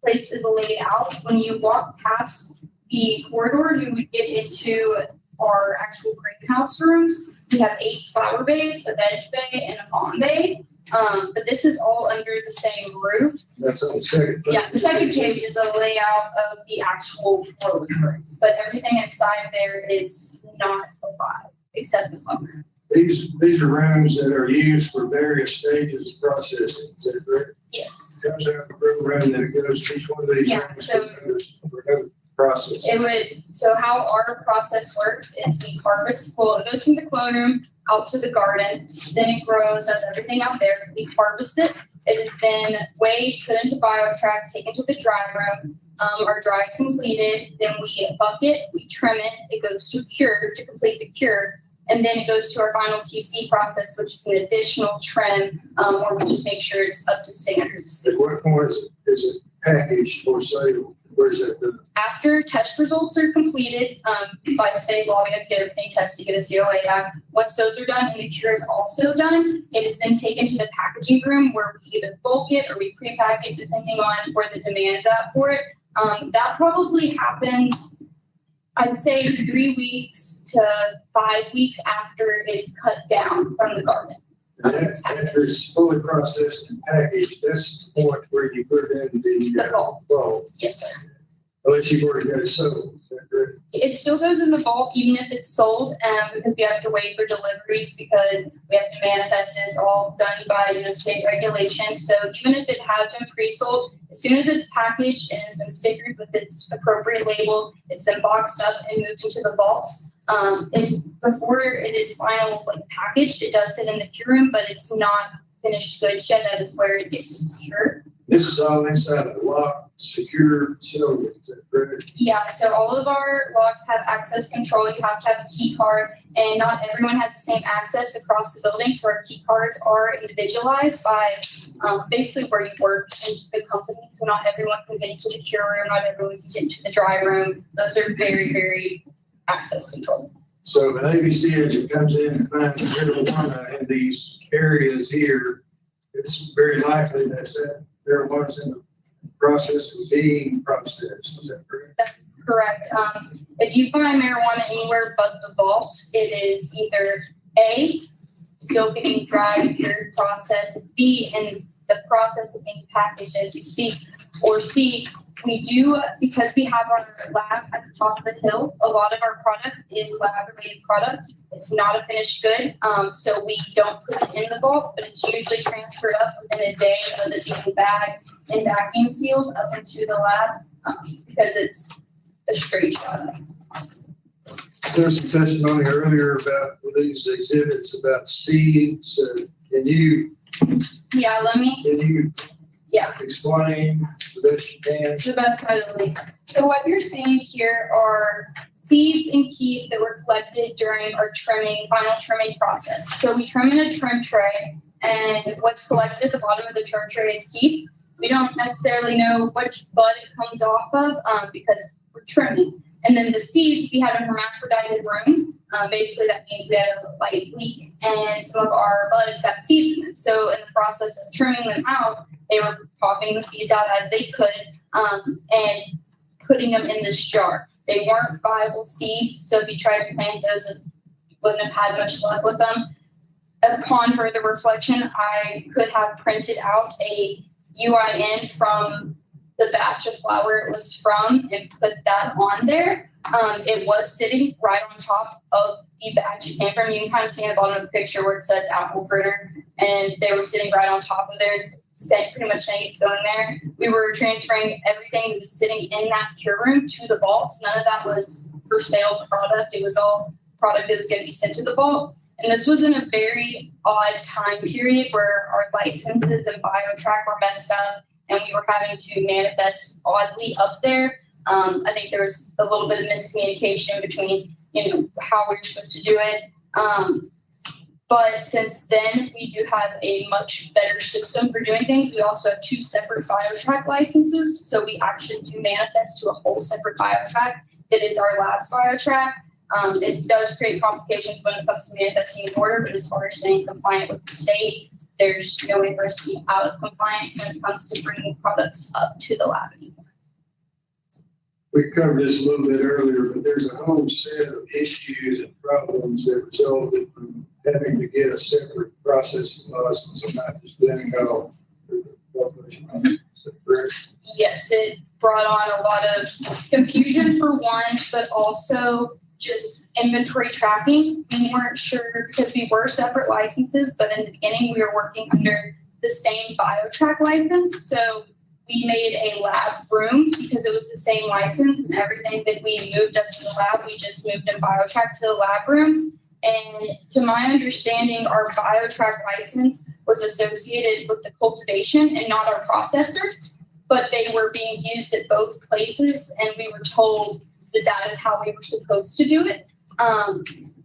place is laid out. When you walk past the corridors, you would get into our actual greenhouse rooms. We have 8 flower bays, a veg bay, and a lawn bay. But this is all under the same roof. That's on the second page. Yeah, the second page is a layout of the actual flow currents, but everything inside there is not alive except the flow. These are rooms that are used for various stages of processing. Is that correct? Yes. Comes out of the room, and then it goes to each one of these. Yeah, rooms so for another process. so how our process works is we harvest, it goes from the clone room out to the garden, then it grows, does everything out there. We harvest it. It is then weighed, put into BioTrack, taken to the dry room. Our dry is completed. Then we bucket, we trim it. It goes to cure to complete the cure. And then it goes to our final QC process, which is an additional trim, where we just make sure it's up to standards. At what point is it packaged for sale? Where is that done? After test results are completed, by state law, we have to get everything tested to get a CLA. Once those are done and the cure is also done, it is then taken to the packaging room where we either bulk it or we pre-pack it depending on where the demand is at for it. That probably happens, I'd say 3 weeks to 5 weeks after it's cut down from the garden. And after it's fully processed and packaged, that's the point where you put it in the vault. Yes, sir. Unless you've already got it sold. Is that correct? It still goes in the vault even if it's sold, because we have to wait for deliveries because we have to manifest it. It's all done by state regulations. So even if it has been pre-sold, as soon as it's packaged and has been stickered with its appropriate label, it's then boxed up and moved into the vault. And before it is final packaged, it does sit in the cure room, but it's not finished goods yet. That is where it gets its cure. This is all inside of a locked, secure facility. Is that correct? Yeah, so all of our locks have access control. You have to have a key card, and not everyone has the same access across the building. So our key cards are individualized by basically where you work in the company. So not everyone can get into the cure room. Not everyone can get into the dry room. Those are very, very access control. So if an ABC agent comes in and finds marijuana in these areas here, it's very likely that marijuana's in the process of being processed. Is that correct? That's correct. If you find marijuana anywhere but the vault, it is either A, still being dried, cured, processed, B, in the process of being packaged as we speak, or C, we do, because we have our lab at the top of the hill, a lot of our product is lab-related product. It's not a finished good, so we don't put it in the vault, but it's usually transferred up within a day of it being bagged and vacuum sealed up into the lab, because it's a straight shot. There's some testimony earlier about these exhibits about seeds. Can you Yeah, explain the best you can? It's the best part of the league. So what you're seeing here are seeds and keef that were collected during our final trimming process. So we trim in a trim tray, and what's collected at the bottom of the trim tray is keef. We don't necessarily know which bud it comes off of because we're trimming. And then the seeds, we had a hermaphrodited room. Basically, that means we had a light leak, and some of our buds got seeds in them. So in the process of trimming them out, they were popping the seeds out as they could and putting them in this jar. They weren't viable seeds, so if you tried to plant those, you wouldn't have had much luck with them. Upon further reflection, I could have printed out a UIN from the batch of flour it was from and put that on there. It was sitting right on top of the batch it came from. You can kind of see at the bottom of the picture where it says apple fritter, and they were sitting right on top of there, pretty much saying it's going there. We were transferring everything that was sitting in that cure room to the vault. None of that was for sale product. It was all product that was going to be sent to the vault. And this was in a very odd time period where our licenses and BioTrack were messed up, and we were having to manifest oddly up there. I think there was a little bit of miscommunication between, how we were supposed to do it. But since then, we do have a much better system for doing things. We also have 2 separate BioTrack licenses. So we actually do manifest to a whole separate BioTrack. It is our lab's BioTrack. It does create complications when it comes to manifesting an order, but as far as staying compliant with the state, there's no way for us to be out of compliance when it comes to bringing products up to the lab anymore. We covered this a little bit earlier, but there's a whole set of issues and problems that resulted from having to get a separate processing license and not just letting go through the corporation. Is that correct? Yes, it brought on a lot of confusion for one, but also just inventory tracking. We weren't sure because we were separate licenses, but in the beginning we were working under the same BioTrack license. So we made a lab room because it was the same license, and everything that we moved up to the lab, we just moved in BioTrack to the lab room. And to my understanding, our BioTrack license was associated with the cultivation and not our processor, but they were being used at both places, and we were told that that is how we were supposed to do it.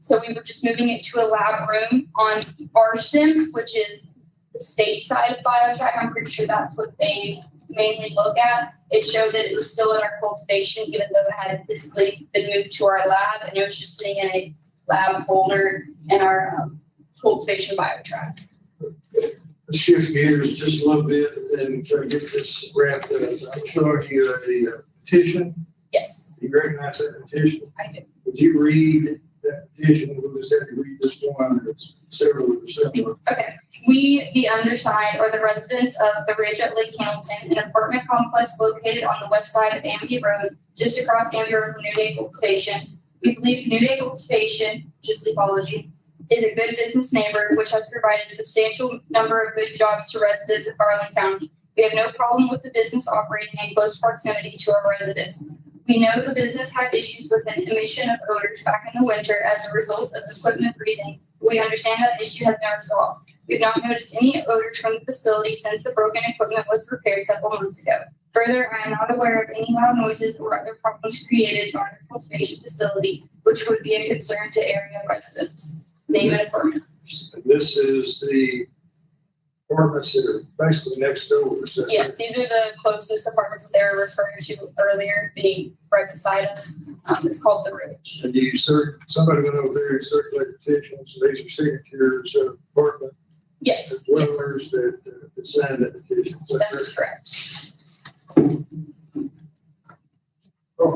So we were just moving it to a lab room on our stems, which is the state side of BioTrack. I'm pretty sure that's what they mainly look at. It showed that it was still in our cultivation, even though it had physically been moved to our lab, and it was just sitting in a lab folder in our cultivation BioTrack. Let's shift gears just a little bit and try to get this wrapped up. I'm showing you a petition. Yes. Do you recognize that petition? I do. Would you read that petition? We'll just have to read this one. There's several that are similar. Okay. We, the undersigned, are the residents of the Ridge at Lake Hamilton, an apartment complex located on the west side of Amity Road, just across Amity Road from New Day Cultivation. We believe New Day Cultivation, just Leafology, is a good business neighbor which has provided a substantial number of good jobs to residents of Garland County. We have no problem with the business operating in close proximity to our residents. We know the business had issues with an emission of odors back in the winter as a result of equipment freezing. We understand that issue has been resolved. We have not noticed any odors from the facility since the broken equipment was repaired several months ago. Further, I am not aware of any loud noises or other problems created by our cultivation facility, which would be a concern to area residents. Name and apartment. And this is the apartments that are basically next door. Yes, these are the closest apartments they were referring to earlier, being right beside us. It's called the Ridge. And somebody went over there and circulated petitions. These are signatures of apartment Yes, yes, dwellers that signed that petition. that's correct.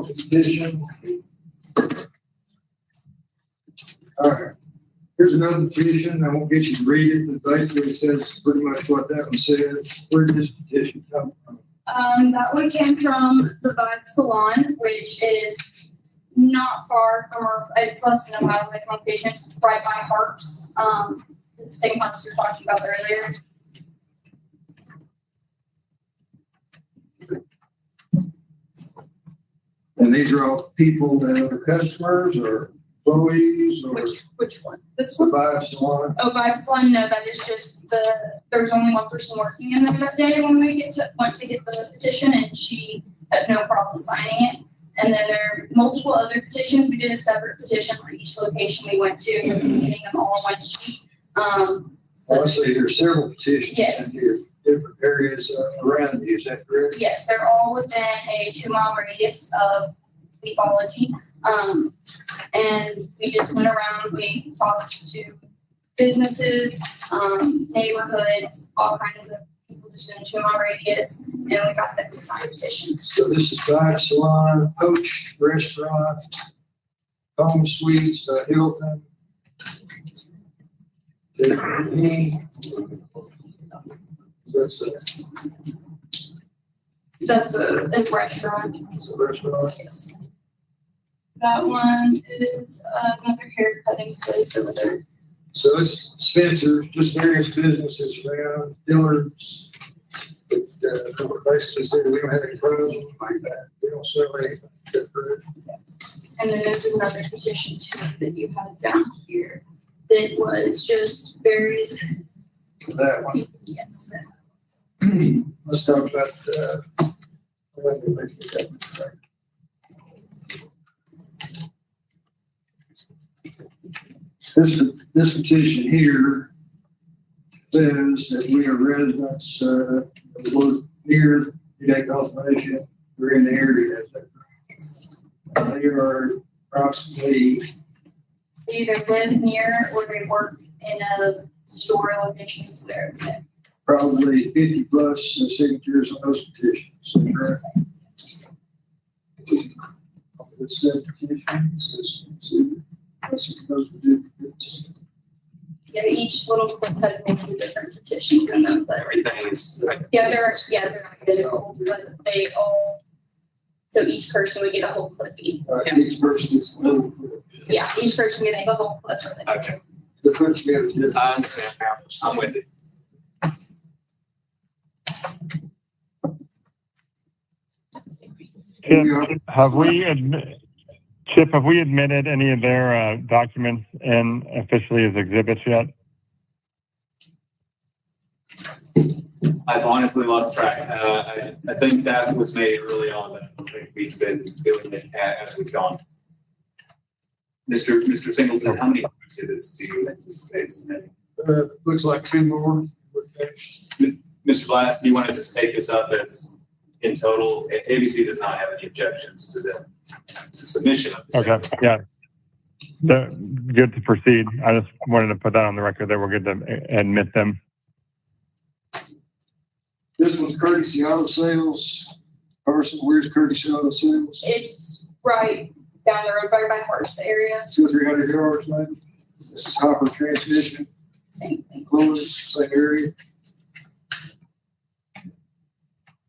Petition. All right. Here's another petition. I won't get you to read it, but basically it says pretty much what that one says. Where did this petition come from? That one came from the Vibe Salon, which is not far from our, it's less than a mile away from our patients, right by Harps. The same Harps we were talking about earlier. And these are all people that are customers or employees or Which one? This the one? Vibe Salon? Oh, Vibe Salon, no, that is just there was only one person working in there that day when we went to get the petition, and she had no problem signing it. And then there are multiple other petitions. We did a separate petition for each location we went to, getting them all on one sheet. Well, I see there's several petitions Yes. in here, different areas around you, is that correct? Yes, they're all within a 2-mile radius of Leafology. And we just went around, we talked to businesses, neighborhoods, all kinds of people just in a 2-mile radius, and we got them to sign petitions. So this is Vibe Salon, Poached Restaurant, Home Suites by Hilton. That's a restaurant. It's a restaurant. Yes. That one is another hair cutting place over there. So it's Spencer, just various businesses around, Dillard's. It's basically said we don't have any problem like that. We don't sell anything. And then there's another petition too that you had down here that was just various. That one. Yes. Let's talk about, let me make it up. This petition here says that we are residents, we're near the cultivation, we're in the area. They are approximately, They either live near or they work in a store location that's there. probably 50 plus signatures on those petitions. Correct? It's that petition, it says, those duplicates. Yeah, each little clip has maybe different petitions in them, but Everything is, they're not identical, but they all, so each person would get a whole clipping. Each person gets a little clip. Yeah, each person getting a whole clip of it. okay. The put together. I understand. I'm with you. Chip, have we admitted any of their documents in officially as exhibits yet? I've honestly lost track. I think that was made early on, but I don't think we've been doing it as we've gone. Mr. Singleton, how many exhibits do you anticipate submitting? Looks like 2 more. Mr. Blass, do you want to just take this up as in total? ABC does not have any objections to the submission of this. Okay, yeah. Good to proceed. I just wanted to put that on the record that we're good to admit them. This one's Courtesy Auto Sales. Carson, where's Courtesy Auto Sales? It's right down the road, right by Harps area. 200 or 300 yards, maybe. This is Hopper Transmission. Same thing. Close, same area.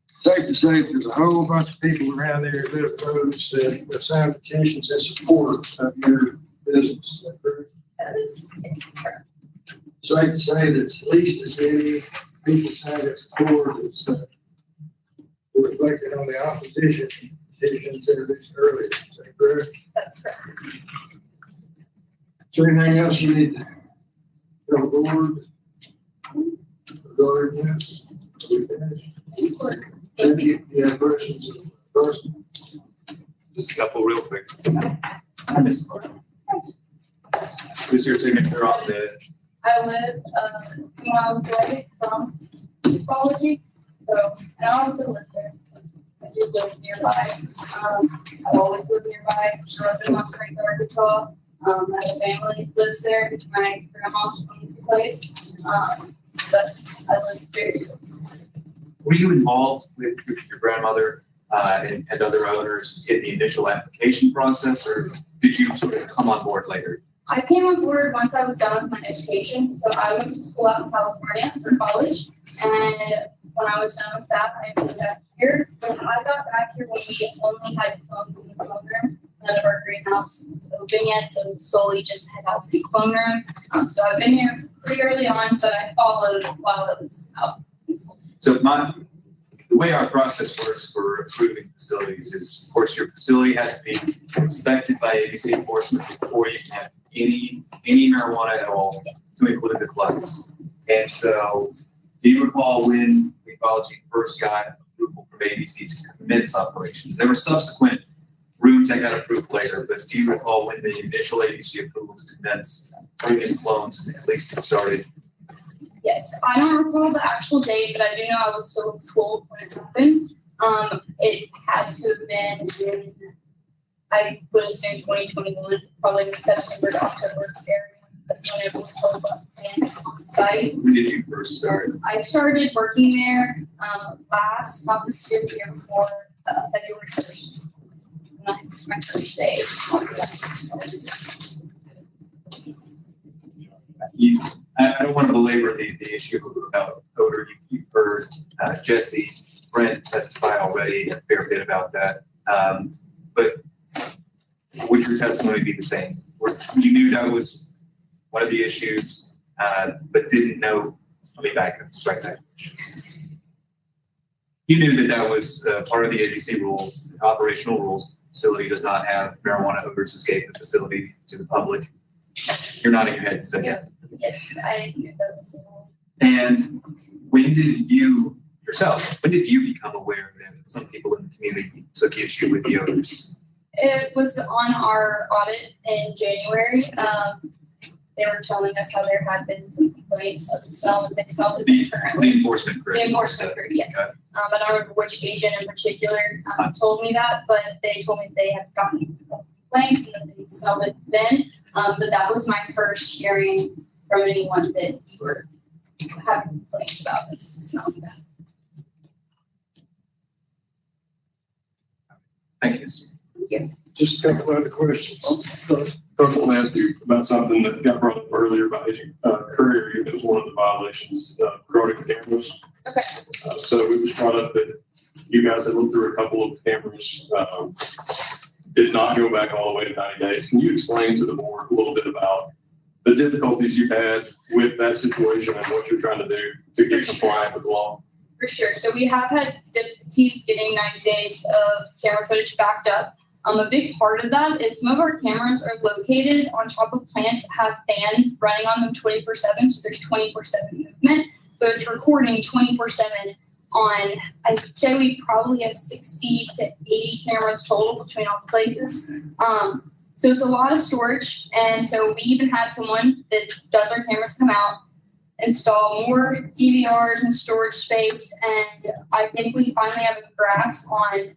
Safe to say, there's a whole bunch of people around there that live close that have signed petitions in support of your business. That is correct. Safe to say that at least as many people signed in support as reflected on the opposition petitions introduced earlier. Is that correct? That's correct. Is there anything else you need to go forward regarding this? Are we finished? Thank you. You have questions? Just a couple real quick. Who's your signature on the? I live 2 miles away from Leafology, so and I also live there. I do live nearby. I've always lived nearby. Grew up in Monterey, Arkansas. I have a family that lives there. My grandma owns the place. but I live very close. Were you involved with your grandmother and other owners in the initial application process, or did you sort of come on board later? I came on board once I was done with my education. So I went to school out in California for college. And when I was done with that, I moved back here. When I got back here, we only had phones in the phone room. None of our greenhouse was open yet, so solely just had house in the phone room. So I've been here pretty early on, but I followed while I was out in school. So the way our process works for approving facilities is, of course, your facility has to be inspected by ABC enforcement before you can have any marijuana at all, to include the clubs. And so, do you recall when Ecology first got approval from ABC to commence operations? There were subsequent rooms that got approved later, but do you recall when the initial ABC approval to commence bringing clones and at least get started? Yes, I don't recall the actual date, but I do know I was still in school when it happened. It had to have been in, I would assume 2021, probably in September to October area. That's when it was told about plans on site. When did you first start? I started working there not this year, the year before, February 1st. That's my first day. I don't want to belabor the issue about odor. You've heard Jesse, Brent testify already a fair bit about that. But would your testimony be the same? You knew that was one of the issues, but didn't know, let me back up, strike that. You knew that was part of the ABC rules, the operational rules. Facility does not have marijuana odors escape the facility to the public. You're nodding your head to say that. Yes, I knew that was the rule. And when did you become aware that some people in the community took issue with the odors? It was on our audit in January. They were telling us how there had been some complaints of the smell that they smelled currently. The enforcement group. The enforcement group, yes. Okay. I don't remember which agent in particular told me that, but they told me they had gotten complaints and that they smelled it then. But that was my first hearing from anyone that you were having complaints about this smelling bad. Thank you. Yeah. Just a couple other questions. I want to ask you about something that got brought up earlier about courier. It was one of the violations regarding cameras. Okay. So it was brought up that you guys had looked through a couple of cameras, did not go back all the way to 90 days. Can you explain to the board a little bit about the difficulties you've had with that situation and what you're trying to do to get compliant with the law? For sure. So we have had difficulties getting 90 days of camera footage backed up. A big part of that is some of our cameras are located on top of plants that have fans running on them 24/7. So there's 24/7 movement. So it's recording 24/7 on, I'd say we probably have 60 to 80 cameras total between all the places. So it's a lot of storage. And so we even had someone that does our cameras come out, install more DVRs and storage space. And I think we finally have a grasp on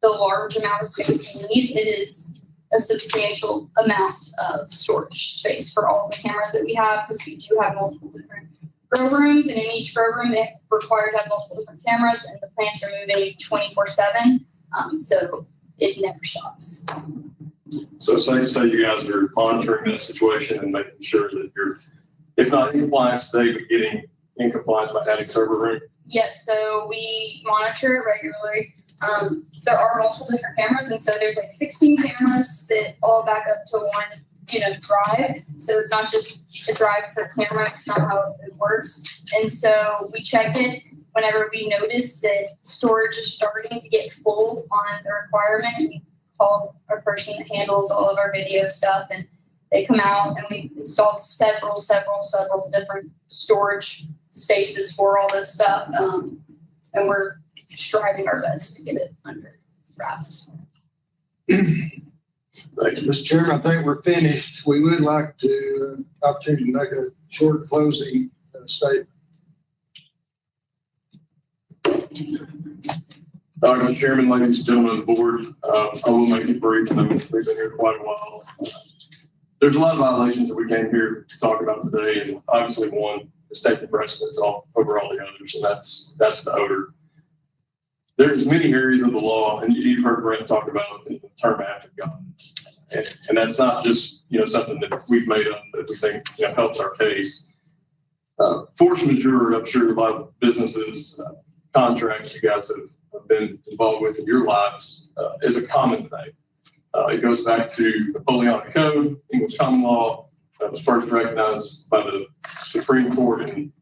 the large amount of space we need. It is a substantial amount of storage space for all the cameras that we have, because we do have multiple different grow rooms, and in each grow room it required to have multiple different cameras, and the plants are moving 24/7, so it never stops. So safe to say you guys are monitoring that situation and making sure that you're, if not in compliance today, but getting in compliance by adding server room? Yes, so we monitor it regularly. There are multiple different cameras, and so there's like 16 cameras that all back up to one, drive. So it's not just a drive per camera. It's not how it works. And so we check it whenever we notice that storage is starting to get full on the requirement. We call our person that handles all of our video stuff, and they come out, and we've installed several different storage spaces for all this stuff. And we're striving our best to get it under wraps. Mr. Chairman, I think we're finished. We would like to opportunity to make a short closing statement. Mr. Chairman, ladies and gentlemen of the board, I will make it brief, and we've been here quite a while. There's a lot of violations that we came here to talk about today, and obviously one is is taking precedence over all the others, and that's the odor. There's many areas of the law, and you've heard Brent talk about the term act of God. And that's not just, something that we've made up that we think, helps our case. Force majeure, I'm sure a lot of businesses, contracts you guys have been involved with in your lives, is a common thing. It goes back to Napoleonic Code, English common law, that was first recognized by the Supreme Court in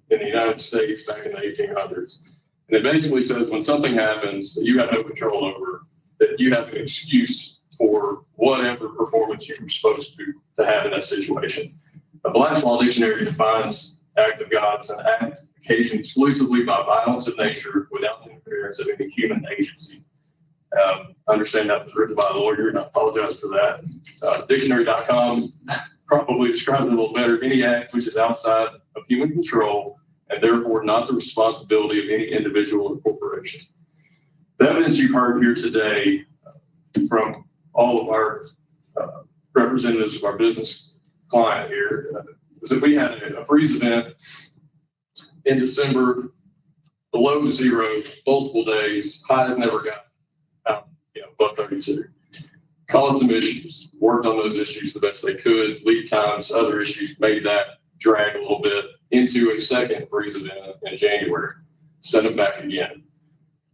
the United States back in the 1800s. And it basically says when something happens that you have no control over, that you have an excuse for whatever performance you were supposed to have in that situation. The Black's Law Dictionary defines act of God as an act occasioned exclusively by violence of nature without the interference of any human agency. I understand that was written by a lawyer, and I apologize for that. Dictionary.com probably describes it a little better. Any act which is outside of human control and therefore not the responsibility of any individual or corporation. The evidence you've heard here today from all of our representatives of our business client here is that we had a freeze event in December, below zero, multiple days, highs never got out, above 32. Caused some issues, worked on those issues the best they could, lead times, other issues made that drag a little bit into a second freeze event in January, sent them back again.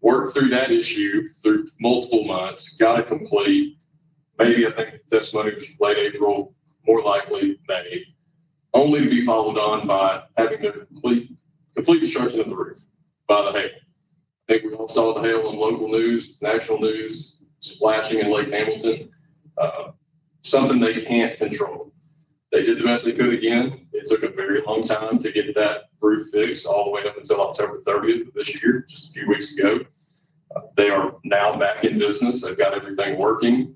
Worked through that issue through multiple months, got it complete. Maybe I think the testimony was late April, more likely May, only to be followed on by having the complete destruction of the roof by the hail. I think we all saw the hail on local news, national news, splashing in Lake Hamilton, something they can't control. They did the best they could again. It took a very long time to get that roof fixed all the way up until October 30th of this year, just a few weeks ago. They are now back in business. They've got everything working.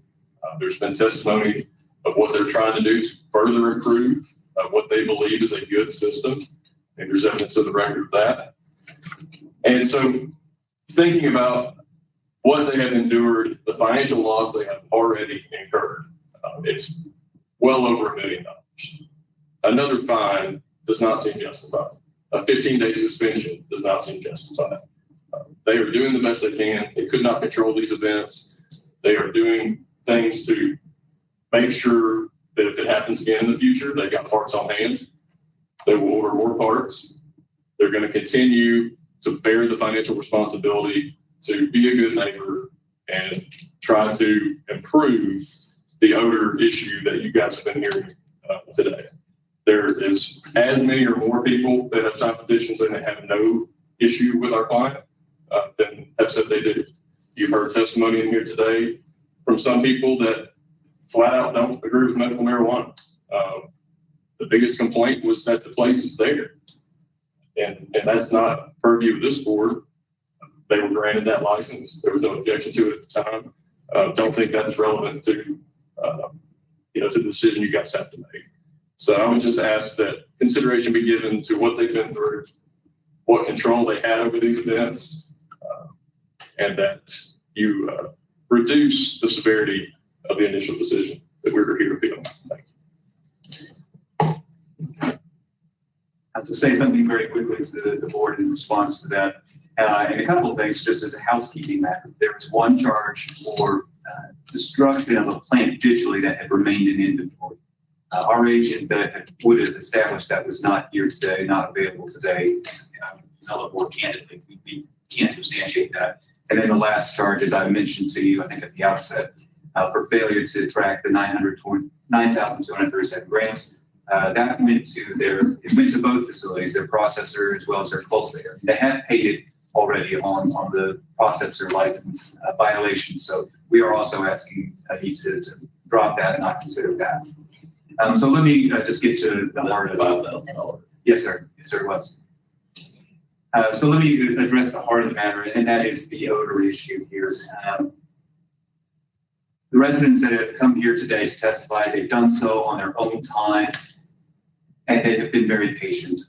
There's been testimony of what they're trying to do to further improve what they believe is a good system. I think there's evidence of the record of that. And so thinking about what they have endured, the financial loss they have already incurred, it's well over $1 million. Another fine does not seem justified. A 15-day suspension does not seem justified. They are doing the best they can. They could not control these events. They are doing things to make sure that if it happens again in the future, they've got parts on hand. They will order more parts. They're going to continue to bear the financial responsibility to be a good neighbor and try to improve the odor issue that you guys have been hearing today. There is as many or more people that have signed petitions and they have no issue with our client than have said they do. You've heard testimony in here today from some people that flat out don't agree with medical marijuana. The biggest complaint was that the place is there. And that's not purview of this board. They were granted that license. There was no objection to it at the time. Don't think that's relevant to to the decision you guys have to make. So I would just ask that consideration be given to what they've been through, what control they had over these events, and that you reduce the severity of the initial decision that we were here to appeal. Thank you. I'll just say something very quickly to the board in response to that. And a couple of things just as a housekeeping matter. There was one charge for destruction of a plant digitally that had remained in inventory. Our agent that would have established that was not here today, not available today. Tell the board candidly, we can't substantiate that. And then the last charge, as I mentioned to you, I think at the outset, for failure to track the 9,237 grams, that went to both facilities, their processor as well as their cultivator. They have paid it already on the processor license violation. So we are also asking you to drop that and not consider that. So let me just get to the heart of it. Yes, sir. Yes, sir, it was. So let me address the heart of the matter, and that is the odor issue here. The residents that have come here today to testify, they've done so on their own time, and they have been very patient.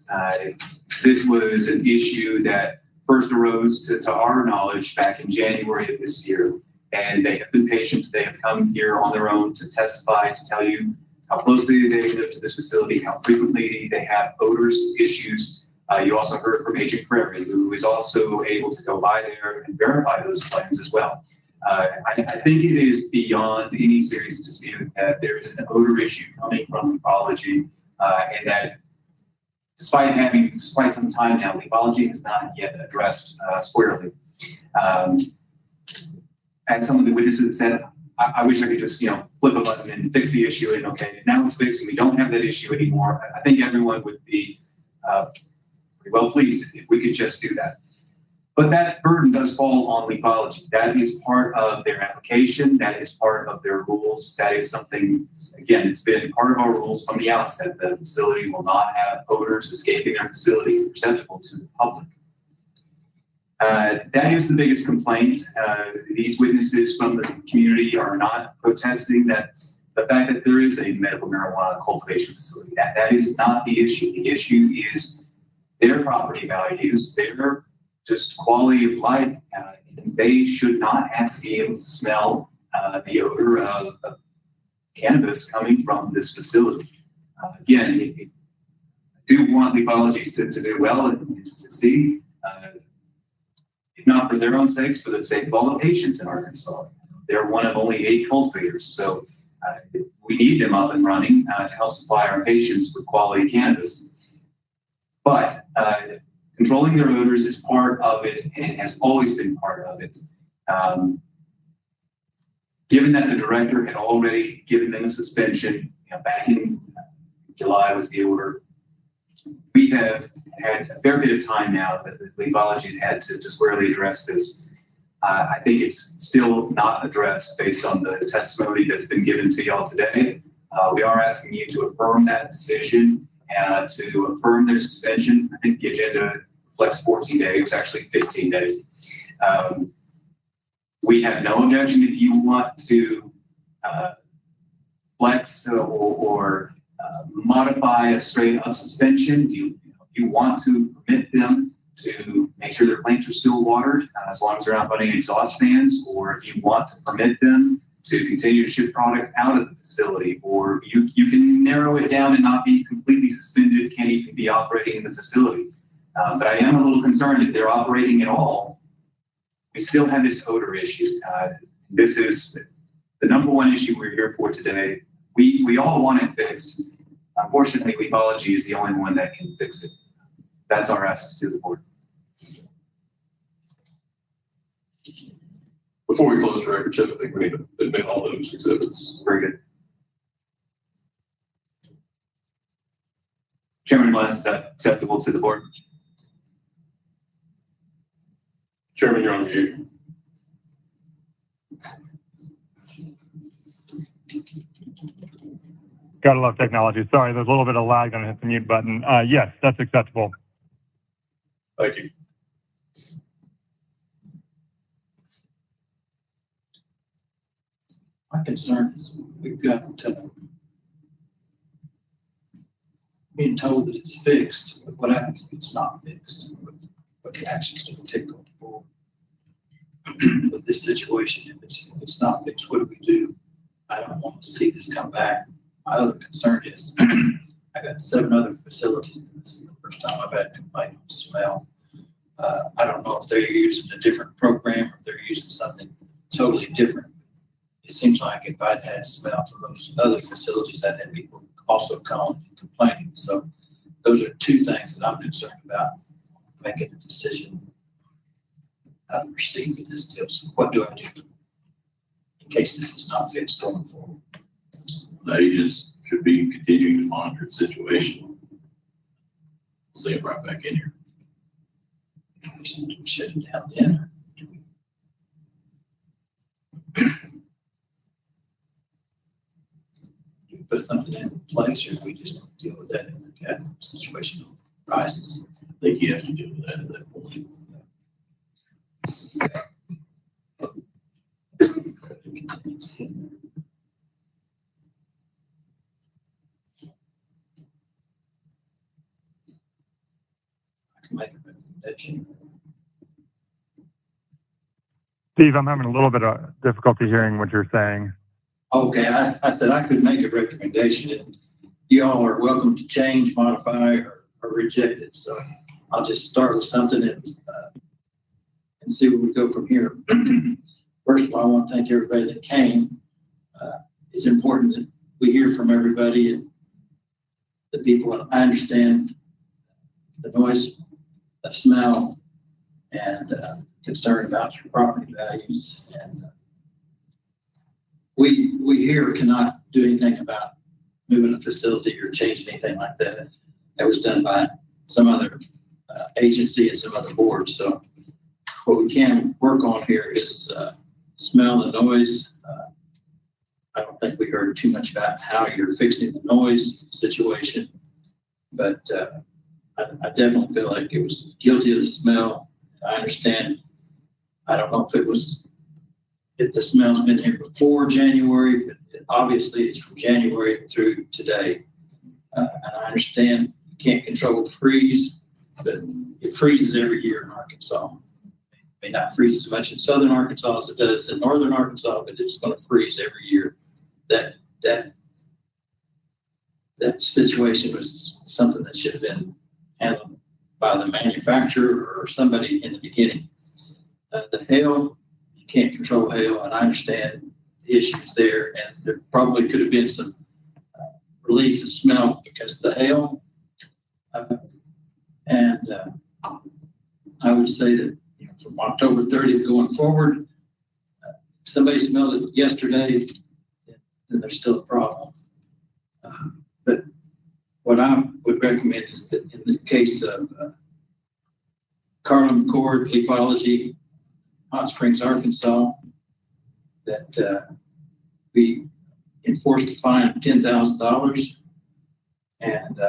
This was an issue that first arose to our knowledge back in January of this year, and they have been patient. They have come here on their own to testify, to tell you how closely they live to this facility, how frequently they have odors issues. You also heard from Agent Ferry, who is also able to go by there and verify those claims as well. I think it is beyond any serious dispute that there is an odor issue coming from leafology, and that despite having quite some time now, leafology has not yet addressed squarely. And some of the witnesses said, I wish I could just, flip a button and fix the issue, and okay, now it's fixed and we don't have that issue anymore. I think everyone would be pretty well pleased if we could just do that. But that burden does fall on leafology. That is part of their application. That is part of their rules. That is something, again, it's been part of our rules from the outset that the facility will not have odors escaping their facility receptacle to the public. That is the biggest complaint. These witnesses from the community are not protesting that the fact that there is a medical marijuana cultivation facility. That is not the issue. The issue is their property values, their just quality of life. They should not have to be able to smell the odor of cannabis coming from this facility. Again, I do want leafology to do well and to succeed. If not for their own sakes, for the sake of all the patients in Arkansas. They're one of only 8 cultivators, so we need them up and running to help supply our patients with quality cannabis. But controlling their odors is part of it and has always been part of it. Given that the director had already given them a suspension, back in July was the order, we have had a fair bit of time now that the leafology's had to squarely address this. I think it's still not addressed based on the testimony that's been given to y'all today. We are asking you to affirm that decision and to affirm their suspension. I think the agenda reflects 14 days, it's actually 15 days. We have no objection if you want to flex or modify a straight up suspension. You want to permit them to make sure their plants are still watered as long as they're not running exhaust fans, or if you want to permit them to continue to ship product out of the facility, or you can narrow it down and not be completely suspended, can't even be operating in the facility. But I am a little concerned if they're operating at all, we still have this odor issue. This is the number one issue we're here for today. We all want it fixed. Unfortunately, leafology is the only one that can fix it. That's our ask to the board. Before we close the record, Chip, I think we need to admit all those exhibits. Very good. Chairman Glass, is that acceptable to the board? Chairman, you're on mute. Gotta love technology. Sorry, there's a little bit of lag on hit the mute button. Yes, that's acceptable. Thank you. My concern is we've got being told that it's fixed, but what happens if it's not fixed? What the actions do we take going forward? With this situation, if it's not fixed, what do we do? I don't want to see this come back. My other concern is I got 7 other facilities, and this is the first time I've had a complaint on smell. I don't know if they're using a different program or if they're using something totally different. It seems like if I'd had smell from those other facilities, I'd had people also calling and complaining. So those are 2 things that I'm concerned about making a decision how to proceed with this deal. So what do I do in case this is not fixed going forward? The agents should be continuing to monitor the situation. See it right back in here. Shut it down then. Do we put something in place, or do we just deal with that in the cat situation arises? I think you have to deal with that at that point. I can make a recommendation. Steve, I'm having a little bit of difficulty hearing what you're saying. Okay, I said I could make a recommendation, and you all are welcome to change, modify, or reject it. So I'll just start with something and see where we go from here. First of all, I want to thank everybody that came. It's important that we hear from everybody and the people. I understand the noise, the smell, and concern about your property values. And we here cannot do anything about moving a facility or changing anything like that. That was done by some other agency and some other board. So what we can work on here is smell and noise. I don't think we heard too much about how you're fixing the noise situation, but I definitely feel like it was guilty of the smell. I understand. I don't know if the smell's been here before January, but obviously it's from January through today. And I understand you can't control the freeze, but it freezes every year in Arkansas. It may not freeze as much in southern Arkansas as it does in northern Arkansas, but it's going to freeze every year. That situation was something that should have been handled by the manufacturer or somebody in the beginning. The hail, you can't control hail, and I understand the issues there, and there probably could have been some release of smell because of the hail. I would say that from October 30th going forward, if somebody smelled it yesterday, then there's still a problem. But what I would recommend is that in the case of Carlin Cord, Leafology, Hot Springs, Arkansas, that we enforce the fine of $10,000. And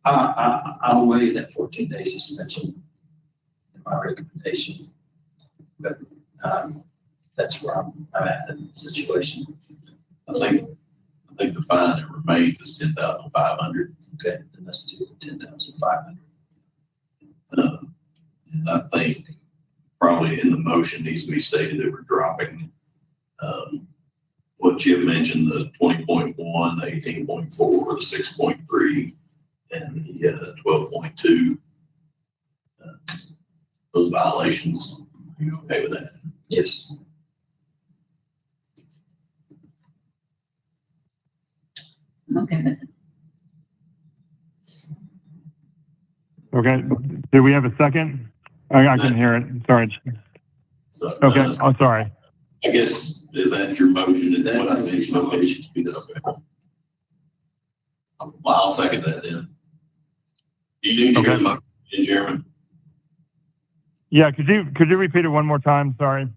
I'll waive that 14-day suspension in my recommendation. But that's where I'm at in the situation. I think the fine that remains is $10,500. Okay, then let's do $10,500. And I think probably in the motion needs to be stated that we're dropping what Jim mentioned, the 20.1, the 18.4, the 6.3, and the 12.2. Those violations, are you okay with that? Yes. Okay with it. Okay. Do we have a second? I can hear it. Sorry. So, Okay. I'm sorry. I guess, is that your motion? Is that what I mentioned? Okay. Well, I'll second that then. You need to hear the motion, Chairman. Yeah. Could you repeat it one more time? Sorry.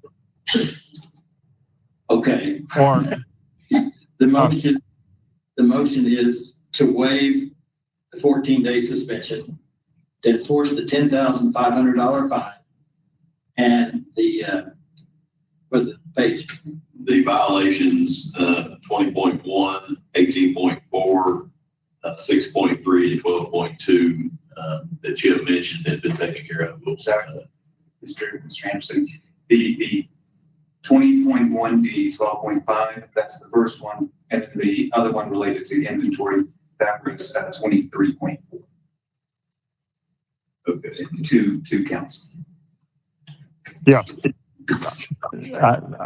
Okay. Or the motion is to waive the 14-day suspension, to enforce the $10,500 fine, and the what's the page? The violations, 20.1, 18.4, 6.3, 12.2, that Chip mentioned have been taken care of. Mr. Anderson, the 20.1D, 12.5, that's the first one. And then the other one related to inventory, that was 23.4. Okay. Two counts. yeah.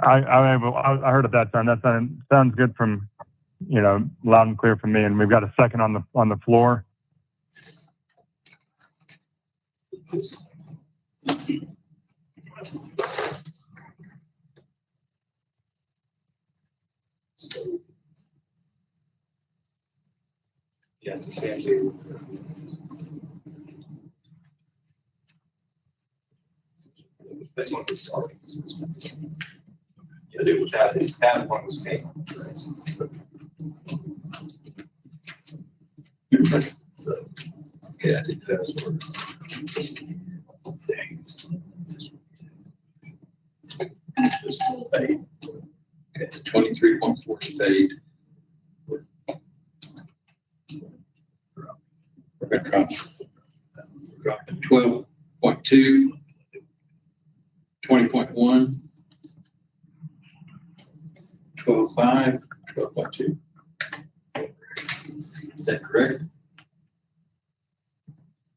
I heard it that time. That sounds good from, loud and clear from me. And we've got a second on the floor. Yeah, substantially. This one was targeted. Yeah, it was that one was paid. So, okay, I did that. This was paid. Okay, 23.4 is paid. We're going to drop 12.2, 20.1, 12.5, 12.2. Is that correct?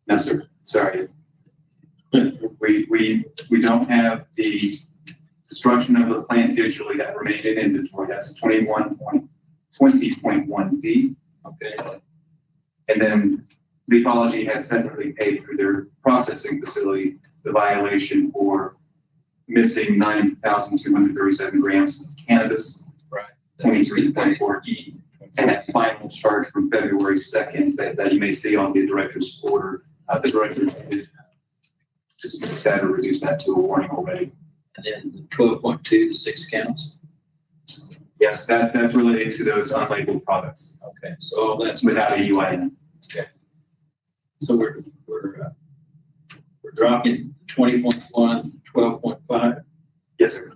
No, sir. Sorry. We don't have the destruction of the plant digitally that remained in inventory. That's 20.1D. Okay. And then Leafology has separately paid through their processing facility the violation for missing 9,237 grams of cannabis, Right. 23.4E, and that final charge from February 2nd that you may see on the director's order. The director did dismiss that or reduce that to a warning already. And then the 12.2, 6 counts. Yes, that's related to those unlabeled products. Okay, so all that's Without a UIN. So we're dropping 20.1, 12.5. Yes, sir.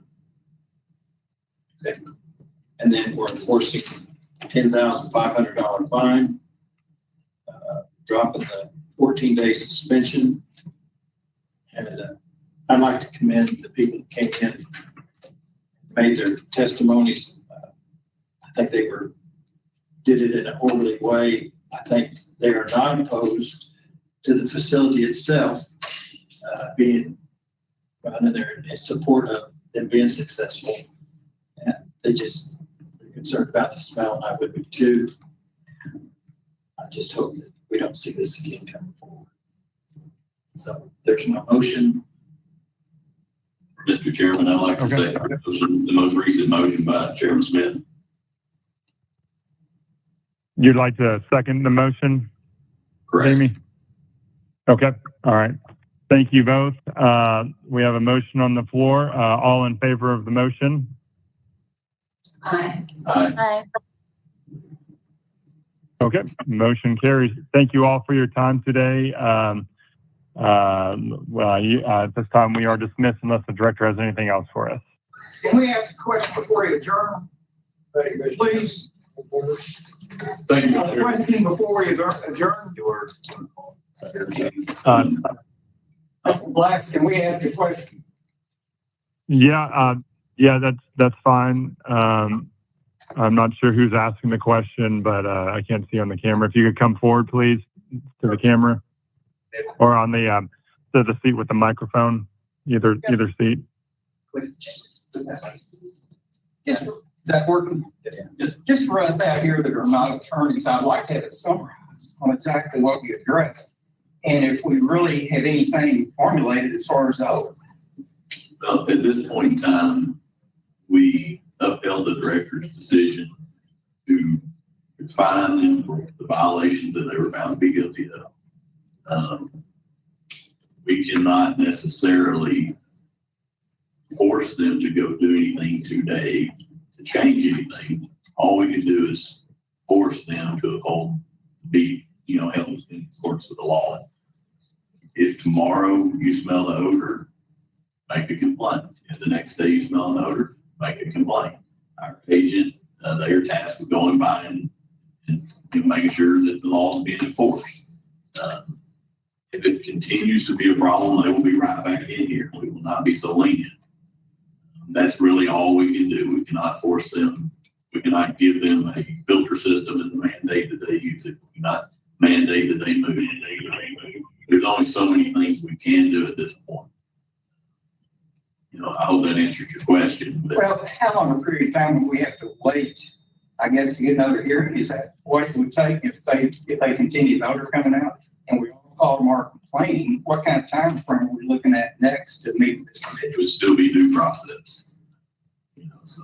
Okay. And then we're enforcing $10,500 fine, dropping the 14-day suspension. And I'd like to commend the people that came in, made their testimonies. I think they did it in an orderly way. I think they are not opposed to the facility itself being run, and they're in support of them being successful. And they're concerned about the smell, and I would be too. I just hope that we don't see this again coming forward. So there's no motion. Mr. Chairman, I'd like to say the most recent motion by Chairman Smith. You'd like to second the motion, Correct. Amy? Okay, all right. Thank you both. We have a motion on the floor. All in favor of the motion? Aye. Aye. Okay, motion carries. Thank you all for your time today. At this time, we are dismissed unless the director has anything else for us. Can we ask a question before you adjourn? Please. Thank you. A question before we adjourn? Mr. Blacks, can we ask a question? Yeah, that's fine. I'm not sure who's asking the question, but I can't see on the camera. If you could come forward, please, to the camera, or on the seat with the microphone, either seat. Is that working? Just for us out here that are not attorneys, I'd like to have it summarized on exactly what we addressed. And if we really have anything formulated as far as the odor. Well, at this point in time, we upheld the director's decision to fine them for the violations that they were found to be guilty of. We cannot necessarily force them to go do anything today to change anything. All we can do is force them to be held in accordance with the law. If tomorrow you smell the odor, make a complaint. If the next day you smell an odor, make a complaint. Our agent, they are tasked with going by and making sure that the law is being enforced. If it continues to be a problem, they will be right back in here. We will not be so lenient. That's really all we can do. We cannot force them. We cannot give them a filter system and mandate that they use it. We cannot mandate that they move. There's only so many things we can do at this point. I hope that answers your question. But Well, how long a period of time would we have to wait, I guess, to get another hearing? Is that what it would take if they continue the odor coming out and we all call tomorrow complaining? What kind of time frame are we looking at next to meet this committee? it would still be due process. So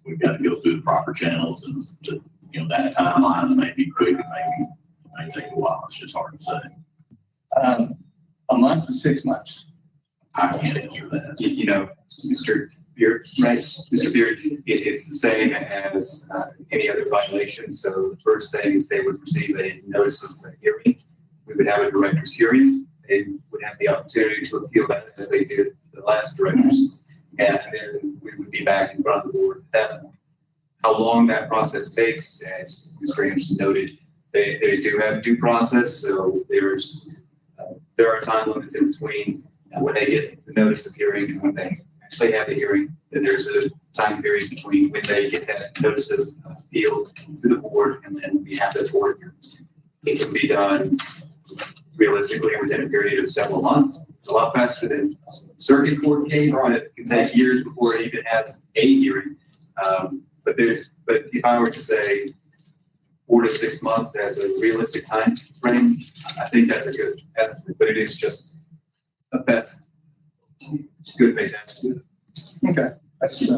we've got to go through the proper channels, and that timeline may be quick, it may take a while. It's just hard to say. A month or 6 months? I can't answer that. Mr. Beard, right? Mr. Beard, it's the same as any other violation. So the first thing is they would receive a notice of hearing. We would have a director's hearing. They would have the opportunity to appeal that as they did the last directors. And then we would be back in front of the board at that point. How long that process takes, as Mr. Anderson noted, they do have due process. So there are time limits in between when they get the notice of hearing and when they actually have the hearing. Then there's time period between when they get that notice of appeal to the board and then we have the board. It can be done realistically within a period of several months. It's a lot faster than circuit court case, that can take years before it even has a hearing. But if I were to say 4 to 6 months as a realistic time frame, I think that's a good estimate, but it is just a best good faith estimate. Okay, that's, you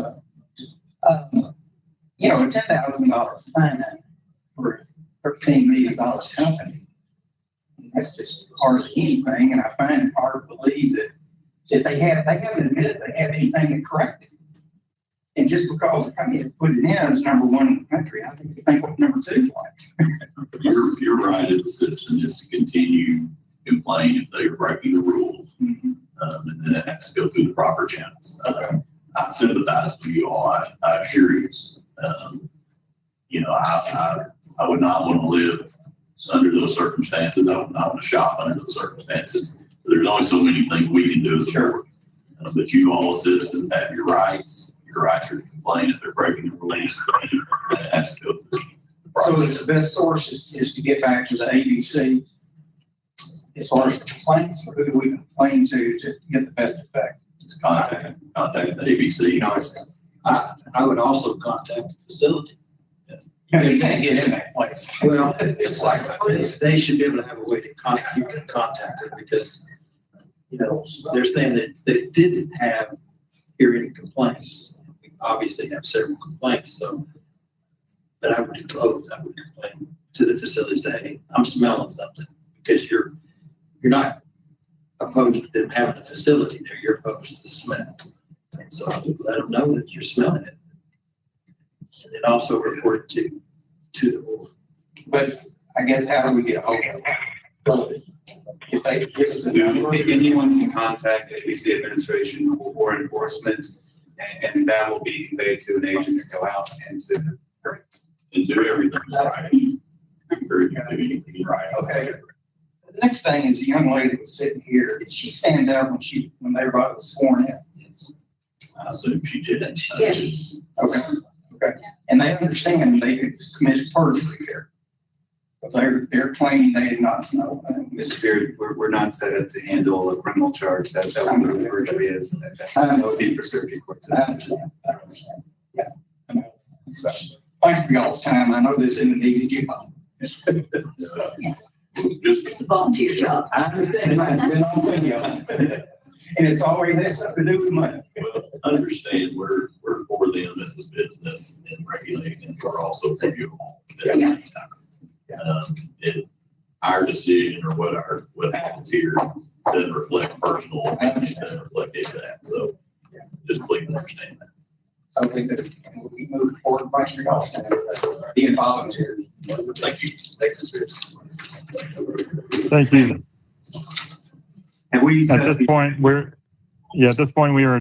know, a $10,000 fine for a $13 million company, that's just hardly anything, and I find it hard to believe that they haven't admitted they have anything to correct it. And just because the company had put it in as number one in the country, I think what number two is like. Your right as a citizen is to continue complain if they are breaking the rules. And then it has to go through the proper channels. I sympathize with you all, I assure you. You know, I would not want to live under those circumstances. I would not want to shop under those circumstances. There's only so many things we can do as a board. But you all as citizens have your rights. Your rights are to complain if they're breaking the rules. And it has to go through. So it's the best source is to get back to the ABC as far as complaints, or who do we complain to get the best effect? Just contact the ABC. You know, I would also contact the facility. You know, you can't get in that place. Well, it's like, they should be able to have a way to contact, you can contact it because, you know, they're saying that they didn't have hearing complaints. We obviously have several complaints, so, but I would complain to the facility, say, hey, I'm smelling something, because you're not opposed to them having a facility there, you're opposed to the smell. And so I would let them know that you're smelling it. And then also report it to the board. But I guess how do we get a hold of it? If they give us a number. Anyone can contact ABC administration or enforcement, and that will be conveyed to an agent to go out and to do everything right. Encourage you to do anything right. Okay. The next thing is the young lady that was sitting here. Did she stand up when everybody was sworn in? I assume she did. Yes. Okay. Okay. And they understand they could commit perjury here. Because they're claiming they did not smell. Mr. Beard, we're not set up to handle a criminal charge. That would be perjury is. That would be for circuit court. I understand. Yeah. I know. So, thanks for y'all's time. I know this isn't an easy job. It's a volunteer job. I understand. I've been on video. And it's always has something to do with money. Well, understand we're for them as a business and regulating, and we're also for you all. At the same time. Our decision or what happens here doesn't reflect personal, doesn't reflect any of that. So just please understand that. I think that we move forward. Thanks for y'all's time. Being volunteer. Thank you. Thanks, Mr. Beard. Thank you. Have we At this point, we are